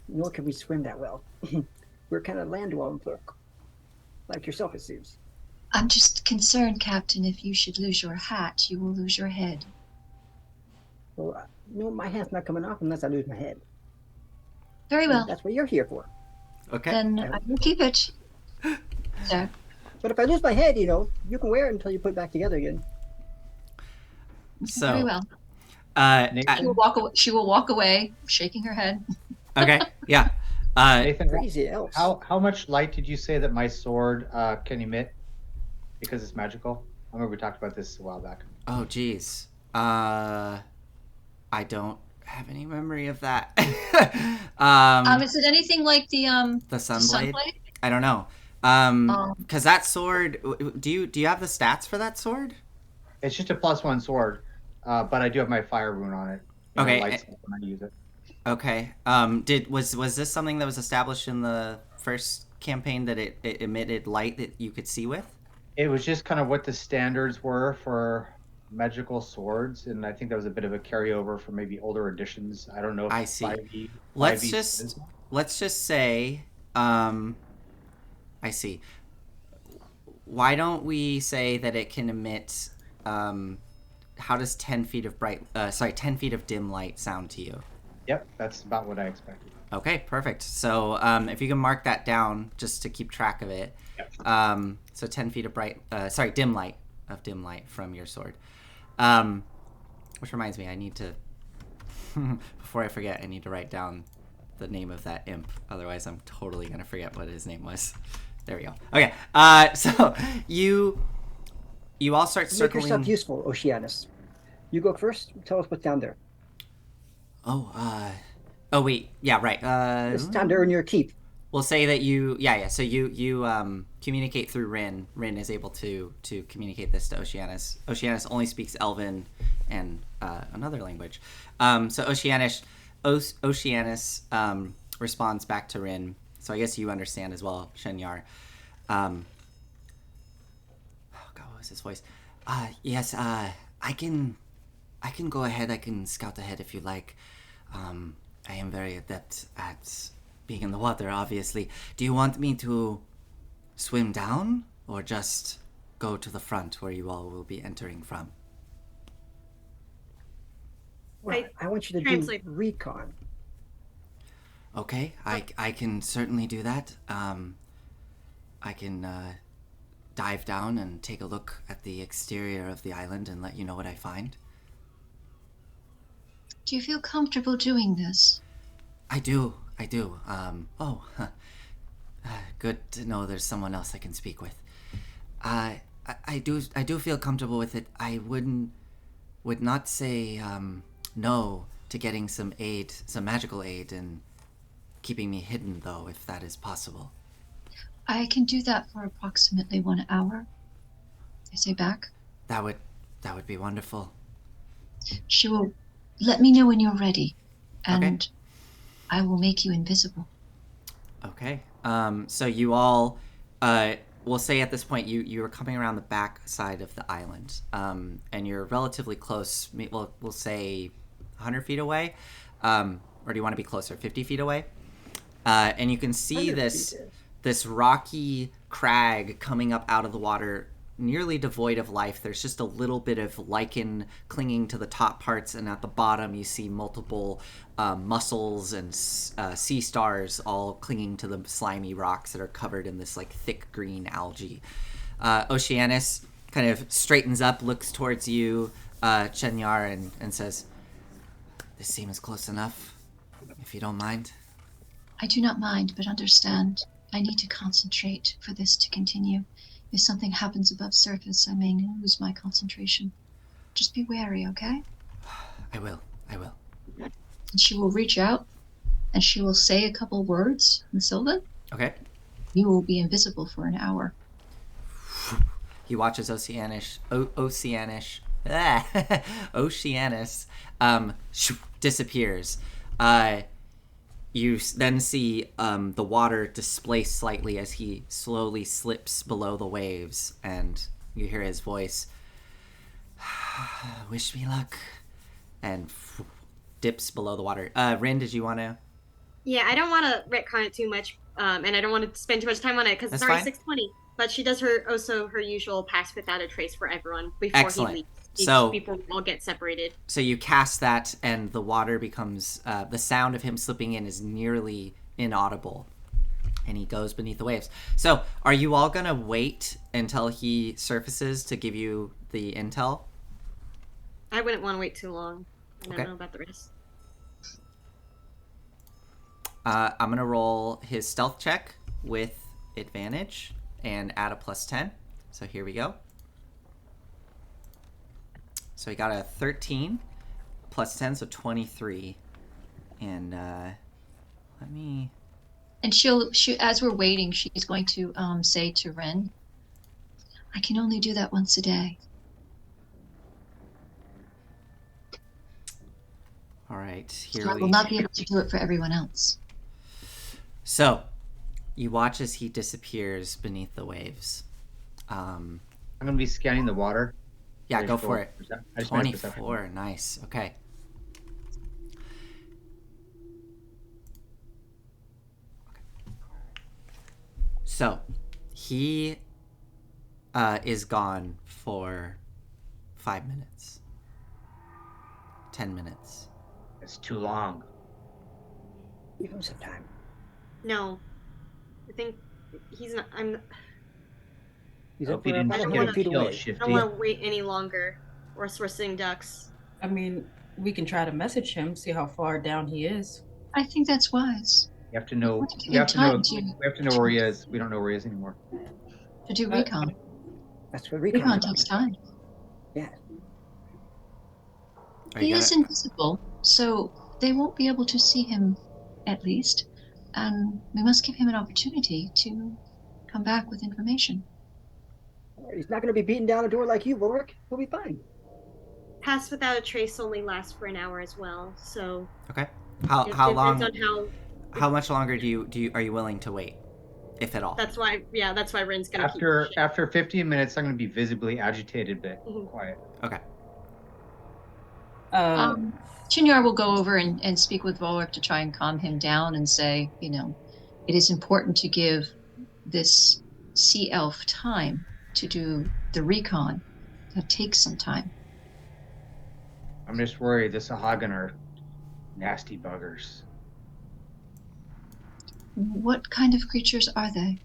nor can we swim that well. We're kind of land-dwelling folk. Like yourself, it seems. I'm just concerned, Captain, if you should lose your hat, you will lose your head. Well, no, my hat's not coming off unless I lose my head. Very well. That's what you're here for. Okay. Then I will keep it. Sir. But if I lose my head, you can wear it until you put it back together again. So, Very well. She will walk away, shaking her head. Okay, yeah. Nathan, Crazy elves. how much light did you say that my sword can emit? Because it's magical. I remember we talked about this a while back. Oh, geez. I don't have any memory of that. Is it anything like the Sunblade? Sunblade? I don't know. Because that sword, do you have the stats for that sword? It's just a +1 sword, but I do have my fire rune on it. Okay. Lights up when I use it. Okay. Was this something that was established in the first campaign that it emitted light that you could see with? It was just kind of what the standards were for magical swords, and I think that was a bit of a carryover from maybe older editions. I don't know if I see. 5e, Let's 5e just say, I see. Why don't we say that it can emit? How does 10 feet of 10 feet of dim light sound to you? Yep, that's about what I expected. Okay, perfect. So if you can mark that down just to keep track of it. Yep. So 10 feet of dim light from your sword. Which reminds me, I need to, before I forget, I need to write down the name of that imp. Otherwise, I'm totally going to forget what his name was. There we go. Okay, so you all start circling. Make yourself useful, Oceanus. You go first. Tell us what's down there. Oh wait, yeah, right. It's time to earn your keep. We'll say that so you communicate through Rin. Rin is able to communicate this to Oceanus. Oceanus only speaks Elven and another language. So Oceanus responds back to Rin. So I guess you understand as well, Shenyar. Oh God, what was his voice? Yes, I can go ahead. I can scout ahead if you like. I am very adept at being in the water, obviously. Do you want me to swim down or just go to the front where you all will be entering from? Well, I want you to do recon. Okay, I can certainly do that. I can dive down and take a look at the exterior of the island and let you know what I find. Do you feel comfortable doing this? I do. Good to know there's someone else I can speak with. I do feel comfortable with it. I would not say no to getting some magical aid and keeping me hidden, though, if that is possible. I can do that for approximately 1 hour. I say back. That would be wonderful. She will let me know when you're ready, and okay. I will make you invisible. Okay. So you all, we'll say at this point you are coming around the back side of the island, and you're relatively close. We'll say 100 feet away, or do you want to be closer? 50 feet away, and you can see this rocky crag coming up out of the water, nearly devoid of life. There's just a little bit of lichen clinging to the top parts, and at the bottom you see multiple mussels and sea stars all clinging to the slimy rocks that are covered in this like thick green algae. Oceanus kind of straightens up, looks towards you, Chenyar, and says, "This seems close enough, if you don't mind." I do not mind, but understand, I need to concentrate for this to continue. If something happens above surface, I may lose my concentration. Just be wary, okay? I will. And she will reach out, and she will say a couple words in Sylvan. Okay. You will be invisible for an hour. He watches Oceanus disappears. You then see the water displace slightly as he slowly slips below the waves, and you hear his voice, "Wish me luck," and dips below the water. Rin, did you want to? Yeah, I don't want to retcon it too much, and I don't want to spend too much time on it because it's already 6:20. But she does her usual pass without a trace for everyone before Excellent. he leaves. So people all get separated. So you cast that, and the water becomes the sound of him slipping in is nearly inaudible, and he goes beneath the waves. So, are you all gonna wait until he surfaces to give you the intel? I wouldn't want to wait too long. I don't Okay. know about the rest. I'm gonna roll his stealth check with advantage and add a +10. So here we go. So he got a 13 +10, so 23. And let me. And she, as we're waiting, she's going to say to Ren, "I can only do that once a day." All right, So here I we. will not be able to do it for everyone else. So, you watch as he disappears beneath the waves. I'm gonna be scanning the water. Yeah, go for it. I just made a perception. 24, nice. Okay. So, he is gone for 5 minutes. 10 minutes. It's too long. Give him some time. No, I think he's not. He's Hope you didn't I don't get a wanna- feet kill, away. I Shifty. don't want to wait any longer, or else we're sitting ducks. I mean, we can try to message him, see how far down he is. I think that's wise. You have to know. Want to give We have him to know. time to- We have to know where he is. We don't know where he is anymore. To do recon. That's what recon's Recon about. takes time. Yeah. Are He you is gonna- invisible, so they won't be able to see him, at least. And we must give him an opportunity to come back with information. He's not going to be beating down a door like you, Volrik. He'll be fine. Pass without a trace only lasts for an hour as well. So Okay. it How depends long? on How much longer do you are you willing to wait, if at all? That's why Rin's gonna After 15 minutes, I'm gonna be visibly agitated, but Mhm. quiet. Okay. Chinyar will go over and speak with Volrik to try and calm him down and say, it is important to give this sea elf time to do the recon. That takes some time. I'm just worried the Sahuagin are nasty buggers. What kind of creatures are they?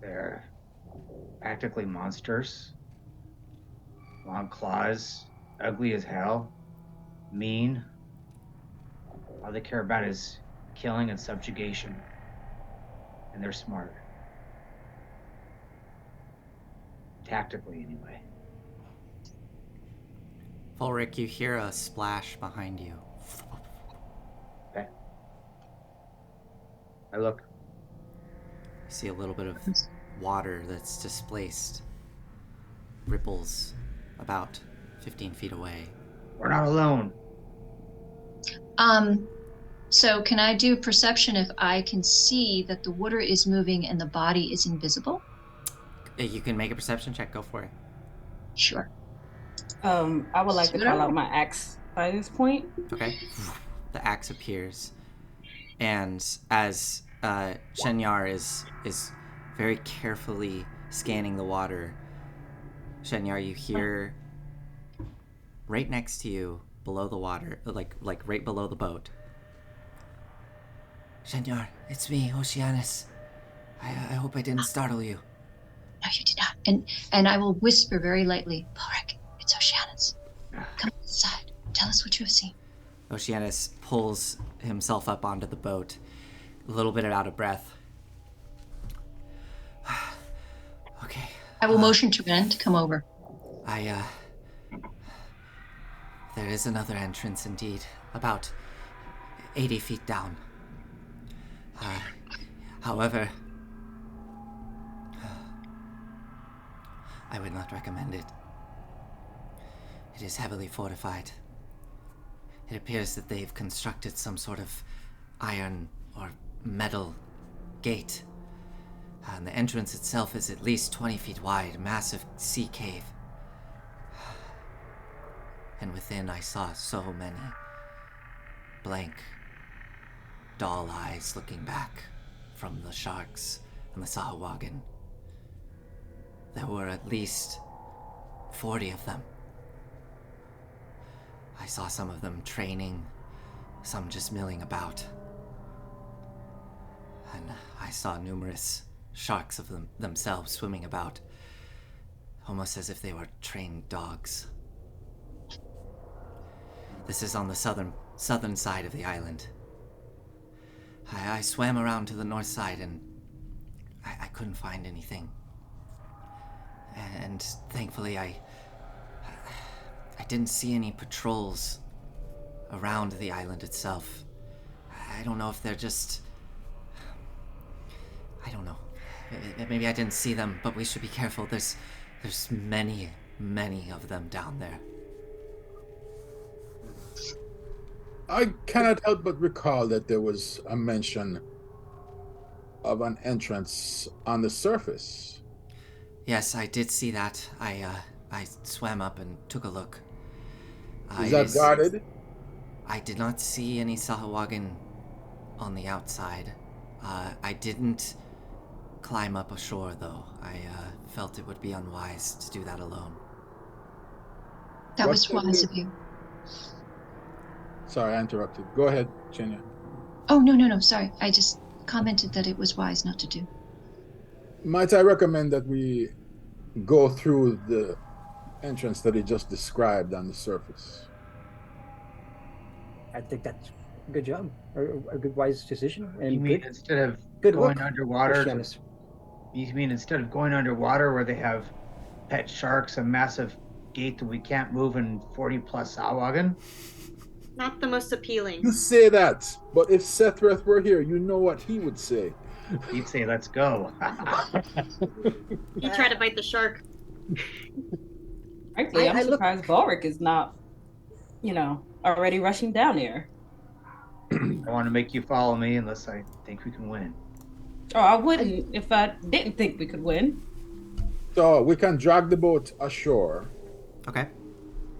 They're practically monsters. Long claws, ugly as hell, mean. All they care about is killing and subjugation. And they're smart. Tactically, anyway. Volrik, you hear a splash behind you. Okay. I look. You see a little bit of water that's displaced. Ripples about 15 feet away. We're not alone. So can I do perception if I can see that the water is moving and the body is invisible? You can make a perception check. Go for it. Sure. I would like to call out my axe by this point. Okay. The axe appears, and as Shenyar is very carefully scanning the water, Shenyar, you hear right next to you, below the water, like right below the boat. Shenyar, it's me, Oceanus. I hope I didn't startle you. No, you did not. And I will whisper very lightly, Volrik, it's Oceanus. Come inside. Tell us what you have seen. Oceanus pulls himself up onto the boat, a little bit out of breath. Okay. I will motion to Ren to come over. There is another entrance indeed, about 80 feet down. However, I would not recommend it. It is heavily fortified. It appears that they've constructed some sort of iron or metal gate. And the entrance itself is at least 20 feet wide, massive sea cave. And within I saw so many blank doll eyes looking back from the sharks and the Sahuagin. There were at least 40 of them. I saw some of them training, some just milling about. and I saw numerous sharks of themselves swimming about, almost as if they were trained dogs. This is on the southern side of the island. I swam around to the north side and I couldn't find anything. And thankfully I didn't see any patrols around the island itself. I don't know if they're just... I don't know. Maybe I didn't see them, but we should be careful. There's many of them down there. I cannot help but recall that there was a mention of an entrance on the surface. Yes, I did see that. I swam up and took a look. Is that guarded? I did not see any Sahuagin on the outside. I didn't climb up ashore, though. I felt it would be unwise to do that alone. That was wise of you. Sorry, I interrupted. Go ahead, Chenya. Oh, no, sorry. I just commented that it was wise not to do. Might I recommend that we go through the entrance that he just described on the surface? I think that's a good job, or a good wise decision. And You mean good, instead of good going work, underwater? Christianus. You mean instead of going underwater where they have pet sharks, a massive gate that we can't move, and 40+ Sahuagin? Not the most appealing. You say that, but if Sethreth were here, you know what he would say. He'd say, "Let's go." You try to bite the shark. Frankly, I'm I look- surprised Volrik is not, already rushing down here. I want to make you follow me unless I think we can win. Oh, I wouldn't if I didn't think we could win. So we can drag the boat ashore Okay.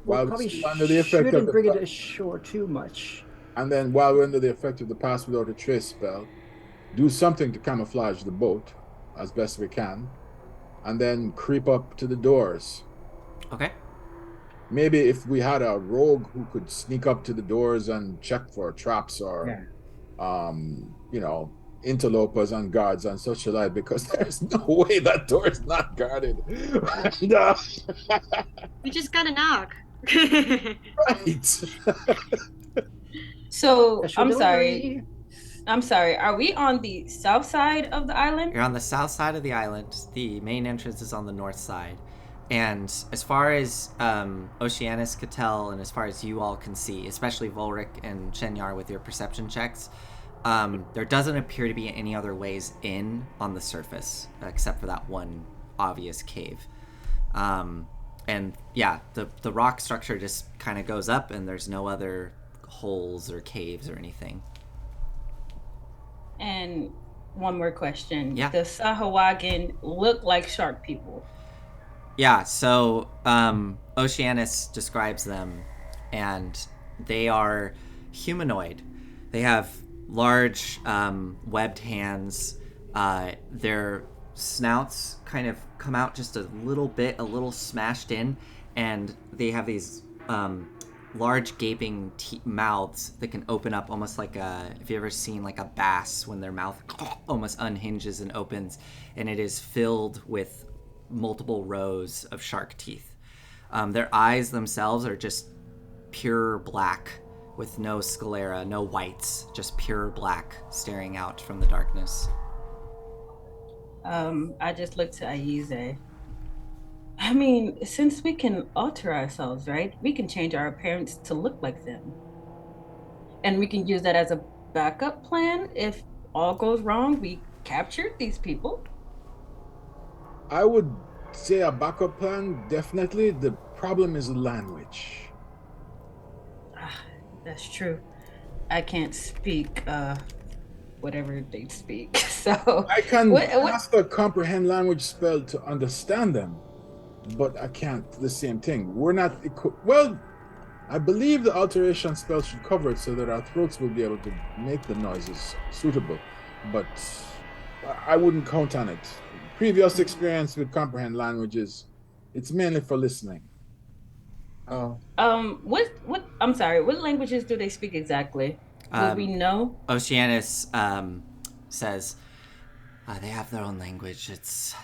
while Probably we're still under the effect of shouldn't bring it the... ashore too much. And then while we're under the effect of the pass without a trace spell, do something to camouflage the boat as best we can, and then creep up to the doors. Okay. Maybe if we had a rogue who could sneak up to the doors and check for traps or, interlopers and guards and such like, because there's no way that door is not guarded. And, We just gotta knock. right. So Special I'm sorry. delivery. I'm sorry. Are we on the south side of the island? You're on the south side of the island. The main entrance is on the north side. And as far as Oceanus could tell, and as far as you all can see, especially Volrik and Shenyar with your perception checks, there doesn't appear to be any other ways in on the surface, except for that one obvious cave. And yeah, the rock structure just kind of goes up, and there's no other holes or caves or anything. And one more question. Yeah. Does Sahuagin look like shark people? Yeah, so Oceanus describes them, and they are humanoid. They have large webbed hands. Their snouts kind of come out just a little smashed in, and they have these large gaping mouths that can open up almost like if you ever seen like a bass when their mouth almost unhinges and opens, and it is filled with multiple rows of shark teeth. Their eyes themselves are just pure black with no sclera, no whites, just pure black staring out from the darkness. I just looked to Aize. I mean, since we can alter ourselves, right? We can change our appearance to look like them. And we can use that as a backup plan if all goes wrong. We captured these people. I would say a backup plan, definitely. The problem is language. That's true. I can't speak whatever they speak. So I can what- cast a comprehend language spell to understand them, but I can't the same thing. We're not well, I believe the alteration spell should cover it so that our throats will be able to make the noises suitable, but I wouldn't count on it. Previous experience with comprehend languages, it's mainly for listening. Oh, what I'm sorry, what languages do they speak exactly? Would we know? Oceanus says, They have their own language. It's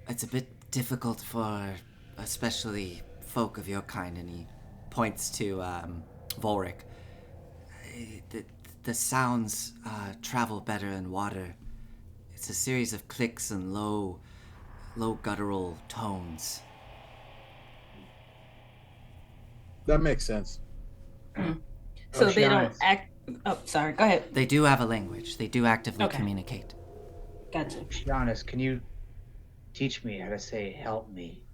a bit difficult for especially folk of your kind, and he points to Volrik. The sounds travel better in water. It's a series of clicks and low guttural tones. That makes sense. So they don't act. Oh, sorry. Go ahead. They do have a language. They do actively Okay. communicate. Gotcha. Giannis, can you teach me how to say "help me"?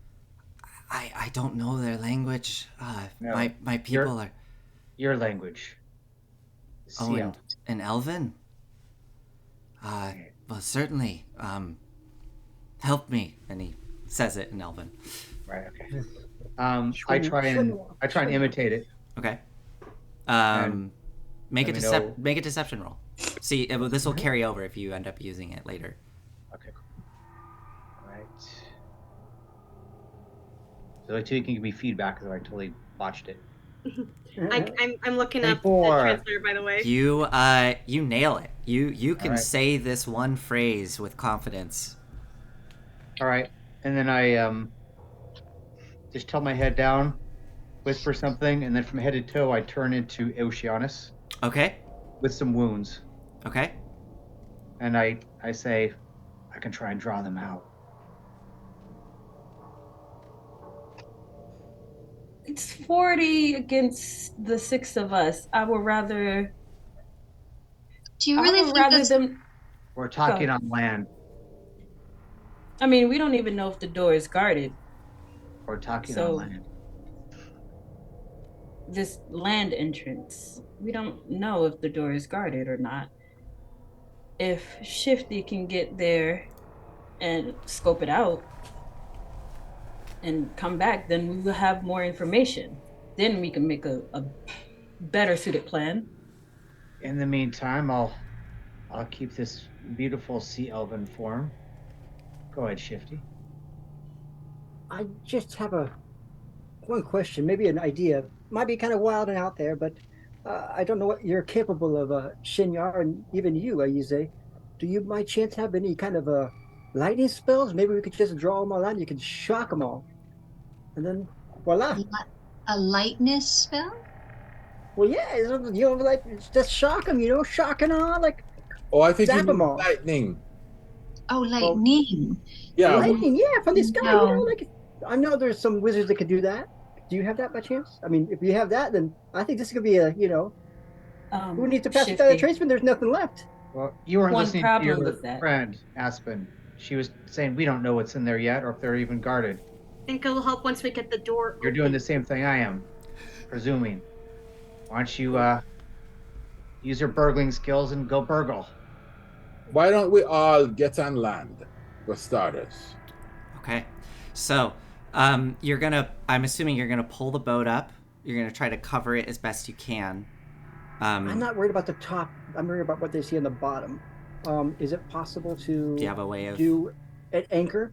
I don't know their language. No, my people are. Your language. Oh, in Elven? Well, certainly. Help me. And he says it in Elven. Right. Okay. I try and imitate it. Okay. And Make a know. deception roll. See, this will carry over if you end up using it later. Okay. All right. So like, you can give me feedback because I totally botched it. I'm looking up the 24. translator, by the way. You nail it. You can All right. say this one phrase with confidence. All right, and then I just tell my head down, whisper something, and then from head to toe I turn into Oceanus Okay. with some wounds, Okay. and I say I can try and draw them out. It's 40 against the 6 of us. I would rather. Do you I really would think rather that's... them. We're talking on land. I mean, we don't even know if the door is guarded. We're talking So- on land. This land entrance, we don't know if the door is guarded or not. If Shifty can get there and scope it out and come back, then we will have more information. Then we can make a better suited plan. In the meantime, I'll keep this beautiful sea elven form. Go ahead, Shifty. I just have one question, maybe an idea. Might be kind of wild and out there, but I don't know what you're capable of, Shinyar, and even you, Ayuze. Do you, by chance, have any kind of lightning spells? Maybe we could just draw them all out and you could shock them all. And then, voila. A lightness spell? Well, yeah, like, just shock them, shocking all, like, Oh, I think Zap you 'em mean all. lightning. Oh, lightning. Yeah. lightning, yeah, from the sky, No. like, I know there's some wizards that could do that. Do you have that by chance? I mean, if you have that, then I think this could be who needs to pass the Shifty. tradesman? There's nothing left. Well, you weren't One listening problem to your with that. friend, Aspen. She was saying we don't know what's in there yet or if they're even guarded. I think it'll help once we get the door You're doing the same thing I am, presuming. Why don't you use your burgling skills and go burgle? Why don't we all get on land for starters? Okay. So, I'm assuming you're gonna pull the boat up. You're gonna try to cover it as best you can. I'm not worried about the top. I'm worried about what they see on the bottom. Is it possible to Do you have a way of? do an anchor?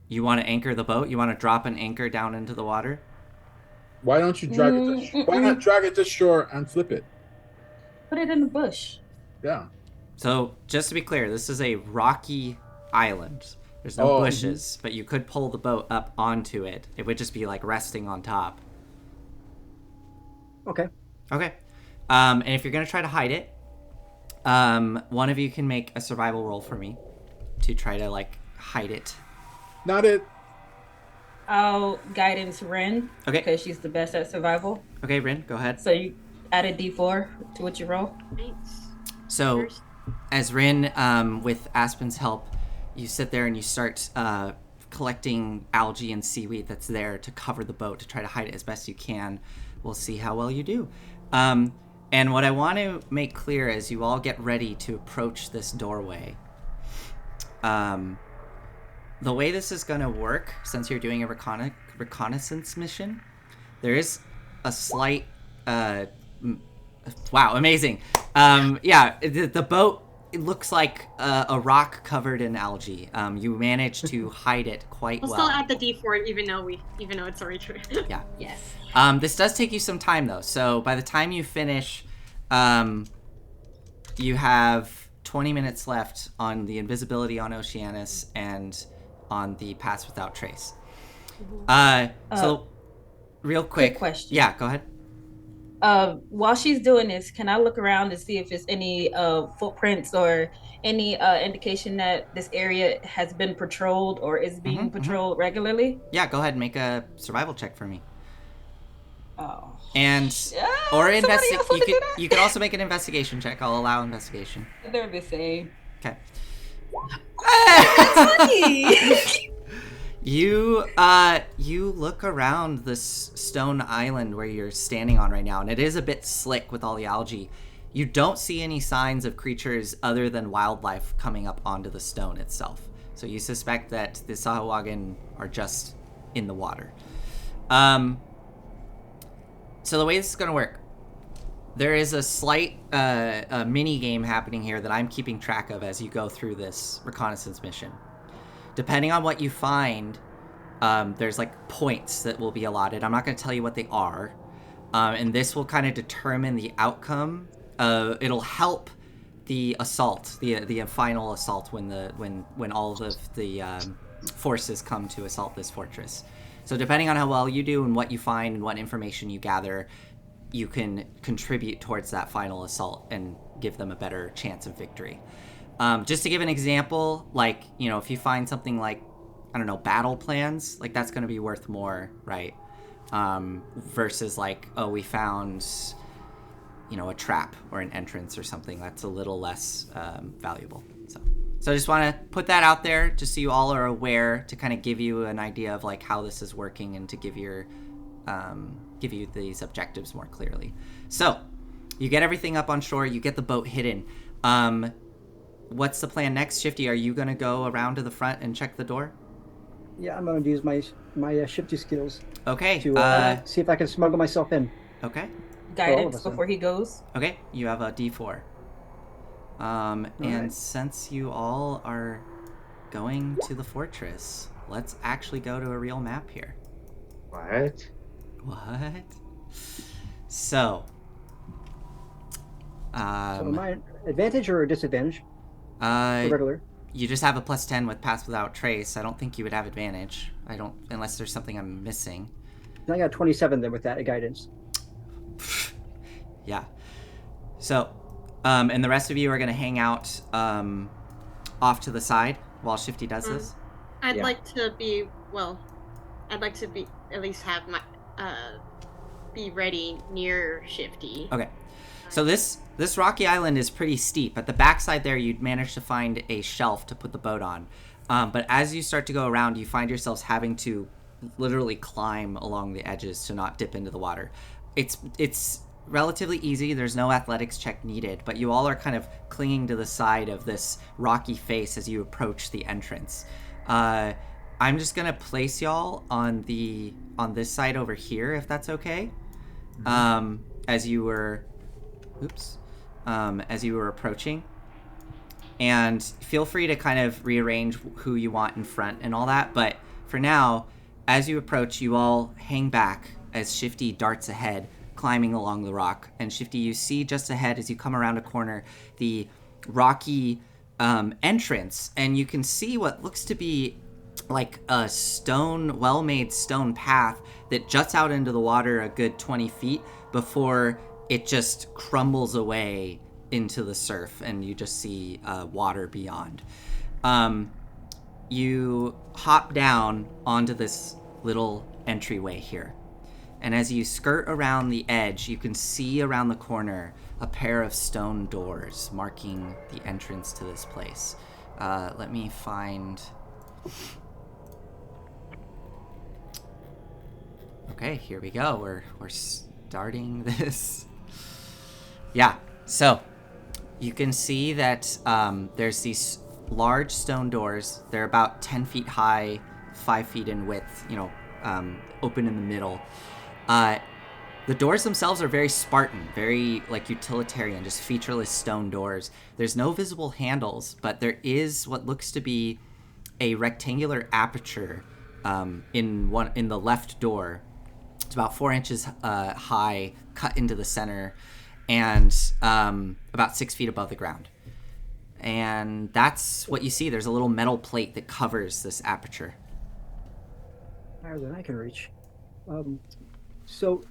You want to anchor the boat? You want to drop an anchor down into the water? Why don't you drag it? Why not drag it to shore and flip it? Put it in the bush. Yeah. So, just to be clear, this is a rocky island. There's no bushes, but you could pull the boat up onto it. It would just be like resting on top. Okay. Okay. And if you're going to try to hide it, one of you can make a survival roll for me to try to, like, hide it. Not it. I'll guidance Ren. Okay. Because she's the best at survival. Okay, Rin, go ahead. So you add a d4 to what you roll. Nice. So, as Rin, with Aspen's help, you sit there and you start collecting algae and seaweed that's there to cover the boat to try to hide it as best you can. We'll see how well you do. And what I want to make clear as you all get ready to approach this doorway, the way this is going to work, since you're doing a reconnaissance mission, there is a slight... wow, amazing. The boat, it looks like a rock covered in algae. You managed to hide it quite We'll well. still add the D4 even though it's already true. Yeah. Yes. This does take you some time, though. So by the time you finish, you have 20 minutes left on the invisibility on Oceanus and on the Pass Without Trace. So, real quick question. Yeah, go ahead. While she's doing this, can I look around to see if there's any footprints or any indication that this area has been patrolled or is being patrolled regularly? Yeah, go ahead and make a survival check for me. Oh. And or you could also make an investigation check. I'll allow investigation. They're the same. Okay. That's funny. You look around this stone island where you're standing on right now, and it is a bit slick with all the algae. You don't see any signs of creatures other than wildlife coming up onto the stone itself. So you suspect that the Sahuagin are just in the water. So the way this is going to work, there is a slight mini game happening here that I'm keeping track of as you go through this reconnaissance mission. Depending on what you find, there's like points that will be allotted. I'm not going to tell you what they are, and this will kind of determine the outcome. It'll help the assault, the final assault when all of the forces come to assault this fortress. So depending on how well you do and what you find and what information you gather, you can contribute towards that final assault and give them a better chance of victory. Just to give an example, like, you know, if you find something like, I don't know, battle plans, like that's going to be worth more, right? Versus like, oh, we found, you know, a trap or an entrance or something that's a little less valuable. So I just want to put that out there just so you all are aware, to kind of give you an idea of like how this is working and to give you these objectives more clearly. So you get everything up on shore, you get the boat hidden. What's the plan next, Shifty? Are you going to go around to the front and check the door? Yeah, I'm going to use my shifty skills. Okay. To see if I can smuggle myself in. Okay. Guidance before he goes. Okay, you have a D4. And right. Since you all are going to the fortress, let's actually go to a real map here. What? So, am I advantage or disadvantage? Regular. You just have a +10 with Pass Without Trace. I don't think you would have advantage. Unless there's something I'm missing. I got 27 then with that guidance. Yeah. So, and the rest of you are going to hang out off to the side while Shifty does this? I'd like to be at least have my be ready near Shifty. Okay. So this rocky island is pretty steep. At the backside there, you'd manage to find a shelf to put the boat on. But as you start to go around, you find yourselves having to literally climb along the edges to not dip into the water. It's relatively easy. There's no athletics check needed, but you all are kind of clinging to the side of this rocky face as you approach the entrance. I'm just gonna place y'all on this side over here, if that's okay. As you were approaching, and feel free to kind of rearrange who you want in front and all that. But for now, as you approach, you all hang back as Shifty darts ahead, climbing along the rock. And Shifty, you see just ahead as you come around a corner the rocky entrance, and you can see what looks to be like a well-made stone path that juts out into the water a good 20 feet before it just crumbles away into the surf, and you just see water beyond. You hop down onto this little entryway here. And as you skirt around the edge, you can see around the corner a pair of stone doors marking the entrance to this place. Let me find... Okay, here we go. We're starting this. Yeah, so you can see that there's these large stone doors. They're about 10 feet high, 5 feet in width, open in the middle. The doors themselves are very Spartan, very like utilitarian, just featureless stone doors. There's no visible handles, but there is what looks to be a rectangular aperture in the left door. It's about 4 inches high, cut into the center, and about 6 feet above the ground. and that's what you see. There's a little metal plate that covers this aperture. Higher than I can reach. So,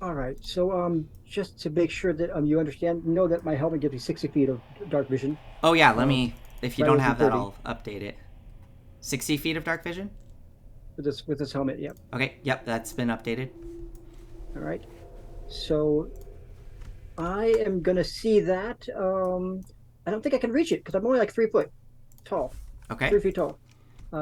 all right. So, just to make sure that you understand, know that my helmet gives me 60 feet of dark vision. Oh yeah, let me. If you don't have that, 30. I'll update it. 60 feet of dark vision. With this helmet, yep. Okay, yep, that's been updated. All right. So, I am gonna see that. I don't think I can reach it because I'm only like 3 foot tall. Okay. 3 feet tall.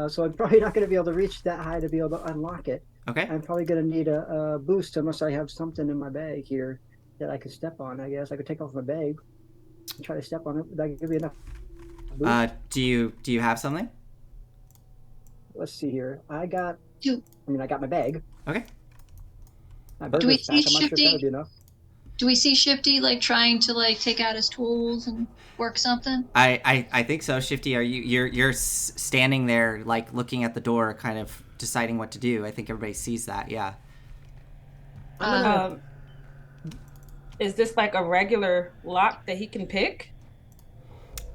So I'm probably not gonna be able to reach that high to be able to unlock it. Okay. I'm probably gonna need a boost unless I have something in my bag here that I could step on. I guess I could take off my bag and try to step on it. Would that give me enough boost? Do you have something? Let's see here. I got my bag. Okay. My Do we burger's back. see I'm not sure if that Shifty? would be enough. Do we see Shifty like trying to like take out his tools and work something? I think so. Shifty, are you're standing there like looking at the door, kind of deciding what to do. I think everybody sees that. Yeah. Is this like a regular lock that he can pick?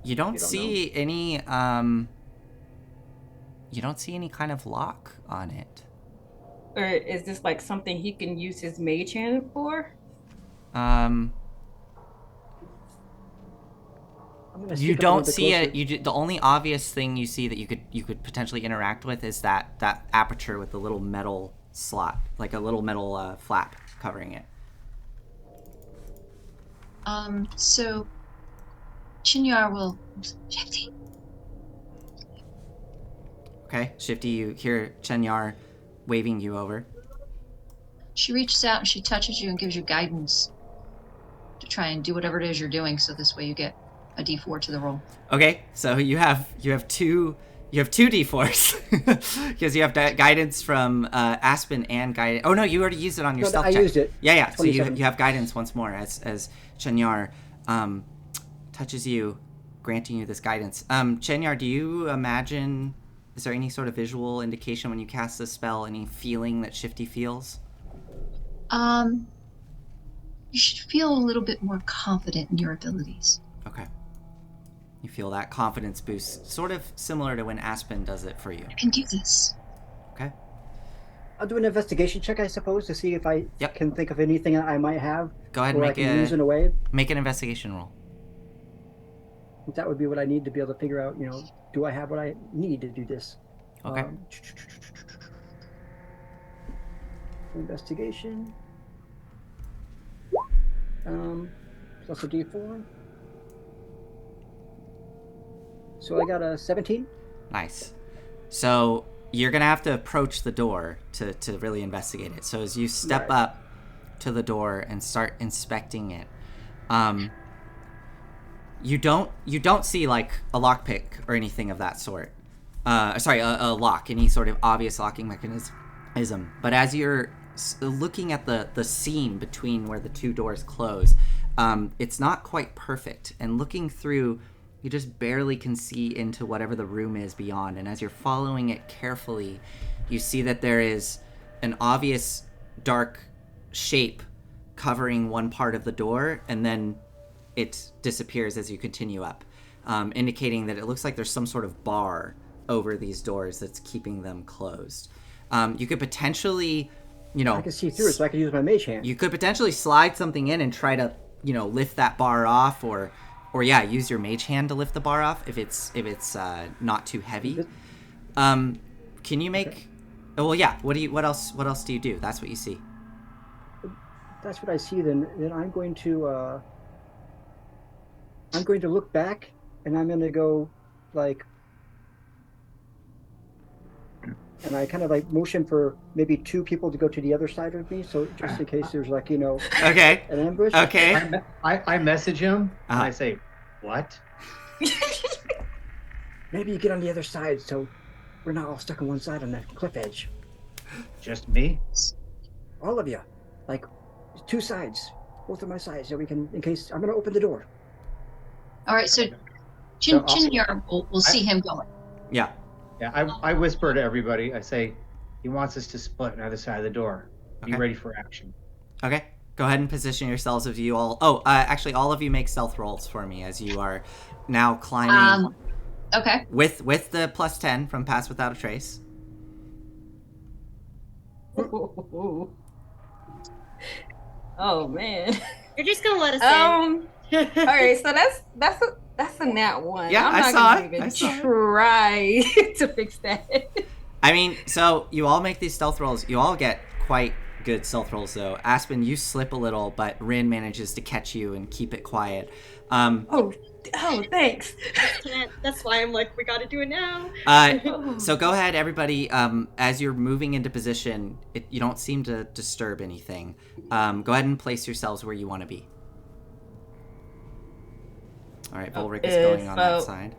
You don't see any you don't see any kind of lock on it. Or is this like something he can use his mage hand for? You don't see it. The only obvious thing you see that you could potentially interact with is that aperture with the little metal slot, like a little metal flap covering it. So Chinyar will Shifty. Okay, Shifty, you hear Chenyar waving you over. She reaches out and she touches you and gives you guidance to try and do whatever it is you're doing. So this way you get a D4 to the roll. Okay, so you have two D4s because you have guidance from Aspen and guidance. Oh no, you already used it on your stealth check. I used it. Yeah. So you have guidance once more as Chenyar touches you, granting you this guidance. Chenyar, do you imagine? Is there any sort of visual indication when you cast this spell? Any feeling that Shifty feels? You should feel a little bit more confident in your abilities. Okay. You feel that confidence boost, sort of similar to when Aspen does it for you. You can do this. Okay. I'll do an investigation check, I suppose, to see if I can think of anything I might have. Go ahead and use in a way. Make an investigation roll. That would be what I need to be able to figure out, do I have what I need to do this? Okay. Investigation. Plus a D4. So I got a 17. Nice. So you're going to have to approach the door to really investigate it. So as you step up to the door and start inspecting it, you don't see like a lockpick or anything of that sort. A lock, any sort of obvious locking mechanism. But as you're looking at the seam between where the two doors close, it's not quite perfect. And looking through, you just barely can see into whatever the room is beyond. And as you're following it carefully, you see that there is an obvious dark shape covering one part of the door, and then it disappears as you continue up, indicating that it looks like there's some sort of bar over these doors that's keeping them closed. You could potentially, I can see through it, so I can use my mage hand. You could potentially slide something in and try to, lift that bar off, or use your mage hand to lift the bar off if it's not too heavy. Can you make? Okay. Well, yeah. What else do you do? That's what you see. That's what I see. Then I'm going to look back, and I'm going to go like, and I kind of like motion for maybe two people to go to the other side of me, so just in case there's like okay, an ambush. Okay. I message him and I say, "What?" Maybe you get on the other side, so we're not all stuck on one side on that cliff edge. Just me? All of you, like two sides, both of my sides, so we can. In case I'm going to open the door. All right, so Chinyar will see him going. Yeah. Yeah, I whisper to everybody. I say, he wants us to split on the other side of the door. Be ready for action. Okay, Go ahead and position yourselves if you all... Oh, actually, all of you make stealth rolls for me as you are now climbing Okay. with the plus 10 from Pass Without a Trace. Oh man. You're just gonna let us All in. right, so that's a nat one. Yeah, I'm I not saw gonna it. even I saw it. try to fix that. I mean, so you all make these stealth rolls. You all get quite good stealth rolls, though. Aspen, you slip a little, but Rin manages to catch you and keep it quiet. Oh, thanks. That's why I'm like, we gotta do it now. So go ahead, everybody. As you're moving into position, you don't seem to disturb anything. Go ahead and place yourselves where you want to be. All right, Volrik is going on that side.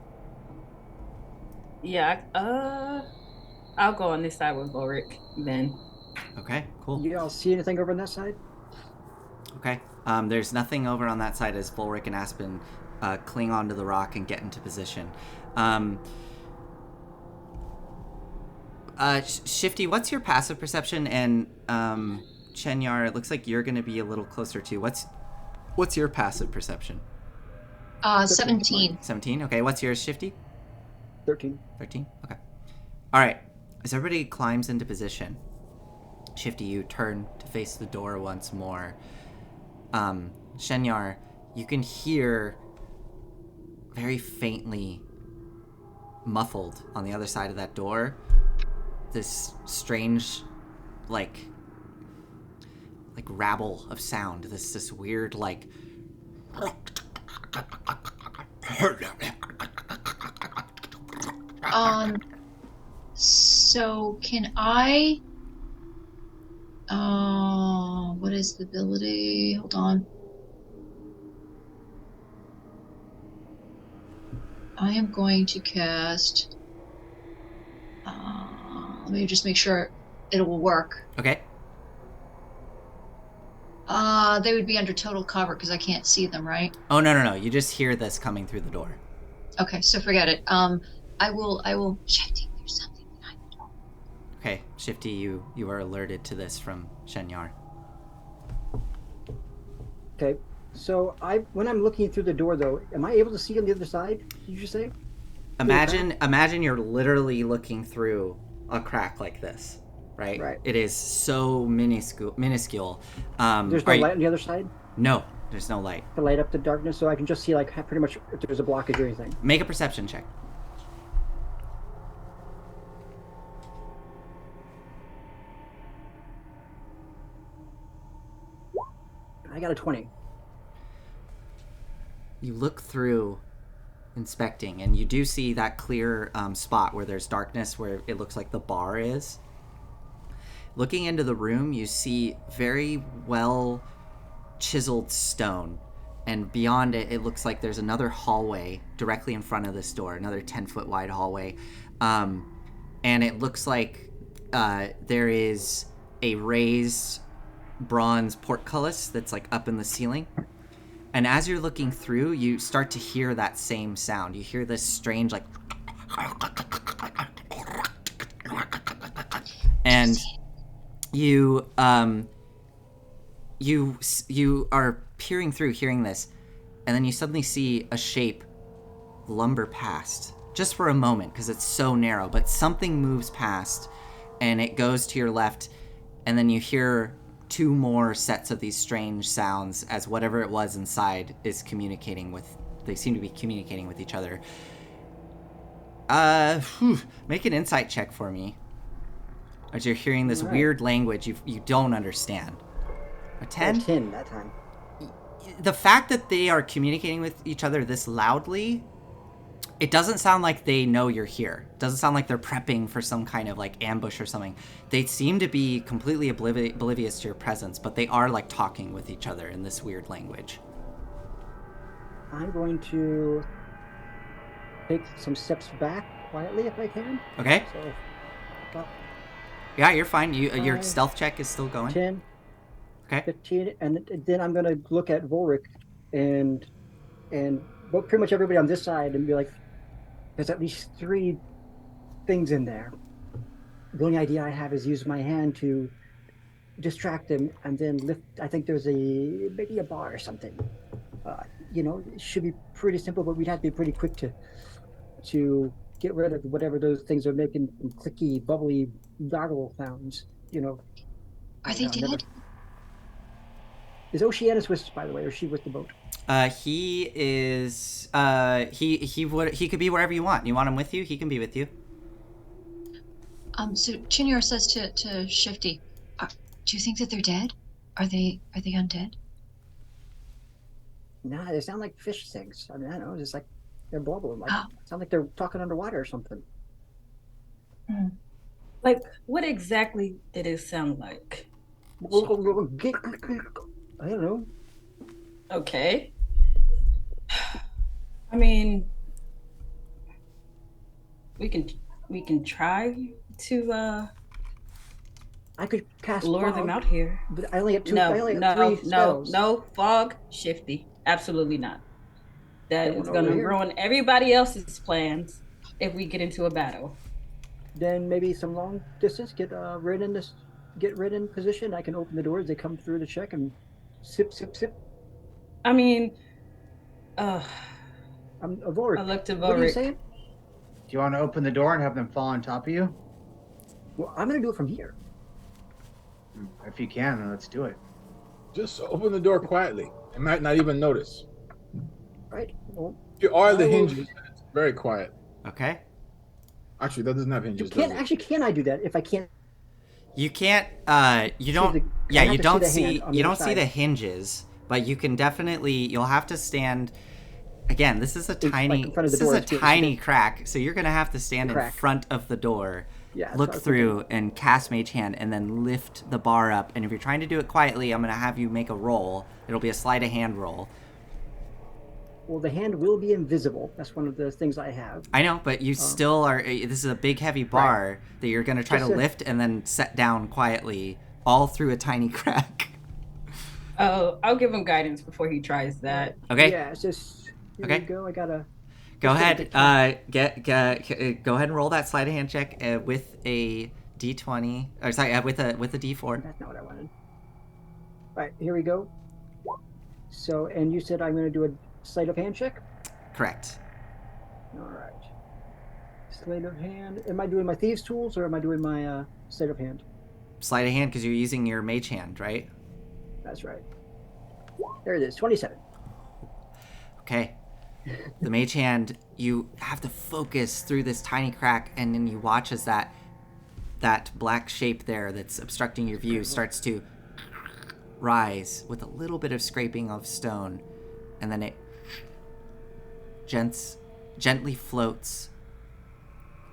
Yeah, I'll go on this side with Volrik then. Okay, cool. You all see anything over on that side? Okay. There's nothing over on that side as Volrik and Aspen cling onto the rock and get into position. Shifty, what's your passive perception? And Chenyar, it looks like you're going to be a little closer too. What's your passive perception? 17. 17. Okay. What's yours, Shifty? 13. 13. Okay. All right. As everybody climbs into position, Shifty, you turn to face the door once more. Shenyar, you can hear very faintly, muffled on the other side of that door, this strange, like rabble of sound. This weird, like. So can I? What is the ability? Hold on. I am going to cast. Let me just make sure it will work. Okay. They would be under total cover because I can't see them, right? Oh no! You just hear this coming through the door. Okay, so forget it. I will. Shifty, there's something behind the door. Okay, Shifty, you are alerted to this from Shenyar. Okay, so when I'm looking through the door, though, am I able to see on the other side? Did you say? Imagine you're literally looking through a crack like this, right? Right. It is so minuscule. There's no light on the other side No, there's no light. to light up the darkness, so I can just see like pretty much if there's a blockage or anything. Make a perception check. I got a 20. You look through, inspecting, and you do see that clear spot where there's darkness, where it looks like the bar is. Looking into the room, you see very well chiseled stone, and beyond it, it looks like there's another hallway directly in front of this door, another 10-foot wide hallway, and it looks like there is a raised bronze portcullis that's like up in the ceiling. And as you're looking through, you start to hear that same sound. You hear this strange, like, and you are peering through, hearing this, and then you suddenly see a shape lumber past, just for a moment, because it's so narrow. But something moves past, and it goes to your left, and then you hear two more sets of these strange sounds as whatever it was inside is communicating with. They seem to be communicating with each other. Make an insight check for me, as you're hearing this weird language you don't understand. A 10? 10 that time. The fact that they are communicating with each other this loudly, it doesn't sound like they know you're here. It doesn't sound like they're prepping for some kind of like ambush or something. They seem to be completely oblivious to your presence, but they are like talking with each other in this weird language. I'm going to take some steps back quietly if I can. Okay. So, Yeah, you're fine. Your stealth check is still going. 10, Okay. 15, and then I'm going to look at Volrik and pretty much everybody on this side and be like, there's at least 3 things in there. The only idea I have is use my hand to distract them, and then lift. I think there's maybe a bar or something. It should be pretty simple, but we'd have to be pretty quick to get rid of whatever those things are making clicky, bubbly, goggle sounds. Are they never. dead? Is Oceanus with, by the way, or is she with the boat? He is. He could be wherever you want. You want him with you? He can be with you. So Junior says to Shifty, do you think that they're dead? Are they undead? Nah, they sound like fish things. I mean, I don't know, just like they're bubbling. Like Oh. sound like they're talking underwater or something. Like, what exactly did it sound like? I don't know. Okay. I mean, we can try to I could cast lure fog, them out here. but I only have two. No, I only have three spells. no, fog, Shifty. Absolutely not. That That is one going to over here. ruin everybody else's plans if we get into a battle. Then maybe some long distance. Get Rin in position. I can open the doors. They come through the check and sip. I mean, I'm a Volrik. I looked at What are you Volrik. saying? Do you want to open the door and have them fall on top of you? Well, I'm gonna do it from here. If you can, then let's do it. Just open the door quietly. They might not even notice. Right. Well, If you oil the I will- hinges, it's very quiet. Okay. Actually, that doesn't have hinges. can I do that if I can't? You can't. You don't. the- Yeah, I have you to see don't the see. hand on You the don't see side. the hinges, but you can definitely. You'll have to stand. Again, this is a tiny. in front of the This is door, a it's good. tiny crack, so you're gonna have to stand in Crack. front of the door, Yeah. that's look what I was through, and cast Mage Hand, and then lift the bar up. And if you're trying to do it quietly, I'm gonna have you make a roll. It'll be a sleight of hand roll. Well, the hand will be invisible. That's one of the things I have. I know, but you still are. This is a big, heavy bar that you're gonna try to Just a- lift and then set down quietly, all through a tiny crack. Oh, I'll give him guidance before he tries that. Okay. Yeah. It's just. Here Okay. we go. I gotta. Go Just ahead. gonna Go ahead and roll that sleight of hand check with a d20. Or sorry, with a d4. That's not what I wanted. All right. Here we go. So, and you said I'm gonna do a sleight of hand check. Correct. All right. Sleight of hand. Am I doing my thieves' tools or am I doing my sleight of hand? Sleight of hand because you're using your mage hand, right? That's right. There it is. 27. Okay. The mage hand, you have to focus through this tiny crack, and then you watch as that black shape there that's obstructing your view starts to rise with a little bit of scraping of stone, and then it gently floats,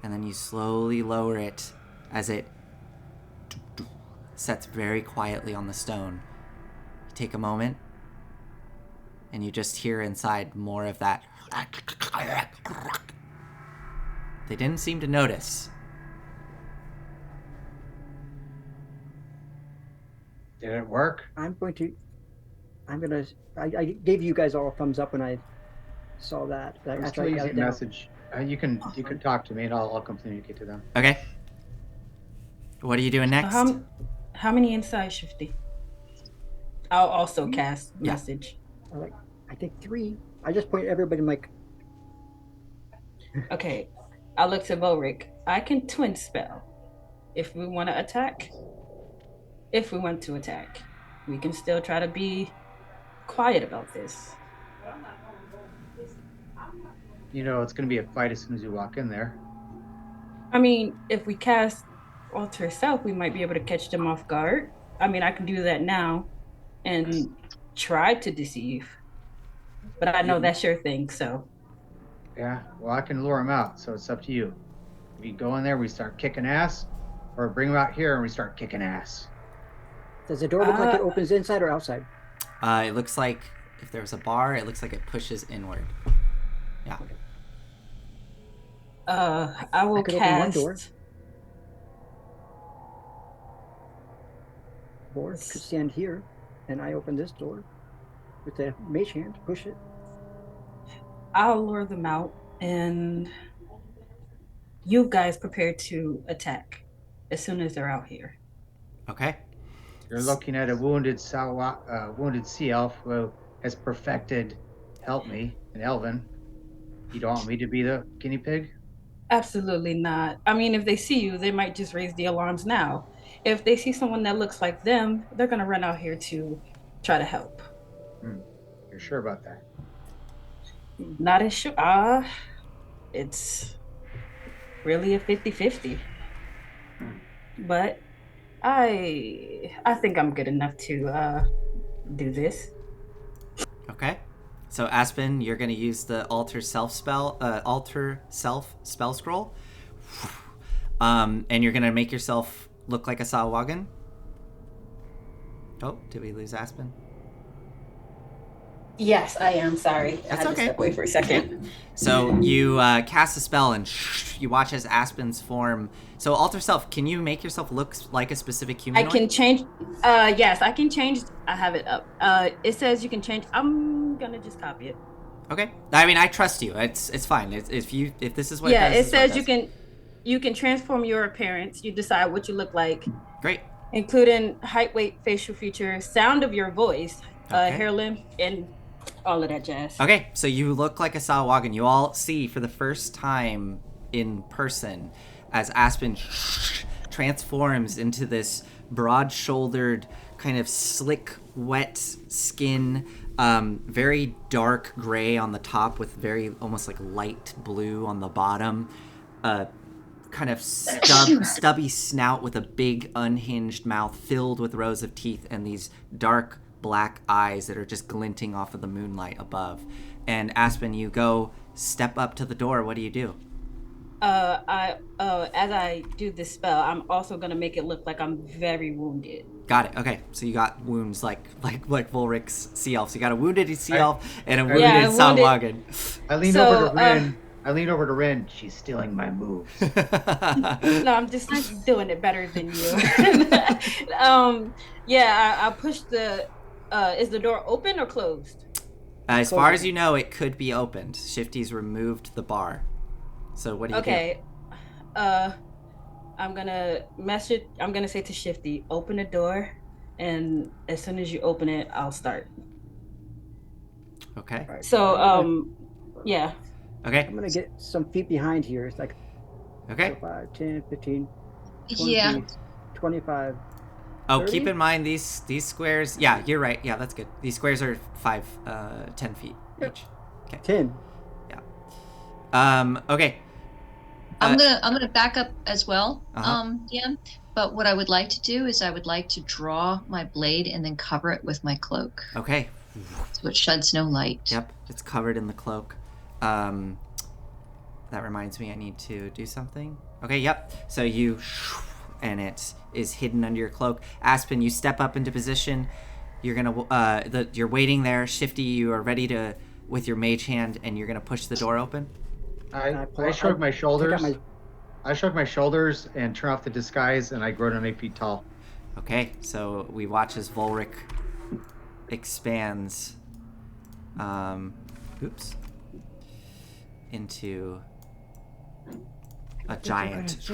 and then you slowly lower it as it sets very quietly on the stone. You take a moment, and you just hear inside more of that. They didn't seem to notice. Did it work? I gave you guys all a thumbs up when I saw that. I'm After still I got using it down. message. You can talk to me and I'll communicate to them. Okay. What are you doing next? How many inside, Shifty? I'll also cast Yeah. message. I think 3. I just point at everybody. I'm like, Okay, I look to Volrik. I can twin spell if we want to attack. If we want to attack, we can still try to be quiet about this. You know, it's going to be a fight as soon as you walk in there. I mean, if we cast Alter itself, we might be able to catch them off guard. I mean, I can do that now and try to deceive. But I know that's your thing, so. Yeah, well, I can lure them out, so it's up to you. If you go in there, we start kicking ass, or bring them out here and we start kicking ass. does the door look like it opens inside or outside? It looks like if there was a bar, it looks like it pushes inward. Yeah. I will could open one cast. door. Or could stand here, and I open this door with the mage hand. Push it. I'll lure them out, and you guys prepare to attack as soon as they're out here. Okay. You're looking at a wounded sea elf who has perfected help me in Elven. You don't want me to be the guinea pig? Absolutely not. I mean, if they see you, they might just raise the alarms now. If they see someone that looks like them, they're going to run out here to try to help. You're sure about that? Not as sure. It's really a 50-50. But I think I'm good enough to do this. Okay. So Aspen, you're going to use the alter self spell scroll. And you're going to make yourself look like a Sahuagin. Oh, did we lose Aspen? Yes, I am. Sorry. That's I had to okay. step away for a second. So you cast a spell and you watch as Aspen's form. So alter self, can you make yourself look like a specific humanoid? I can change. Yes, I can change. I have it up. It says you can change. I'm gonna just copy it. Okay. I mean, I trust you. It's fine. If this is what it does. It says you can transform your appearance. You decide what you look like. Great. Including height, weight, facial features, sound of your voice, Okay. hair length, and all of that jazz. Okay, so you look like a Sahuagin. You all see for the first time in person as Aspen transforms into this broad-shouldered, kind of slick, wet skin, very dark gray on the top with very almost like light blue on the bottom, kind of stubby snout with a big unhinged mouth filled with rows of teeth and these dark black eyes that are just glinting off of the moonlight above. And Aspen, you go step up to the door. What do you do? As I do this spell, I'm also gonna make it look like I'm very wounded. Got it. Okay, so you got wounds like Volrik's sea elf. So you got a wounded sea elf and a wounded Sahuagin. I lean over to Rin. I lean over to Rin. She's stealing my moves. No, I'm just doing it better than you. I pushed the. Is the door open or closed? As far as you know, it could be opened. Shifty's removed the bar. So what do you do? Okay. I'm gonna say to Shifty, open the door, and as soon as you open it, I'll start. Okay. Right. So, yeah. Okay. I'm gonna get some feet behind here. It's like Okay. 5, 10, 15, 20, Yeah. 25. Oh, 30? keep in mind these squares. Yeah, you're right. Yeah, that's good. These squares are 10 feet each. Okay. 10. Okay. I'm gonna back up as well, Uh-huh. DM. But what I would like to do is I would like to draw my blade and then cover it with my cloak, Okay. so it sheds no light. Yep, it's covered in the cloak. That reminds me, I need to do something. Okay, yep. So you, and it is hidden under your cloak. Aspen, you step up into position. You're gonna, you're waiting there. Shifty, you are ready to, with your mage hand, and you're gonna push the door open. I shrug my shoulders. I shrug my shoulders and turn off the disguise, and I grow to 8 feet tall. Okay, so we watch as Volrik expands, into a giant.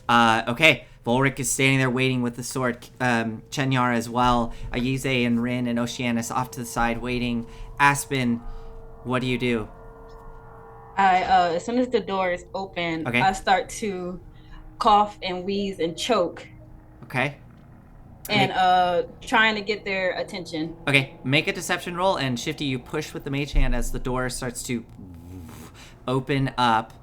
Okay, Volrik is standing there waiting with the sword. Chenyar as well. Ayize and Rin and Oceanus off to the side waiting. Aspen, what do you do? As soon as the door is open, Okay. I start to cough and wheeze and choke, Okay. and trying to get their attention. Okay, make a deception roll, and Shifty, you push with the mage hand as the door starts to open up.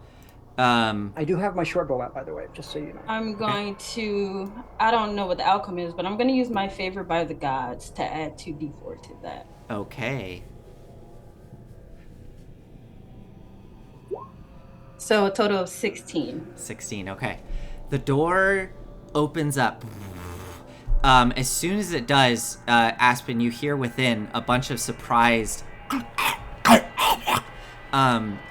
I do have my short bow out, by the way, just so you know. I'm going to, I don't know what the outcome is, but I'm going to use my favor by the gods to add 2d4 to that. Okay. So a total of 16. 16, okay. The door opens up. As soon as it does, Aspen, you hear within a bunch of surprised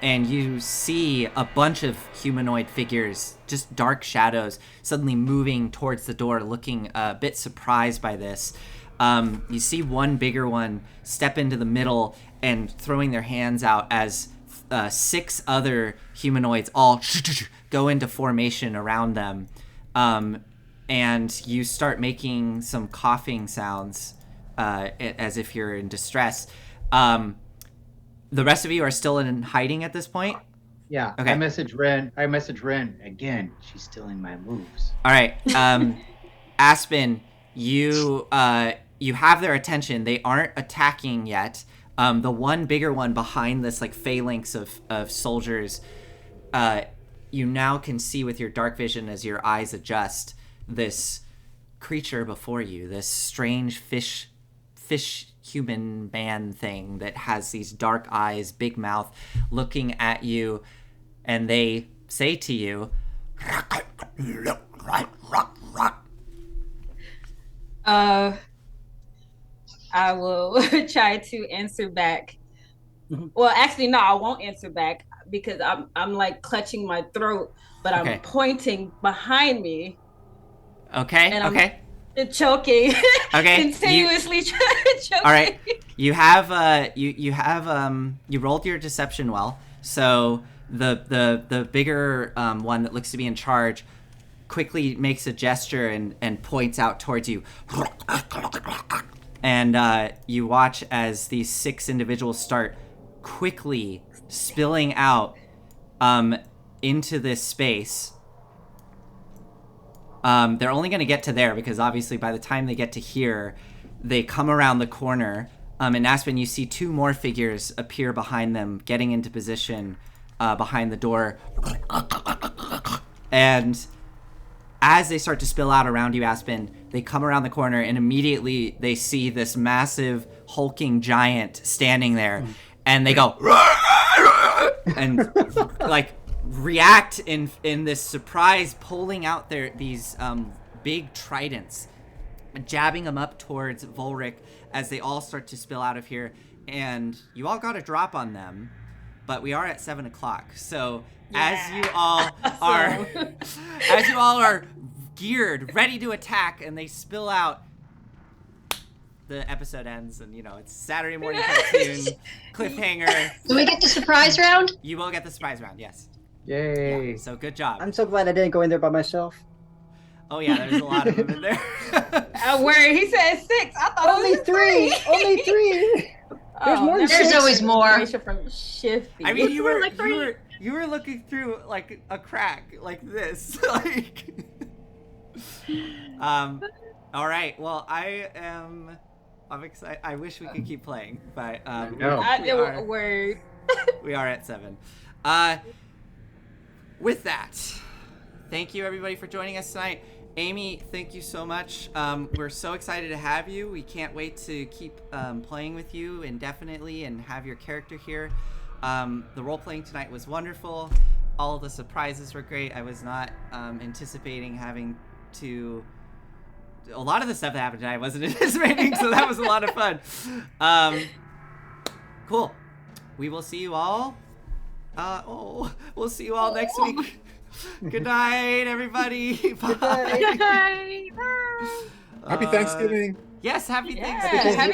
and you see a bunch of humanoid figures, just dark shadows, suddenly moving towards the door, looking a bit surprised by this. You see one bigger one step into the middle and throwing their hands out as 6 other humanoids all go into formation around them. and you start making some coughing sounds as if you're in distress. The rest of you are still in hiding at this point? Yeah. Okay. I message Ren again. She's stealing my moves. All right. Aspen, you have their attention. They aren't attacking yet. The one bigger one behind this like phalanx of soldiers, you now can see with your dark vision as your eyes adjust this creature before you, this strange fish human man thing that has these dark eyes, big mouth, looking at you, and they say to you, I will try to answer back. Well, actually, no, I won't answer back because I'm like clutching my throat, but I'm Okay. pointing behind me. Okay. And I'm okay. choking. Okay. Continuously choking. All right. You have you rolled your deception well. So the bigger one that looks to be in charge quickly makes a gesture and points out towards you. And you watch as these 6 individuals start quickly spilling out into this space. They're only going to get to there because obviously by the time they get to here, they come around the corner. And Aspen, you see 2 more figures appear behind them, getting into position behind the door. And as they start to spill out around you, Aspen, they come around the corner and immediately they see this massive hulking giant standing there, and they go and like react in this surprise, pulling out these big tridents, jabbing them up towards Volrik as they all start to spill out of here. And you all got a drop on them, but we are at 7 o'clock. So as you all are geared, ready to attack, and they spill out, the episode ends, and it's Saturday morning cartoon cliffhanger. Do we get the surprise round? You will get the surprise round, yes. Yay. Yeah, so good job. I'm so glad I didn't go in there by myself. Oh yeah, there's a lot of them in there. Where he said 6, I thought Only it was 3. Only 3. There's more than There's 6. always more. From Shifty. I mean, you were like you were looking through like a crack like this, like. All right. Well, I'm excited. I wish we could keep playing, but No. we are at 7. With that, thank you everybody for joining us tonight. Amy, thank you so much. We're so excited to have you. We can't wait to keep playing with you indefinitely and have your character here. The role playing tonight was wonderful. All of the surprises were great. I was not anticipating having to. A lot of the stuff that happened tonight I wasn't anticipating, so that was a lot of fun. Cool. We will see you all. We'll see you all next week. Good night, everybody. Bye. Happy Thanksgiving. Yes, happy Yeah. Thanksgiving. Happy